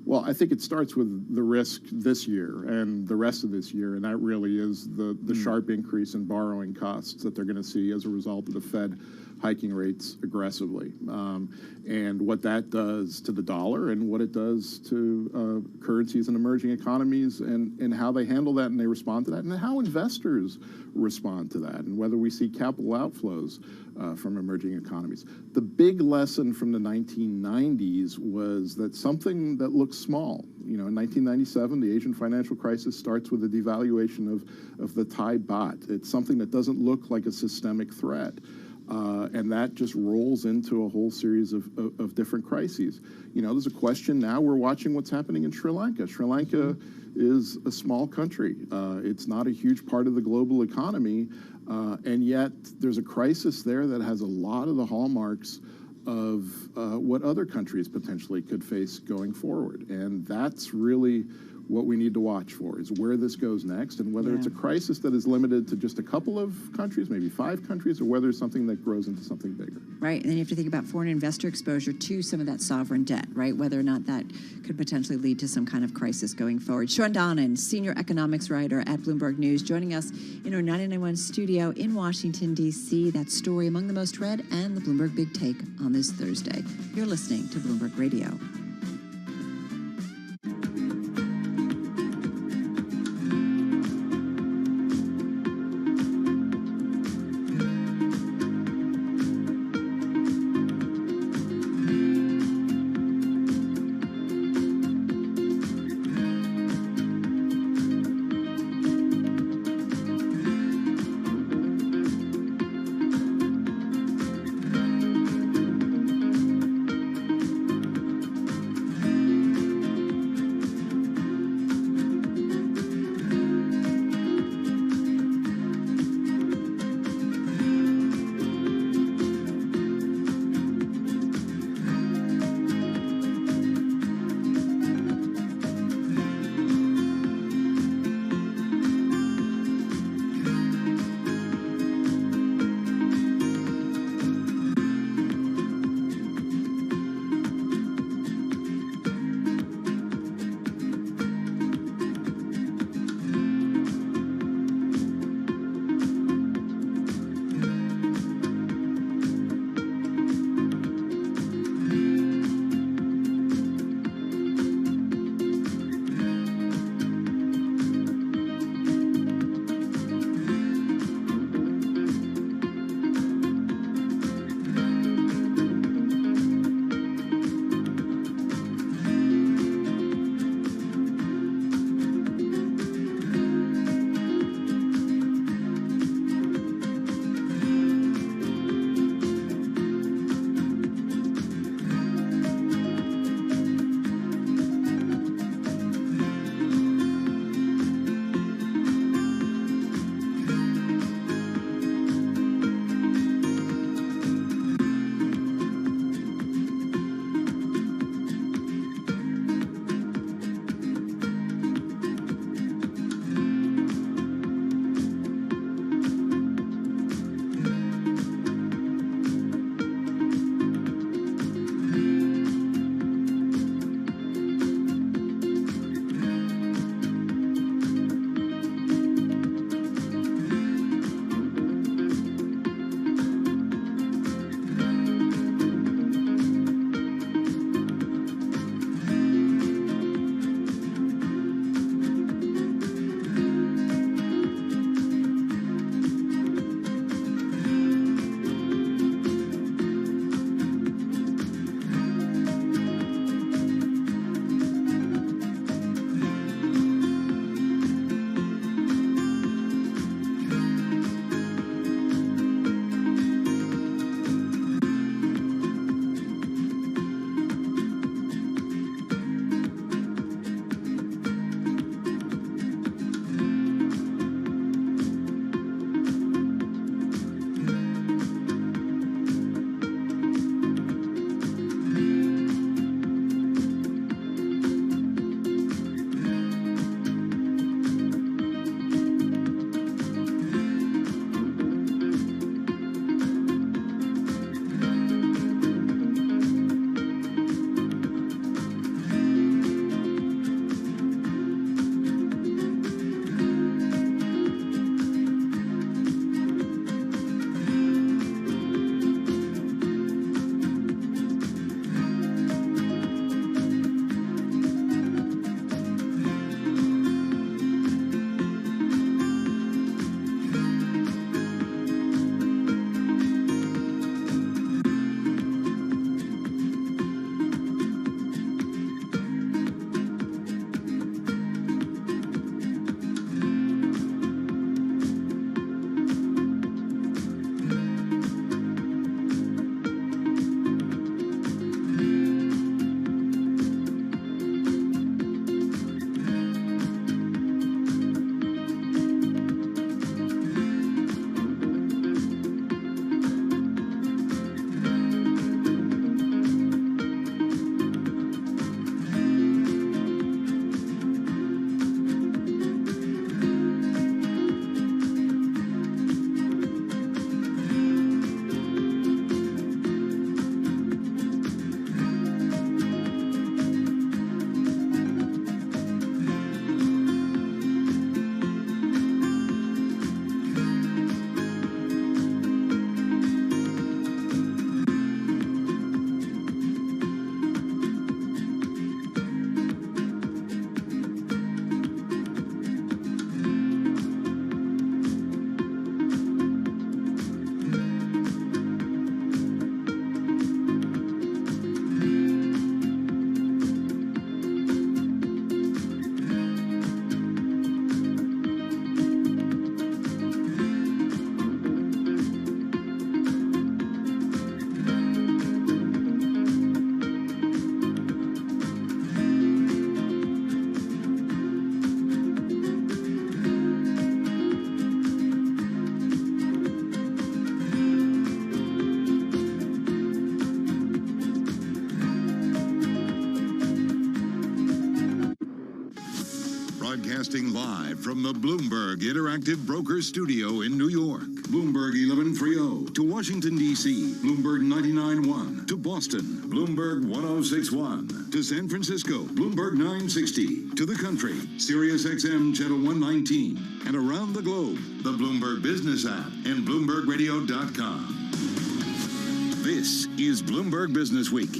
Well, I think it starts with the risk this year and the rest of this year, and that really is the sharp increase in borrowing costs that they're going to see as a result of the Fed hiking rates aggressively, and what that does to the dollar and what it does to currencies and emerging economies, and how they handle that and they respond to that, and how investors respond to that, and whether we see capital outflows from emerging economies. The big lesson from the 1990s was that something that looks small, in 1997, the Asian financial crisis starts with the devaluation of the Thai baht. It's something that doesn't look like a systemic threat. And that just rolls into a whole series of different crises. There's a question now, we're watching what's happening in Sri Lanka. Sri Lanka is a small country. It's not a huge part of the global economy, and yet there's a crisis there that has a lot of the hallmarks of what other countries potentially could face going forward. And that's really what we need to watch for, is where this goes next, and whether it's a crisis that is limited to just a couple of countries, maybe 5 countries, or whether it's something that grows into something bigger. Right, and then you have to think about foreign investor exposure to some of that sovereign debt, right? Whether or not that could potentially lead to some kind of crisis going forward. Sean Donnan, senior economics writer at Bloomberg News, joining us in our 99.1 studio in Washington, D.C. That story among the most read and the Bloomberg Big Take on this Thursday. You're listening to Bloomberg Radio. Broadcasting live from the Bloomberg Interactive Broker Studio in New York. Bloomberg 1130 to Washington, D.C. Bloomberg 99.1 to Boston. Bloomberg 106.1 to San Francisco. Bloomberg 960 to the country. Sirius XM Channel 119. And around the globe, the Bloomberg Business app and BloombergRadio.com. This is Bloomberg Business Week.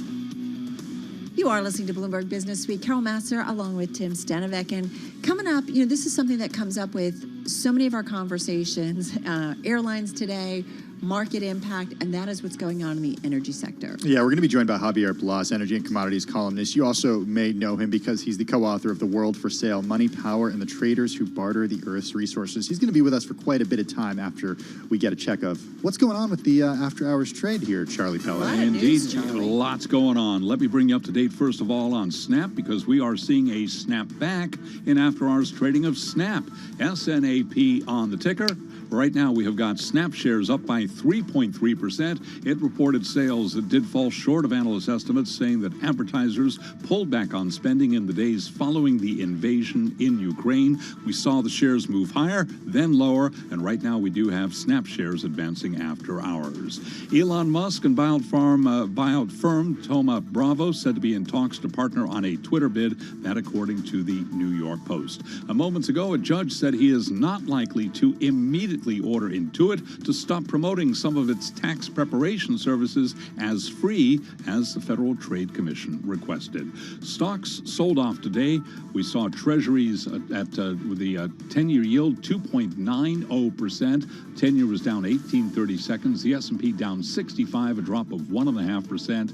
You are listening to Bloomberg Business Week. Carol Masser along with Tim Stanovic. And coming up, you know, this is something that comes up with so many of our conversations. Airlines today, market impact, and that is what's going on in the energy sector. Yeah, we're going to be joined by Javier Blas, energy and commodities columnist. You also may know him because he's the co-author of The World for Sale, Money, Power, and the Traders Who Barter the Earth's Resources. He's going to be with us for quite a bit of time after we get a check of what's going on with the after-hours trade here, Charlie Pellet. Indeed, lots going on. Let me bring you up to date, first of all, on Snap, because we are seeing a snap back in after-hours trading of Snap. SNAP on the ticker. Right now, we have got Snap shares up by 3.3%. It reported sales that did fall short of analyst estimates, saying that advertisers pulled back on spending in the days following the invasion in Ukraine. We saw the shares move higher, then lower, and right now we do have Snap shares advancing after hours. Elon Musk and buyout firm Thoma Bravo said to be in talks to partner on a Twitter bid, that according to the New York Post. Moments ago, a judge said he is not likely to immediately order Intuit to stop promoting some of its tax preparation services as free as the Federal Trade Commission requested. Stocks sold off today. We saw treasuries with the 10-year yield 2.90%. 10-year was down 18 seconds. The S&P down 65, a drop of 1.5%.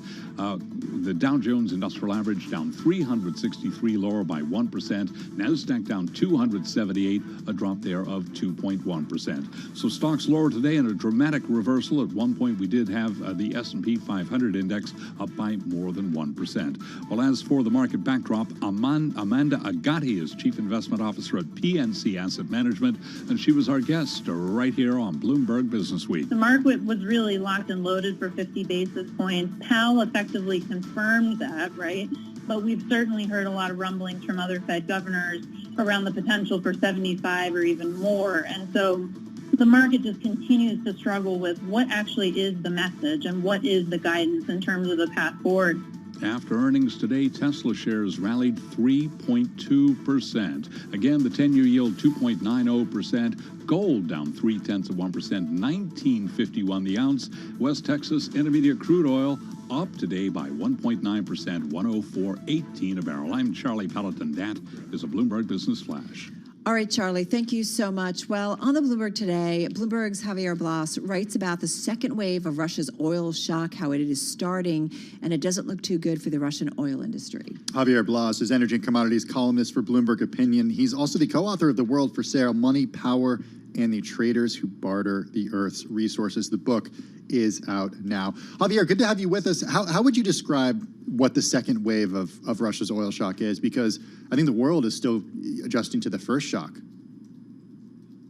The Dow Jones Industrial Average down 363, lower by 1%. NASDAQ down 278, a drop there of 2.1%. So stocks lower today in a dramatic reversal. At one point, we did have the S&P 500 index up by more than 1%. Well, as for the market backdrop, Amanda Agati is Chief Investment Officer at PNC Asset Management, and she was our guest right here on Bloomberg Business Week. The market was really locked and loaded for 50 basis points. Powell effectively confirmed that, right? But we've certainly heard a lot of rumblings from other Fed governors around the potential for 75 or even more. And so the market just continues to struggle with what actually is the message and what is the guidance in terms of the path forward. After earnings today, Tesla shares rallied 3.2%. Again, the 10-year yield 2.90%. Gold down 0.3%, 19.51 the ounce. West Texas Intermediate crude oil up today by 1.9%, 104.18 a barrel. I'm Charlie Pelleton. That is a Bloomberg Business Flash. All right, Charlie, thank you so much. Well, on the Bloomberg today, Bloomberg's Javier Blas writes about the second wave of Russia's oil shock, how it is starting, and it doesn't look too good for the Russian oil industry. Javier Blas is energy and commodities columnist for Bloomberg Opinion. He's also the co-author of The World for Sale, Money, Power, and the Traders Who Barter the Earth's Resources. The book is out now. Javier, good to have you with us. How would you describe what the second wave of Russia's oil shock is? Because I think the world is still adjusting to the first shock.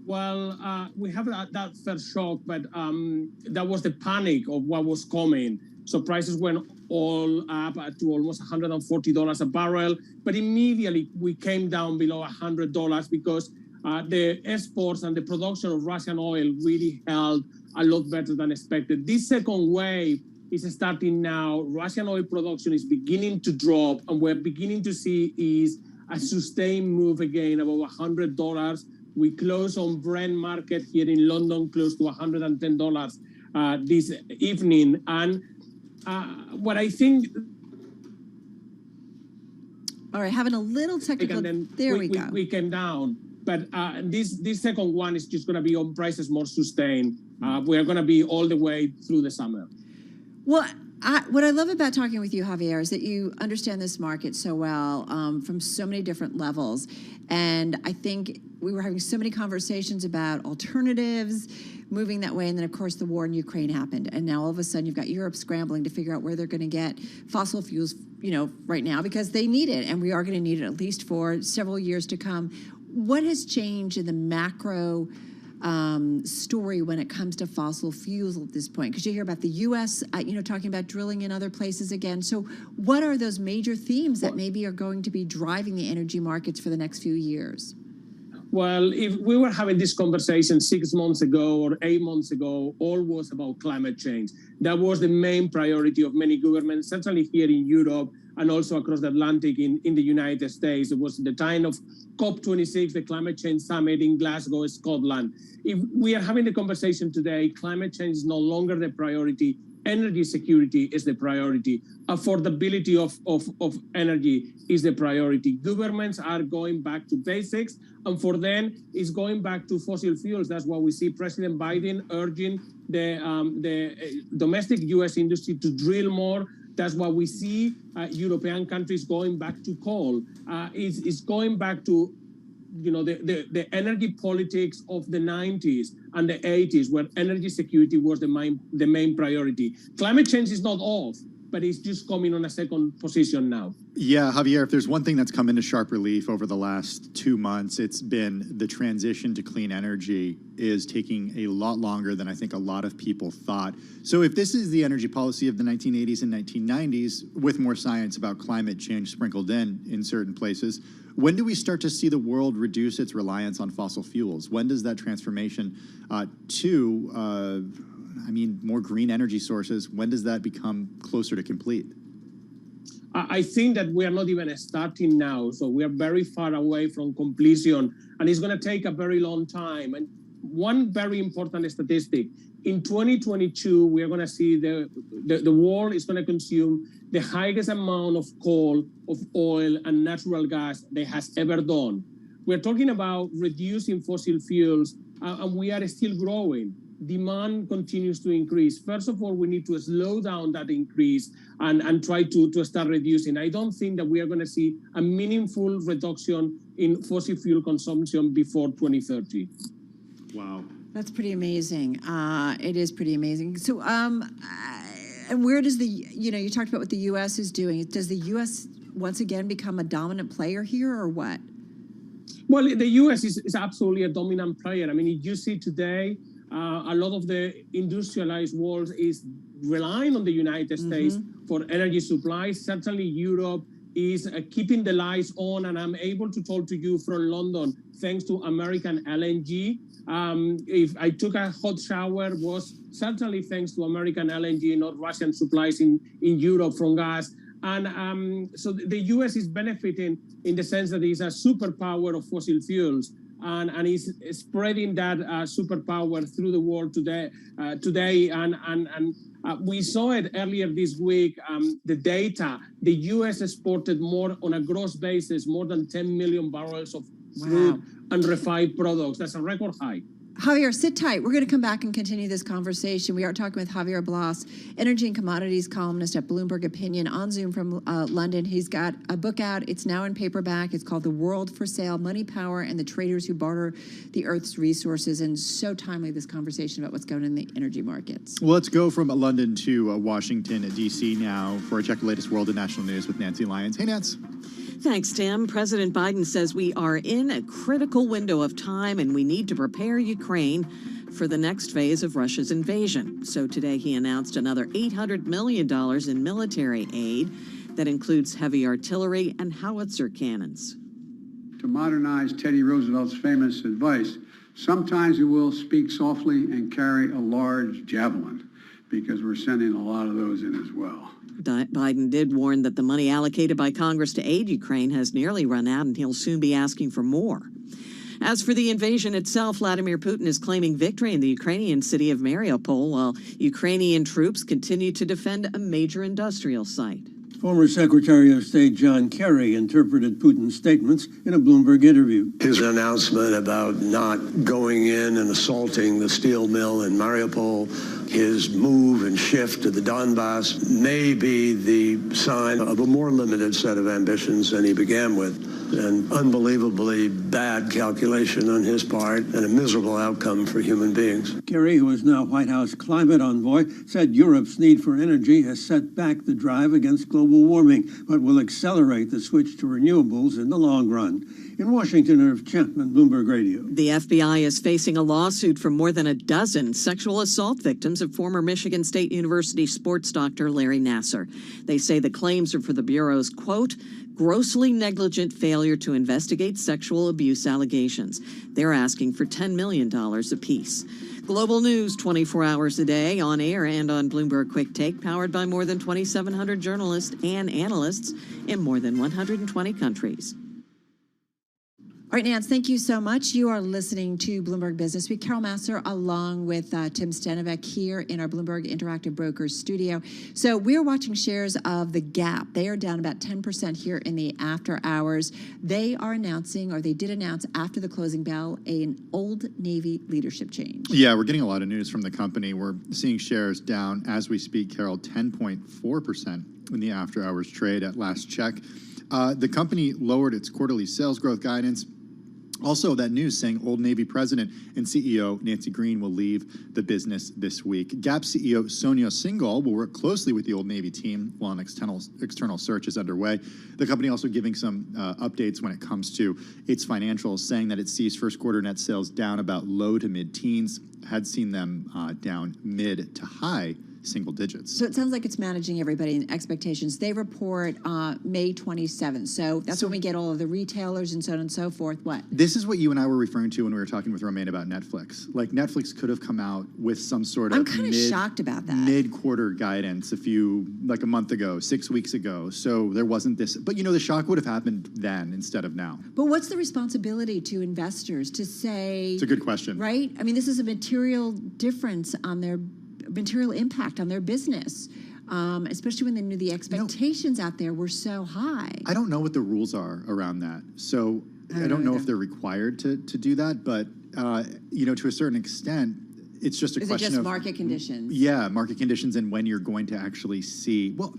Well, we have that first shock, but that was the panic of what was coming. So prices went all up to almost $140 a barrel, but immediately we came down below $100 because the exports and the production of Russian oil really held a lot better than expected. This second wave is starting now. Russian oil production is beginning to drop, and we're beginning to see is a sustained move again above $100. We close on Brent market here in London close to $110 this evening. And what I think... All right, having a little technical... There we go. We came down. But this second one is just going to be on prices more sustained. We are going to be all the way through the summer. Well, what I love about talking with you, Javier, is that you understand this market so well from so many different levels. And I think we were having so many conversations about alternatives, moving that way. And then, of course, the war in Ukraine happened. And now all of a sudden you've got Europe scrambling to figure out where they're going to get fossil fuels, right now, because they need it. And we are going to need it at least for several years to come. What has changed in the macro story when it comes to fossil fuels at this point? Because you hear about the U.S., talking about drilling in other places again. So what are those major themes that maybe are going to be driving the energy markets for the next few years? Well, if we were having this conversation 6 months ago or 8 months ago, all was about climate change. That was the main priority of many governments, certainly here in Europe and also across the Atlantic in the United States. It was the time of COP26, the Climate Change Summit in Glasgow, Scotland. If we are having the conversation today, climate change is no longer the priority. Energy security is the priority. Affordability of energy is the priority. Governments are going back to basics, and for them, it's going back to fossil fuels. That's why we see President Biden urging the domestic U.S. industry to drill more. That's why we see European countries going back to coal. It's going back to the energy politics of the 90s and the 80s, where energy security was the main priority. Climate change is not off, but it's just coming on a second position now. Yeah, Javier, if there's one thing that's come into sharp relief over the last 2 months, it's been the transition to clean energy is taking a lot longer than I think a lot of people thought. So if this is the energy policy of the 1980s and 1990s, with more science about climate change sprinkled in certain places, when do we start to see the world reduce its reliance on fossil fuels? When does that transformation to more green energy sources, when does that become closer to complete? I think that we are not even starting now. So we are very far away from completion, and it's going to take a very long time. And one very important statistic, in 2022, we are going to see the world is going to consume the highest amount of coal, of oil, and natural gas they has ever done. We're talking about reducing fossil fuels, and we are still growing. Demand continues to increase. First of all, we need to slow down that increase and try to start reducing. I don't think that we are going to see a meaningful reduction in fossil fuel consumption before 2030. Wow. That's pretty amazing. It is pretty amazing. So, and where does you talked about what the U.S. is doing. Does the U.S. once again become a dominant player here, or what? Well, the U.S. is absolutely a dominant player. I mean, you see today, a lot of the industrialized world is relying on the United States for energy supplies. Certainly Europe is keeping the lights on, and I'm able to talk to you from London thanks to American LNG. If I took a hot shower, was certainly thanks to American LNG, not Russian supplies in Europe from gas. And so the U.S. is benefiting in the sense that it's a superpower of fossil fuels. And is spreading that superpower through the world today. And we saw it earlier this week. The data: the U.S. exported more on a gross basis, more than 10 million barrels of crude and refined products. That's a record high. Javier, sit tight. We're going to come back and continue this conversation. We are talking with Javier Blas, energy and commodities columnist at Bloomberg Opinion, on Zoom from London. He's got a book out. It's now in paperback. It's called The World for Sale, Money, Power, and the Traders Who Barter the Earth's Resources. And so timely, this conversation about what's going on in the energy markets. Well, let's go from London to Washington, D.C. now for a check the latest world and national news with Nancy Lyons. Hey, Nance. Thanks, Tim. President Biden says we are in a critical window of time and we need to prepare Ukraine for the next phase of Russia's invasion. So today he announced another $800 million in military aid that includes heavy artillery and howitzer cannons. To modernize Teddy Roosevelt's famous advice, sometimes we will speak softly and carry a large javelin, because we're sending a lot of those in as well. Biden did warn that the money allocated by Congress to aid Ukraine has nearly run out, and he'll soon be asking for more. As for the invasion itself, Vladimir Putin is claiming victory in the Ukrainian city of Mariupol, while Ukrainian troops continue to defend a major industrial site. Former Secretary of State John Kerry interpreted Putin's statements in a Bloomberg interview. His announcement about not going in and assaulting the steel mill in Mariupol, his move and shift to the Donbass may be the sign of a more limited set of ambitions than he began with. An unbelievably bad calculation on his part and a miserable outcome for human beings. Kerry, who is now White House climate envoy, said Europe's need for energy has set back the drive against global warming, but will accelerate the switch to renewables in the long run. In Washington, Irv Chapman, Bloomberg Radio. The FBI is facing a lawsuit from more than a dozen sexual assault victims of former Michigan State University sports doctor Larry Nassar. They say the claims are for the Bureau's, quote, grossly negligent failure to investigate sexual abuse allegations. They're asking for $10 million apiece. Global news 24 hours a day, on air and on Bloomberg Quick Take, powered by more than 2,700 journalists and analysts in more than 120 countries. All right, Nance, thank you so much. You are listening to Bloomberg Business Week. Carol Massar along with Tim Stenivek here in our Bloomberg Interactive Brokers studio. So we're watching shares of the Gap. They are down about 10% here in the after hours. They are announcing, or they did announce after the closing bell, an Old Navy leadership change. Yeah, we're getting a lot of news from the company. We're seeing shares down as we speak, Carol, 10.4% in the after hours trade at last check. The company lowered its quarterly sales growth guidance. Also, that news saying Old Navy president and CEO Nancy Green will leave the business this week. Gap CEO Sonia Singhal will work closely with the Old Navy team while an external search is underway. The company also giving some updates when it comes to its financials, saying that it sees first quarter net sales down about low to mid-teens, had seen them down mid to high single digits. So it sounds like it's managing everybody in expectations. They report May 27th. So that's when we get all of the retailers and so on and so forth. What? This is what you and I were referring to when we were talking with Romaine about Netflix. Like, Netflix could have come out with some sort of I'm kind of shocked about that. Mid-quarter guidance like a month ago, 6 weeks ago. So there wasn't this, but the shock would have happened then instead of now. But what's the responsibility to investors to say? It's a good question. Right? I mean, this is a material difference on their material impact on their business, especially when they knew the expectations out there were so high. I don't know what the rules are around that. So I don't know if they're required to do that, but to a certain extent, it's just a question of... Is it just market conditions? Yeah, market conditions and when you're going to actually see... Well,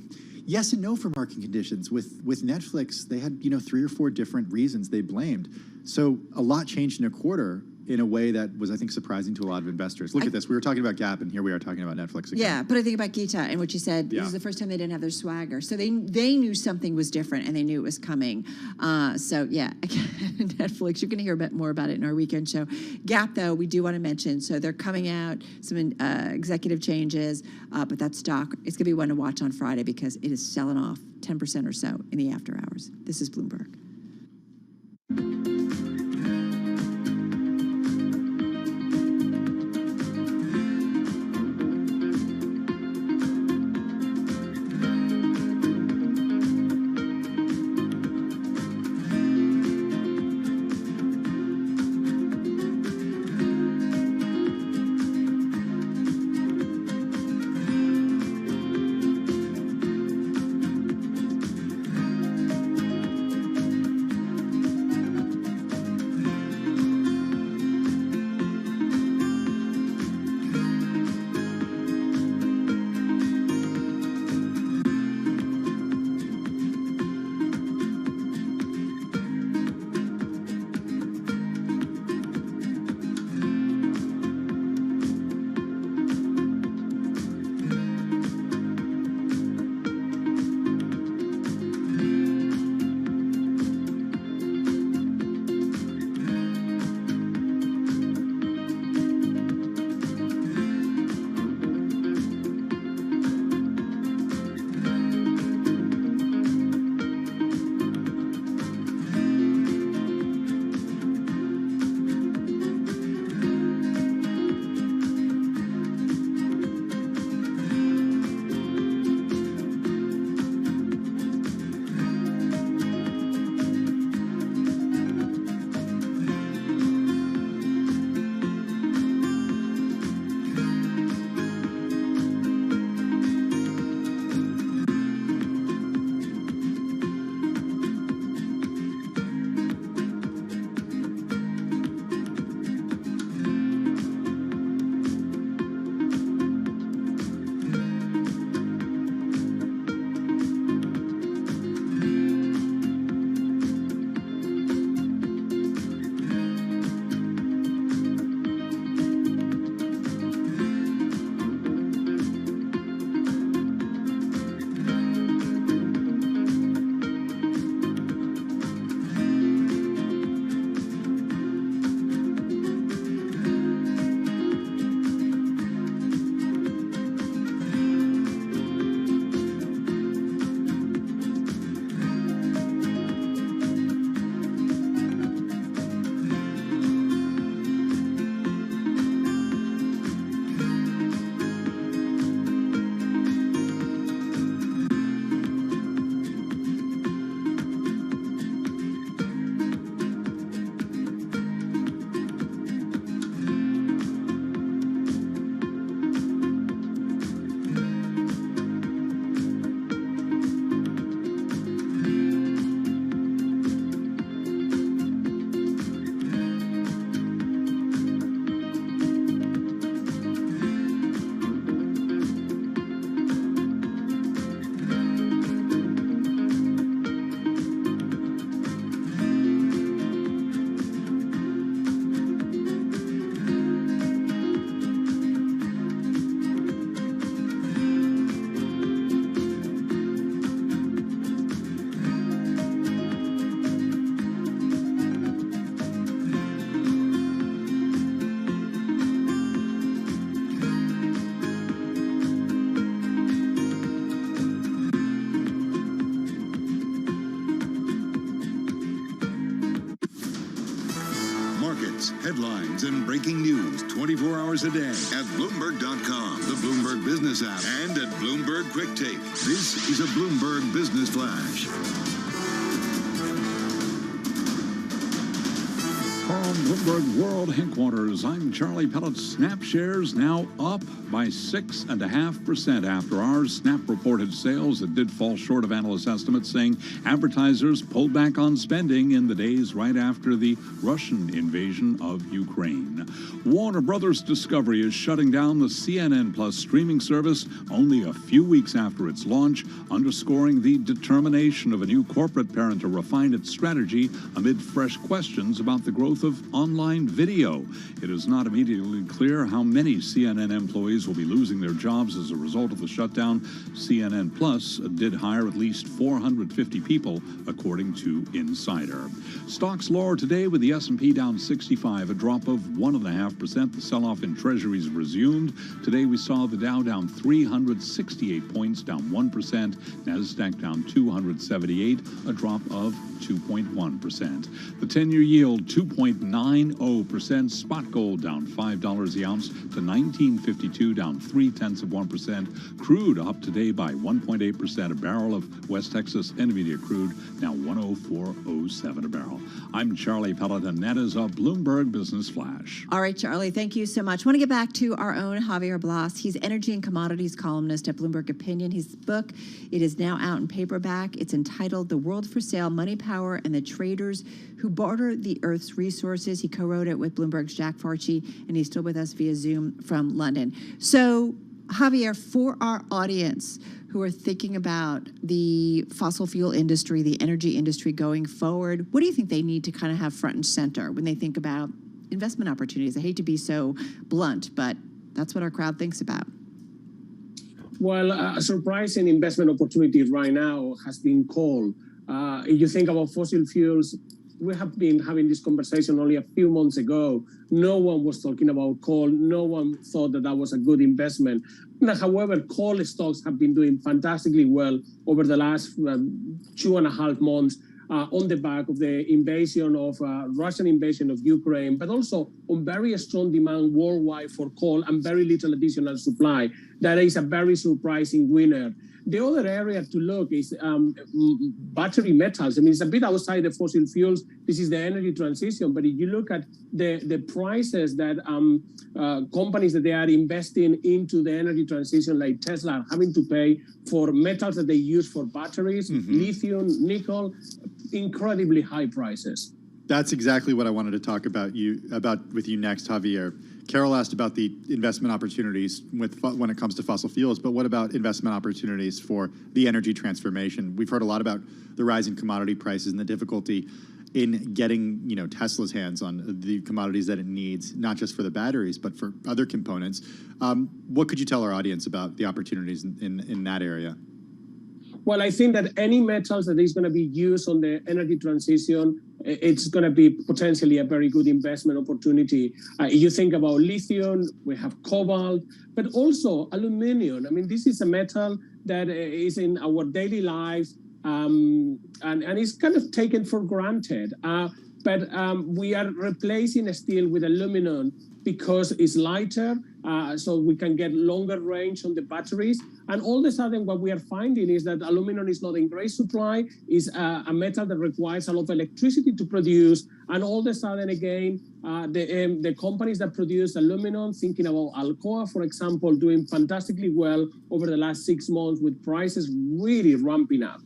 yes and no for market conditions. With Netflix, they had 3 or 4 different reasons they blamed. So a lot changed in a quarter in a way that was, I think, surprising to a lot of investors. Look at this. We were talking about Gap, and here we are talking about Netflix again. Yeah, but I think about Gita and what you said. This is the first time they didn't have their swagger. So they knew something was different, and they knew it was coming. So, yeah, Netflix, you're going to hear a bit more about it in our weekend show. Gap, though, we do want to mention. So they're coming out, some executive changes, but that stock is going to be one to watch on Friday because it is selling off 10% or so in the after hours. This is Bloomberg. news, headlines, and breaking news 24 hours a day at Bloomberg.com, the Bloomberg Business app, and at Bloomberg Quick Take. This is a Bloomberg Business Flash. From Bloomberg World Headquarters, I'm Charlie Pellet. Snap shares now up by 6.5% after hours. Snap reported sales that did fall short of analyst estimates, saying advertisers pulled back on spending in the days right after the Russian invasion of Ukraine. Warner Brothers Discovery is shutting down the CNN Plus streaming service only a few weeks after its launch, underscoring the determination of a new corporate parent to refine its strategy amid fresh questions about the growth of online video. It is not immediately clear how many CNN employees will be losing their jobs as a result of the shutdown. CNN Plus did hire at least 450 people, according to Insider. Stocks lower today with the S&P down 65, a drop of 1.5%. The sell-off in treasuries resumed. Today we saw the Dow down 368 points, down 1%. Nasdaq down 278, a drop of 2.1%. The 10-year yield 2.90%. Spot gold down $5 the ounce to $19.52, down 0.3%. Crude up today by 1.8%. A barrel of West Texas Intermediate crude now 104.07 a barrel. I'm Charlie Pellet, and that is a Bloomberg Business Flash. All right, Charlie, thank you so much. I want to get back to our own Javier Blas. He's energy and commodities columnist at Bloomberg Opinion. His book, it is now out in paperback. It's entitled The World for Sale, Money, Power, and the Traders Who Barter the Earth's Resources. He co-wrote it with Bloomberg's Jack Farchi, and he's still with us via Zoom from London. So, Javier, for our audience who are thinking about the fossil fuel industry, the energy industry going forward, what do you think they need to kind of have front and center when they think about investment opportunities? I hate to be so blunt, but that's what our crowd thinks about. Well, a surprising investment opportunity right now has been coal. If you think about fossil fuels, we have been having this conversation only a few months ago. No one was talking about coal. No one thought that that was a good investment. However, coal stocks have been doing fantastically well over the last 2.5 months on the back of the Russian invasion of Ukraine, but also on very strong demand worldwide for coal and very little additional supply. That is a very surprising winner. The other area to look is battery metals. I mean, it's a bit outside the fossil fuels. This is the energy transition. But if you look at the prices that companies that they are investing into the energy transition, like Tesla, are having to pay for metals that they use for batteries, lithium, nickel, incredibly high prices. That's exactly what I wanted to talk about with you next, Javier. Carol asked about the investment opportunities when it comes to fossil fuels, but what about investment opportunities for the energy transformation? We've heard a lot about the rising commodity prices and the difficulty in getting Tesla's hands on the commodities that it needs, not just for the batteries, but for other components. What could you tell our audience about the opportunities in that area? Well, I think that any metals that is going to be used on the energy transition, it's going to be potentially a very good investment opportunity. You think about lithium, we have cobalt, but also aluminum. I mean, this is a metal that is in our daily lives and is kind of taken for granted. But we are replacing steel with aluminum because it's lighter, so we can get longer range on the batteries. And all of a sudden, what we are finding is that aluminum is not in great supply, is a metal that requires a lot of electricity to produce. And all of a sudden, again, the companies that produce aluminum, thinking about Alcoa, for example, doing fantastically well over the last 6 months with prices really ramping up.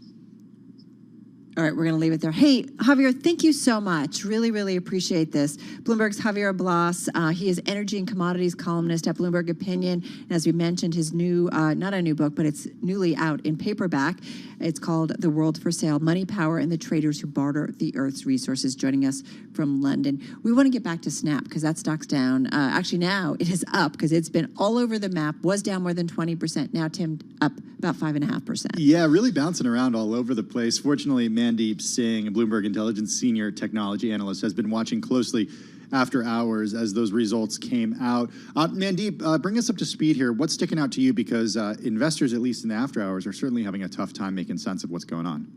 All right, we're going to leave it there. Hey, Javier, thank you so much. Really, really appreciate this. Bloomberg's Javier Blas. He is energy and commodities columnist at Bloomberg Opinion. And as we mentioned, his new, not a new book, but it's newly out in paperback. It's called The World for Sale, Money, Power, and the Traders Who Barter the Earth's Resources, joining us from London. We want to get back to Snap because that stock's down. Actually, now it is up because it's been all over the map, was down more than 20%. Now, Tim, up about 5.5%. Yeah, really bouncing around all over the place. Fortunately, Mandeep Singh, a Bloomberg Intelligence senior technology analyst, has been watching closely after hours as those results came out. Mandeep, bring us up to speed here. What's sticking out to you? Because investors, at least in the after hours, are certainly having a tough time making sense of what's going on.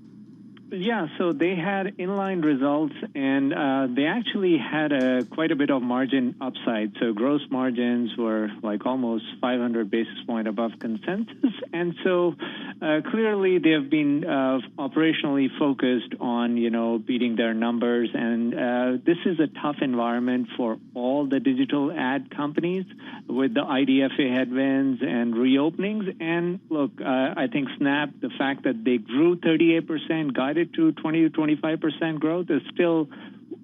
Yeah, so they had inline results, and they actually had quite a bit of margin upside. So gross margins were like almost 500 basis point above consensus, and so clearly they have been operationally focused on beating their numbers. And this is a tough environment for all the digital ad companies with the IDFA headwinds and reopenings. And look, I think Snap, the fact that they grew 38%, guided to 20 to 25% growth, is still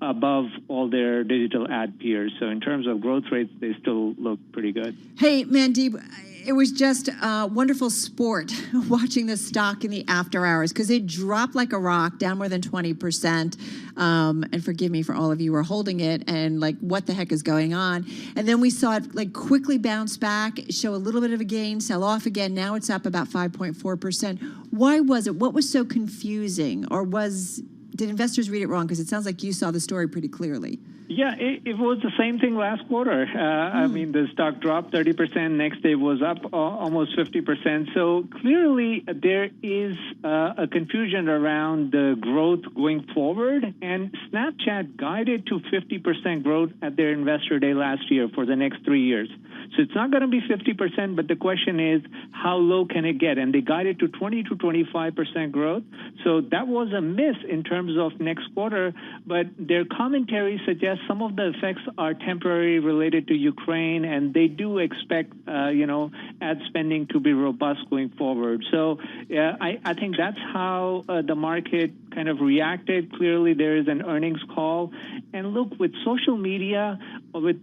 above all their digital ad peers. So in terms of growth rates, they still look pretty good. Hey, Mandeep, it was just wonderful sport watching the stock in the after hours because it dropped like a rock, down more than 20%. And forgive me for all of you who are holding it and like, what the heck is going on? And then we saw it like quickly bounce back, show a little bit of a gain, sell off again. Now it's up about 5.4%. Why was it? What was so confusing? Or did investors read it wrong? Because it sounds like you saw the story pretty clearly. Yeah, it was the same thing last quarter. I mean, the stock dropped 30%. Next day was up almost 50%. So clearly there is a confusion around the growth going forward. And Snapchat guided to 50% growth at their investor day last year for the next 3 years. So it's not going to be 50%, but the question is, how low can it get? And they guided to 20 to 25% growth. So that was a miss in terms of next quarter. But their commentary suggests some of the effects are temporary related to Ukraine, and they do expect, ad spending to be robust going forward. So I think that's how the market kind of reacted. Clearly, there is an earnings call. And look, with social media, with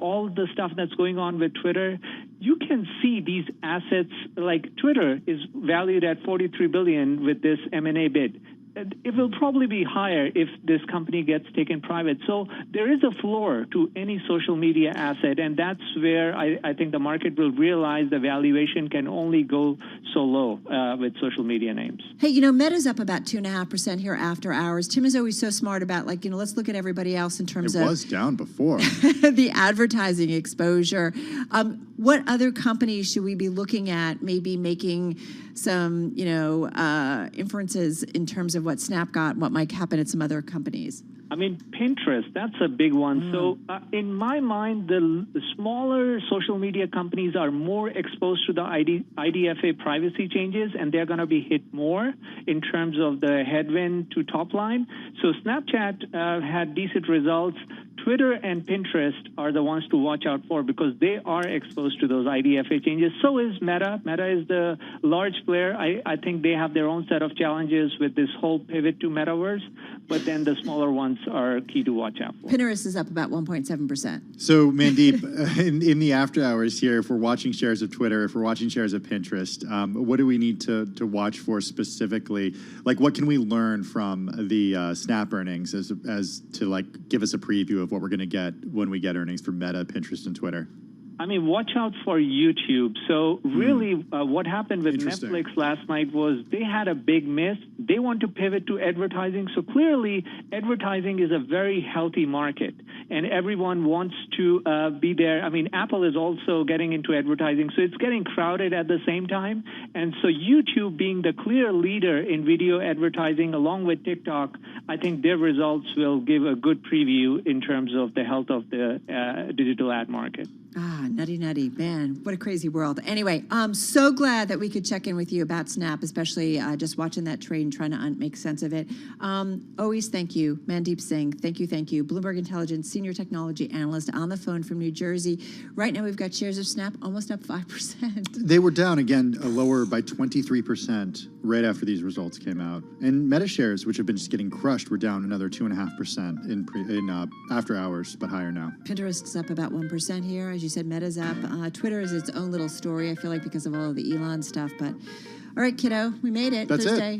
all the stuff that's going on with Twitter, you can see these assets, like Twitter is valued at $43 billion with this M&A bid. It will probably be higher if this company gets taken private. So there is a floor to any social media asset, and that's where I think the market will realize the valuation can only go so low with social media names. Hey, Meta's up about 2.5% here after hours. Tim is always so smart about, let's look at everybody else in terms of... It was down before. the advertising exposure. What other companies should we be looking at, maybe making some, inferences in terms of what Snap got and what might happen at some other companies? I mean, Pinterest, that's a big one. So in my mind, the smaller social media companies are more exposed to the IDFA privacy changes, and they're going to be hit more in terms of the headwind to top line. So Snapchat had decent results. Twitter and Pinterest are the ones to watch out for because they are exposed to those IDFA changes. So is Meta. Meta is the large player. I think they have their own set of challenges with this whole pivot to metaverse, but then the smaller ones are key to watch out for. Pinterest is up about 1.7%. So, Mandeep, in the after hours here, if we're watching shares of Twitter, if we're watching shares of Pinterest, what do we need to watch for specifically? Like, what can we learn from the Snap earnings as to give us a preview of what we're going to get when we get earnings from Meta, Pinterest, and Twitter? I mean, watch out for YouTube. So really what happened with Netflix last night was they had a big miss. They want to pivot to advertising. So clearly advertising is a very healthy market and everyone wants to be there. I mean, Apple is also getting into advertising. So it's getting crowded at the same time. And so YouTube being the clear leader in video advertising along with TikTok, I think their results will give a good preview in terms of the health of the digital ad market. Nutty. Man, what a crazy world. Anyway, I'm so glad that we could check in with you about Snap, especially just watching that trade and trying to make sense of it. Always thank you. Mandeep Singh, thank you. Bloomberg Intelligence Senior Technology Analyst on the phone from New Jersey. Right now we've got shares of Snap almost up 5%. They were down again, lower by 23% right after these results came out. And Meta shares, which have been just getting crushed, were down another 2.5% in after hours, but higher now. Pinterest is up about 1% here. As you said, Meta's up. Twitter is its own little story, I feel like, because of all of the Elon stuff. But all right, kiddo, we made it. That's Thursday. it.